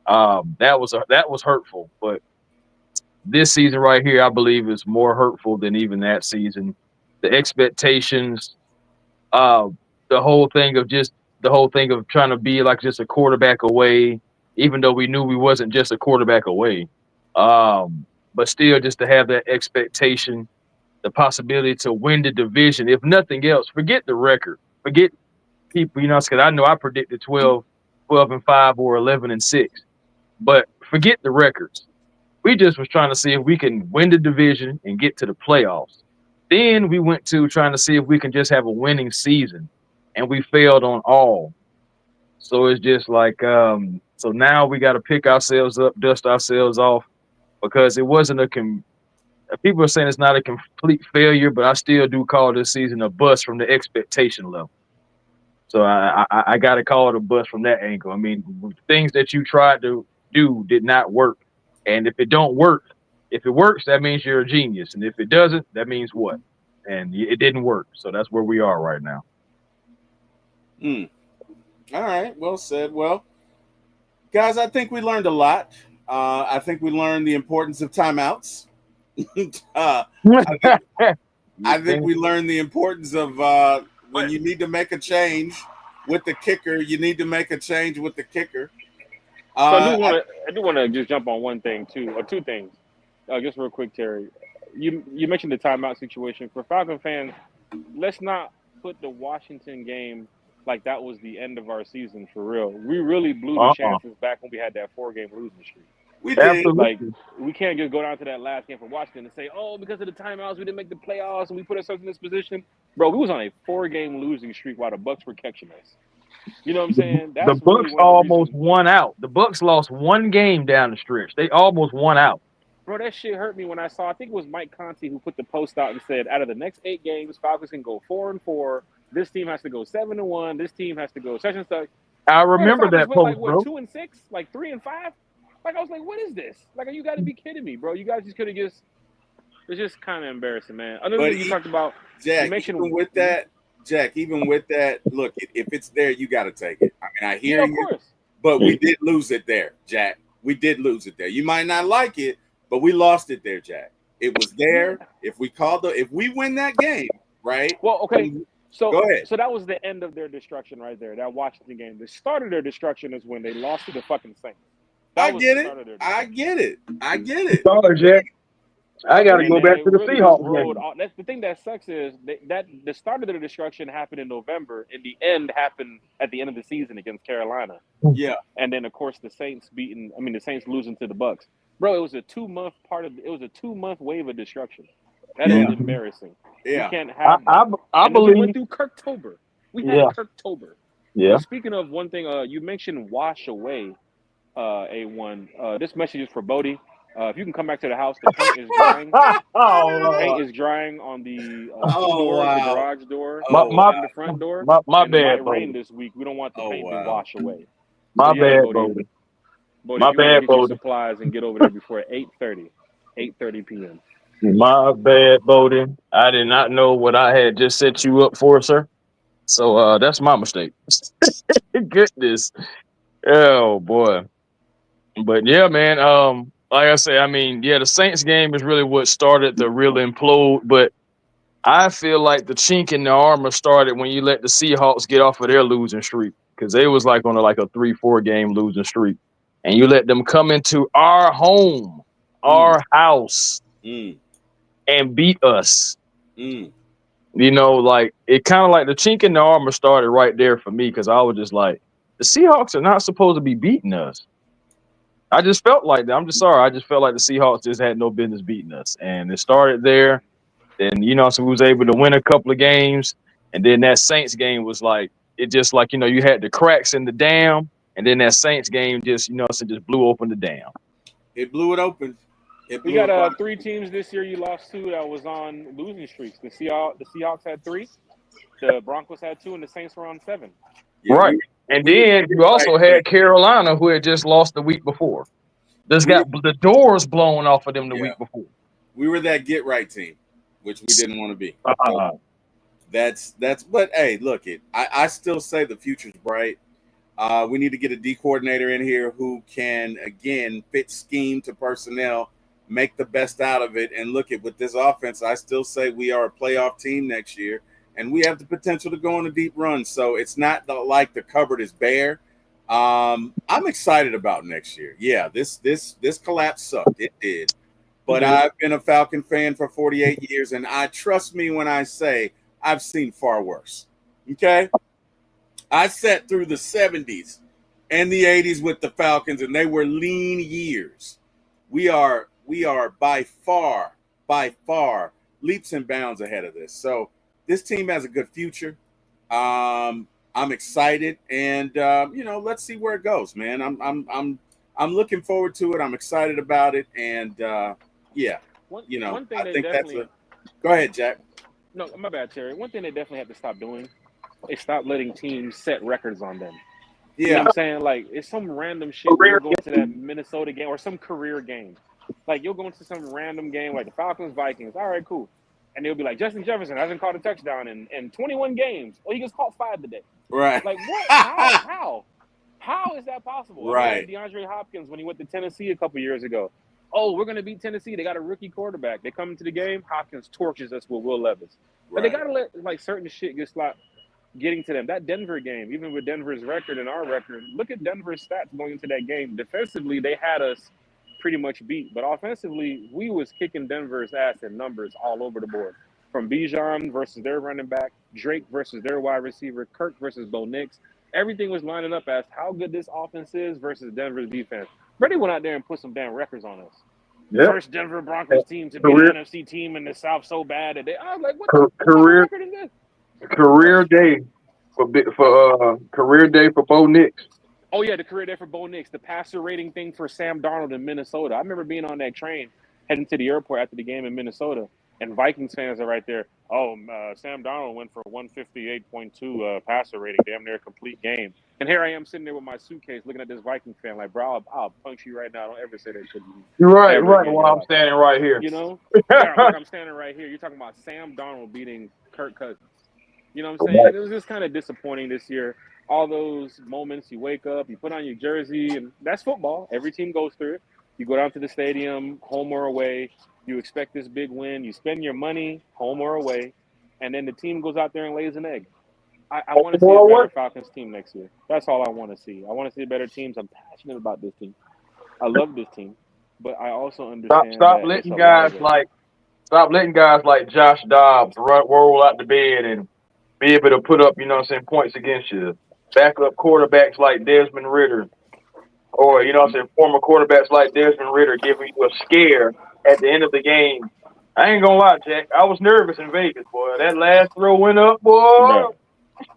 That was hurtful, but this season right here, I believe, is more hurtful than even that season. The expectations, uh, the whole thing of trying to be like just a quarterback away, even though we knew we wasn't just a quarterback away. But still, just to have that expectation, the possibility to win the division, if nothing else, forget the record, forget people, because I know I predicted 12 12-5 or 11-6. But forget the records. We just was trying to see if we can win the division and get to the playoffs. Then we went to trying to see if we can just have a winning season, and we failed on all. So it's just like, so now we got to pick ourselves up, dust ourselves off, because it wasn't people are saying it's not a complete failure, but I still do call this season a bust from the expectation level. So I got to call it a bust from that angle. I mean, things that you tried to do did not work. And if it don't work, if it works, that means you're a genius. And if it doesn't, that means what? And it didn't work. So that's where we are right now. All right. Well said. Well, guys, I think we learned a lot. I think we learned the importance of timeouts. I think we learned the importance of when you need to make a change with the kicker, you need to make a change with the kicker. So I do want to just jump on one thing too, or two things. Just real quick, Terry. You mentioned the timeout situation for Falcon fans. Let's not put the Washington game like that was the end of our season for real. We really blew the chances back when we had that 4-game losing streak. We did. Like, we can't just go down to that last game for Washington and say, oh, because of the timeouts, we didn't make the playoffs and we put ourselves in this position. Bro, we was on a 4-game losing streak while the Bucs were catching us. You know what I'm saying? That's the Bucs almost won out. The Bucs lost one game down the stretch. They almost won out. Bro, that shit hurt me when I saw, I think it was Mike Conti who put the post out and said, out of the next 8 games, Falcons can go 4-4. This team has to go 7-1. This team has to go such and such. I remember that post, like, bro. 2-6, like 3-5. Like, I was like, what is this? Like, you got to be kidding me, bro. You guys just could have just – it's just kind of embarrassing, man. Another thing you talked about – Jack, even with that, look, if it's there, you got to take it. I mean, I hear you, of course. But we did lose it there, Jack. We did lose it there. You might not like it, but we lost it there, Jack. It was there. If we win that game, right? Well, okay. So, go ahead. So that was the end of their destruction right there, that Washington game. The start of their destruction is when they lost to the fucking Saints. I get it. Sorry, Jack. I got to go back to the Seahawks game. That's the thing that sucks is that the start of their destruction happened in November, and the end happened at the end of the season against Carolina. Yeah, and then of course the Saints losing to the Bucs. Bro, it was a 2-month wave of destruction. That is embarrassing. Yeah, we can't have. I believe we went through Kirktober. We had Kirktober. Yeah. Speaking of one thing, you mentioned wash away. A1. This message is for Bodie. If you can come back to the house, the paint is drying. The paint is drying on the door, the garage door, and the front door. My bad, it might rain this week. We don't want the paint to wash away. My bad, Bodie. My bad, Bodie. Supplies and get over there before 8:30 p.m. My bad, Bodie. I did not know what I had just set you up for, sir. So that's my mistake. Goodness. Oh boy. But yeah, man. Like I say, I mean, the Saints game is really what started the real implode. But I feel like the chink in the armor started when you let the Seahawks get off of their losing streak, because they was like on a 3-4 game losing streak, and you let them come into our home, our house, and beat us. You know, like it kind of like the chink in the armor started right there for me, because I was just like, the Seahawks are not supposed to be beating us. I just felt like that. I'm just sorry. I just felt like the Seahawks just had no business beating us. And it started there. And, so we was able to win a couple of games. And then that Saints game was like, it just like, you had the cracks in the dam. And then that Saints game just, just blew open the dam. It blew it open. We got 3 teams this year you lost to that was on losing streaks. The Seahawks had 3. The Broncos had 2. And the Saints were on 7. Yeah, right. And then you also had Carolina, who had just lost the week before. Just got the doors blown off of them the week before. We were that get right team, which we didn't want to be. But hey, look, I still say the future's bright. We need to get a D coordinator in here who can again fit scheme to personnel, make the best out of it, and look at with this offense. I still say we are a playoff team next year. And we have the potential to go on a deep run. So it's not like the cupboard is bare. I'm excited about next year. Yeah, this collapse sucked. It did. But I've been a Falcon fan for 48 years, and I trust me when I say I've seen far worse. Okay? I sat through the 70s and the 80s with the Falcons, and they were lean years. We are by far leaps and bounds ahead of this. So this team has a good future. I'm excited, and let's see where it goes, man. I'm looking forward to it. I'm excited about it, and yeah, One thing I they think that's definitely. a. Go ahead, Jack. No, my bad, Terry. One thing they definitely have to stop doing is stop letting teams set records on them. You know Yeah, what I'm saying? Like, it's some random shit where you'll go into that Minnesota game or some career game. Like, you'll go into some random game like the Falcons, Vikings. All right, cool. And they'll be like, Justin Jefferson hasn't caught a touchdown in 21 games. Oh, he just caught 5 today. right. Like, what? How is that possible? I mean, like Right. DeAndre Hopkins when he went to Tennessee a couple years ago. Oh, we're going to beat Tennessee. They got a rookie quarterback. They come into the game. Hopkins torches us with Will Levis. But they got to let, like, certain shit get slapped. Getting to them. That Denver game, even with Denver's record and our record, look at Denver's stats going into that game. Defensively, they had us pretty much beat. But offensively, we was kicking Denver's ass in numbers all over the board. From Bijan versus their running back, Drake versus their wide receiver, Kirk versus Bo Nix. Everything was lining up as how good this offense is versus Denver's defense. Brady went out there and put some damn records on us. Yep. First Denver Broncos team to beat an NFC team in the South so bad that I was like, what type of record is this? Career day for career day for Bo Nix. Oh yeah, the career day for Bo Nix, the passer rating thing for Sam Darnold in Minnesota. I remember being on that train heading to the airport after the game in Minnesota, and Vikings fans are right there. Oh, Sam Darnold went for 158.2 passer rating, damn near a complete game. And here I am sitting there with my suitcase, looking at this Vikings fan like, bro, I'll punch you right now. Don't ever say that shit to me. You're right, Ever right. again in While your I'm life. standing right here. You know, yeah, like I'm standing right here. You're talking about Sam Darnold beating Kirk Cousins. You know what I'm saying? It was just kind of disappointing this year. All those moments, you wake up, you put on your jersey, and that's football. Every team goes through it. You go down to the stadium, home or away. You expect this big win. You spend your money, home or away, and then the team goes out there and lays an egg. I want to see a better Falcons team next year. That's all I want to see. I want to see better teams. I'm passionate about this team. I love this team, but I also understand Stop that it's letting a lot of it. stop letting guys like Josh Dobbs roll out the bed and be able to put up, points against you. Backup quarterbacks like Desmond Ritter, or former quarterbacks like Desmond Ritter giving you a scare at the end of the game. I ain't gonna lie, Jack. I was nervous in Vegas, boy. That last throw went up, boy.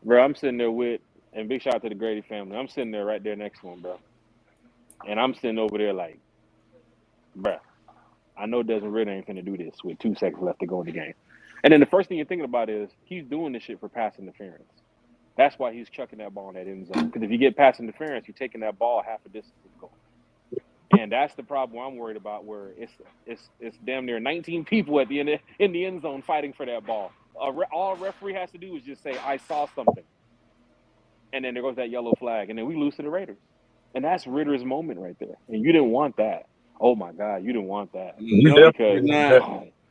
Bro, I'm sitting there and big shout out to the Grady family. I'm sitting there right there next to him, bro. And I'm sitting over there like, bro, I know Desmond Ritter ain't finna do this with 2 seconds left to go in the game. And then the first thing you're thinking about is he's doing this shit for pass interference. That's why he's chucking that ball in that end zone. Because if you get pass interference, you're taking that ball half a distance to go. And that's the problem I'm worried about, where it's damn near 19 people at the end in the end zone fighting for that ball. All a referee has to do is just say, I saw something. And then there goes that yellow flag. And then we lose to the Raiders. And that's Ritter's moment right there. And you didn't want that. Oh, my God, you didn't want that. No, because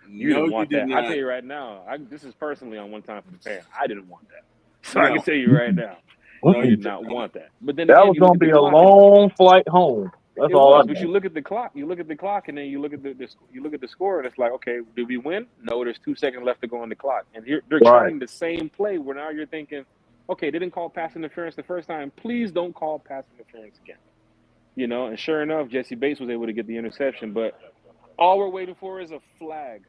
you didn't want that. I tell you right now, this is personally on One Time for the Fan. I didn't want that. So I can tell you right now, I did not want that. But then that again, was going to be a long flight home. That's all I know. But you look at the clock. You look at the clock, and then you look at the score, and it's like, okay, did we win? No, there's 2 seconds left to go on the clock, and they're trying the same play. Where now you're thinking, okay, they didn't call pass interference the first time. Please don't call pass interference again. And sure enough, Jesse Bates was able to get the interception, but all we're waiting for is a flag.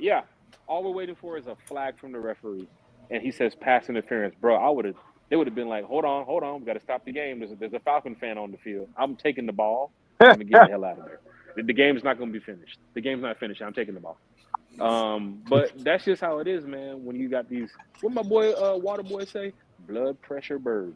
Yeah, all we're waiting for is a flag from the referee, and he says pass interference, bro. They would have been like, hold on, we got to stop the game. There's a Falcon fan on the field. I'm taking the ball. I'm getting the hell out of there. The game's not going to be finished. The game's not finished. I'm taking the ball. But that's just how it is, man. When you got these, what my boy Waterboy say, blood pressure birds.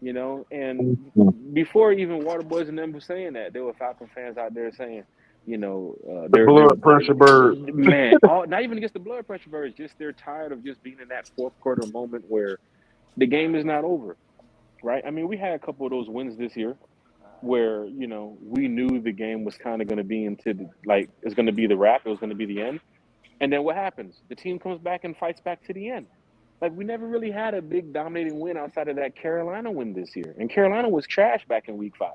And before even Waterboys and them were saying that, there were Falcon fans out there saying, the blood pressure birds. Man, not even against the blood pressure birds, just they're tired of just being in that fourth quarter moment where the game is not over, right? I mean, we had a couple of those wins this year where, we knew the game was kind of going to be it's going to be the wrap, it was going to be the end. And then what happens? The team comes back and fights back to the end. Like, we never really had a big dominating win outside of that Carolina win this year. And Carolina was trash back in week 5.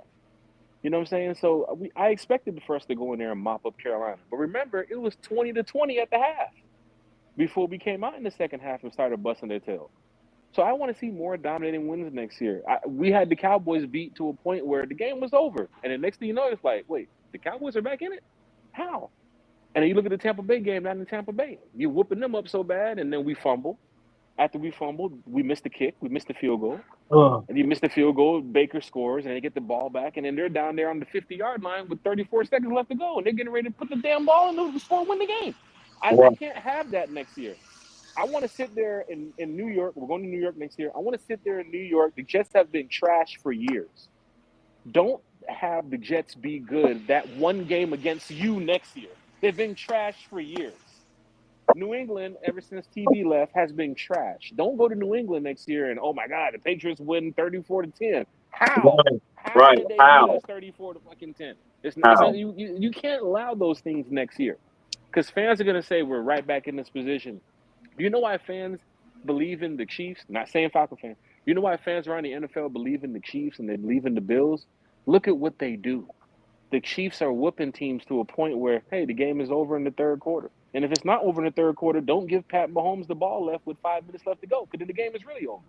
You know what I'm saying? So I expected for us to go in there and mop up Carolina. But remember, it was 20-20 at the half before we came out in the second half and started busting their tail. So I want to see more dominating wins next year. We had the Cowboys beat to a point where the game was over, and the next thing you know, it's like, wait, the Cowboys are back in it? How? And then you look at the Tampa Bay game, not in Tampa Bay. You're whooping them up so bad, and then we fumble. After we fumbled, we missed the kick, we missed the field goal. And you miss the field goal, Baker scores, and they get the ball back, and then they're down there on the 50-yard line with 34 seconds left to go, and they're getting ready to put the damn ball in the score and win the game. I can't have that next year. I want to sit there in New York. We're going to New York next year. I want to sit there in New York. The Jets have been trash for years. Don't have the Jets be good that one game against you next year. They've been trash for years. New England, ever since TB left, has been trash. Don't go to New England next year and, oh my God, the Patriots win 34-10. How? How did they beat us 34-10? It's not, you can't allow those things next year, because fans are going to say we're right back in this position. Do you know why fans believe in the Chiefs? Not saying Falcon fans. You know why fans around the NFL believe in the Chiefs and they believe in the Bills? Look at what they do. The Chiefs are whooping teams to a point where, hey, the game is over in the third quarter. And if it's not over in the third quarter, don't give Pat Mahomes the ball left with 5 minutes left to go, because then the game is really over.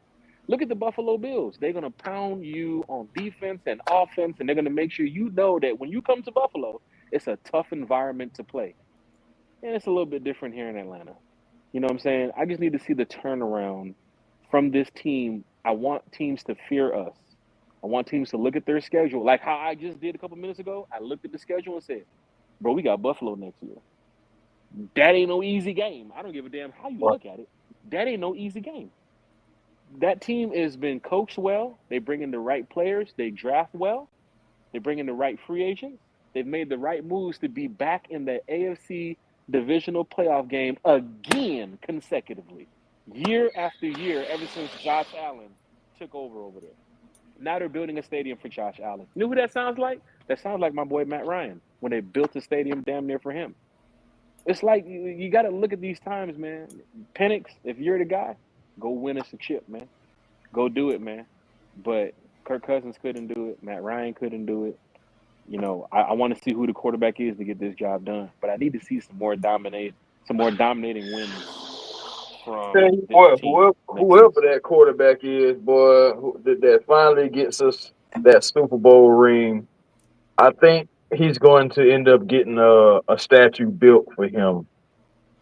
Look at the Buffalo Bills. They're going to pound you on defense and offense, and they're going to make sure you know that when you come to Buffalo, it's a tough environment to play. And it's a little bit different here in Atlanta. You know what I'm saying? I just need to see the turnaround from this team. I want teams to fear us. I want teams to look at their schedule. Like how I just did a couple minutes ago. I looked at the schedule and said, bro, we got Buffalo next year. That ain't no easy game. I don't give a damn how you look at it. That ain't no easy game. That team has been coached well. They bring in the right players. They draft well. They bring in the right free agents. They've made the right moves to be back in the AFC divisional playoff game again consecutively, year after year, ever since Josh Allen took over there. Now they're building a stadium for Josh Allen. You know who that sounds like? That sounds like my boy Matt Ryan when they built a stadium damn near for him. It's like you got to look at these times, man. Penix, if you're the guy, go win us a chip, man. Go do it, man. But Kirk Cousins couldn't do it. Matt Ryan couldn't do it. You know, I want to see who the quarterback is to get this job done. But I need to see some more dominating wins from Tell you what, whoever that quarterback is, boy, that finally gets us that Super Bowl ring, I think he's going to end up getting a statue built for him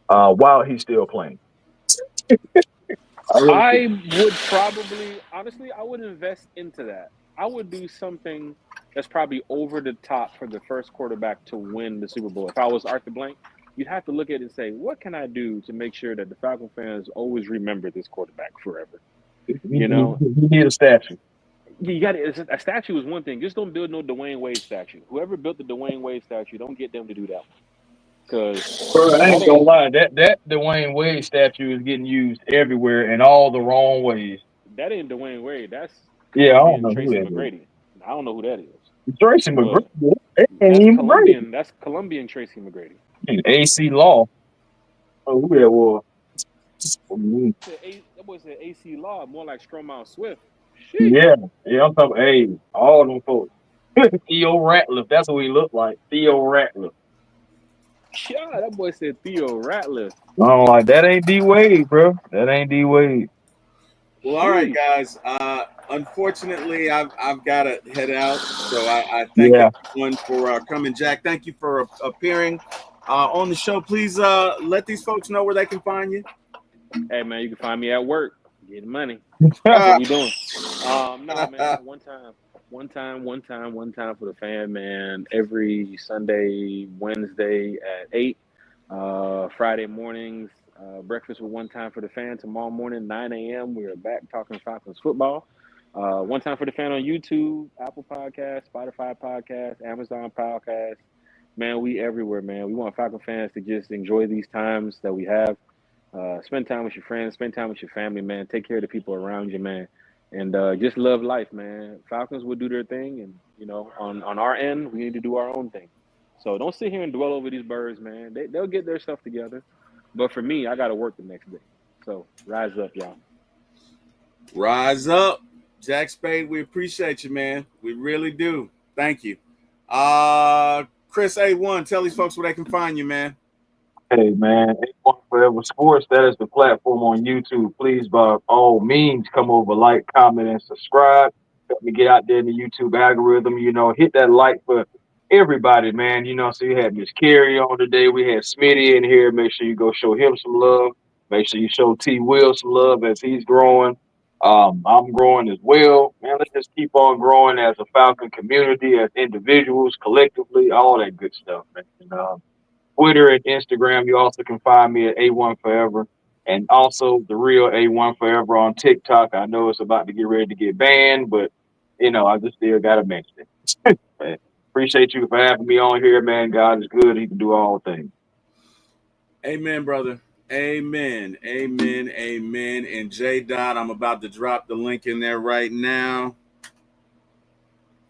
while he's still playing. I would probably, honestly, I would invest into that. I would do something that's probably over the top for the first quarterback to win the Super Bowl. If I was Arthur Blank, you'd have to look at it and say, what can I do to make sure that the Falcon fans always remember this quarterback forever? You know, you need a statue. You got it. A statue is one thing. Just don't build no Dwayne Wade statue. Whoever built the Dwayne Wade statue, don't get them to do that one. Because I ain't gonna lie, that Dwayne Wade statue is getting used everywhere in all the wrong ways. That ain't Dwayne Wade. That's I don't know Tracy who that McGrady. is. I don't know who that is. Tracy McGrady. That's Colombian. That's Colombian Tracy McGrady. AC Law. Oh, who that was? That was an AC Law, more like Stromile Swift. Yeah, I'm talking. All them folks. Theo Ratliff. That's what he looked like. Theo Ratliff. Yeah, that boy said Theo Ratliff. I'm like, that ain't D Wade, bro. That ain't D Wade. Well, all right, guys. Unfortunately, I've got to head out. So I thank everyone for coming. Jack, thank you for appearing on the show. Please let these folks know where they can find you. Hey, man, you can find me at work getting money. That's what we doing. Nah, man, one time for the fan, man. Every Sunday, Wednesday at 8. Friday mornings, breakfast with One Time for the Fan. Tomorrow morning, 9 a.m., we are back talking Falcons football. One Time for the Fan on YouTube, Apple Podcasts, Spotify Podcasts, Amazon Podcasts. Man, we everywhere, man. We want Falcon fans to just enjoy these times that we have. Spend time with your friends, spend time with your family, man. Take care of the people around you, man. And just love life, man. Falcons will do their thing, and, you know, on our end, we need to do our own thing. So don't sit here and dwell over these birds, man. They'll get their stuff together. But for me, I got to work the next day. So rise up, y'all. Rise up. Jack Spade, we appreciate you, man. We really do. Thank you. Chris A1, tell these folks where they can find you, man. Hey man, A1 Forever Sports, that is the platform on YouTube. Please, by all means, come over, like, comment, and subscribe. Help me get out there in the YouTube algorithm. Hit that like for everybody, man. So you had Miss Carrie on today. We had Smitty in here. Make sure you go show him some love. Make sure you show T Will some love as he's growing. I'm growing as well. Man, let's just keep on growing as a Falcon community, as individuals, collectively, all that good stuff, man. Twitter and Instagram. You also can find me at A1 Forever, and also the real A1 Forever on TikTok. I know it's about to get ready to get banned, but I just still gotta mention it. Man, appreciate you for having me on here, man. God is good; He can do all things. Amen, brother. Amen. Amen. Amen. And J Dot, I'm about to drop the link in there right now.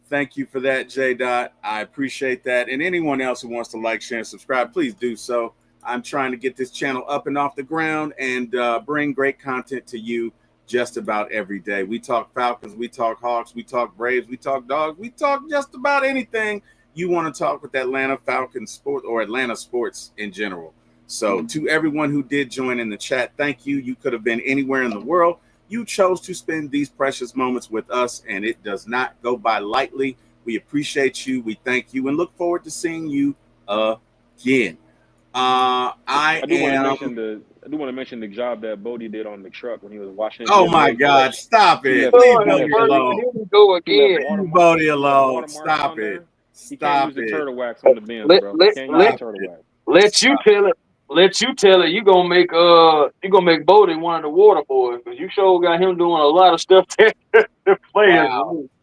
Thank you for that, J Dot. I appreciate that. And anyone else who wants to like, share, and subscribe, please do so. I'm trying to get this channel up and off the ground and bring great content to you just about every day. We talk Falcons, we talk Hawks, we talk Braves, we talk Dogs, we talk just about anything you want to talk with Atlanta Falcons sport or Atlanta sports in general. So to everyone who did join in the chat, thank you. You could have been anywhere in the world. You chose to spend these precious moments with us, and it does not go by lightly. We appreciate you. We thank you and look forward to seeing you again. I do want to mention the job that Bodie did on the truck when he was washing. Oh my God! Stop it! Leave Bodie alone. Here we go again. Leave Bodie alone. Stop it. He can't use the turtle wax on the bins, bro. Let you tell it. Let you tell it. You gonna make Bodie one of the water boys because you sure got him doing a lot of stuff that players.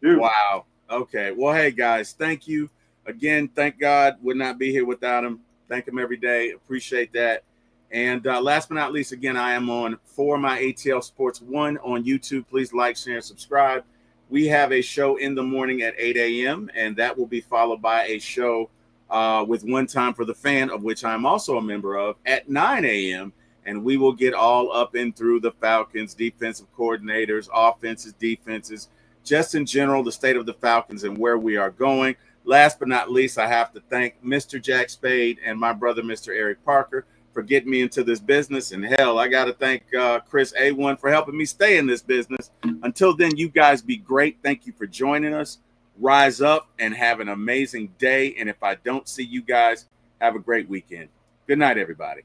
Wow. Okay. Well, hey guys, thank you again. Thank God would not be here without him. Thank him every day. Appreciate that. And last but not least, again, I am on For My ATL Sports 1 on YouTube. Please like, share, and subscribe. We have a show in the morning at 8 a.m. and that will be followed by a show with One Time for the Fan, of which I'm also a member of, at 9 a.m. And we will get all up and through the Falcons, defensive coordinators, offenses, defenses, just in general, the state of the Falcons and where we are going. Last but not least, I have to thank Mr. Jack Spade and my brother, Mr. Eric Parker, for getting me into this business. And hell, I got to thank Chris A1 for helping me stay in this business. Until then, you guys be great. Thank you for joining us. Rise up and have an amazing day. And if I don't see you guys, have a great weekend. Good night, everybody.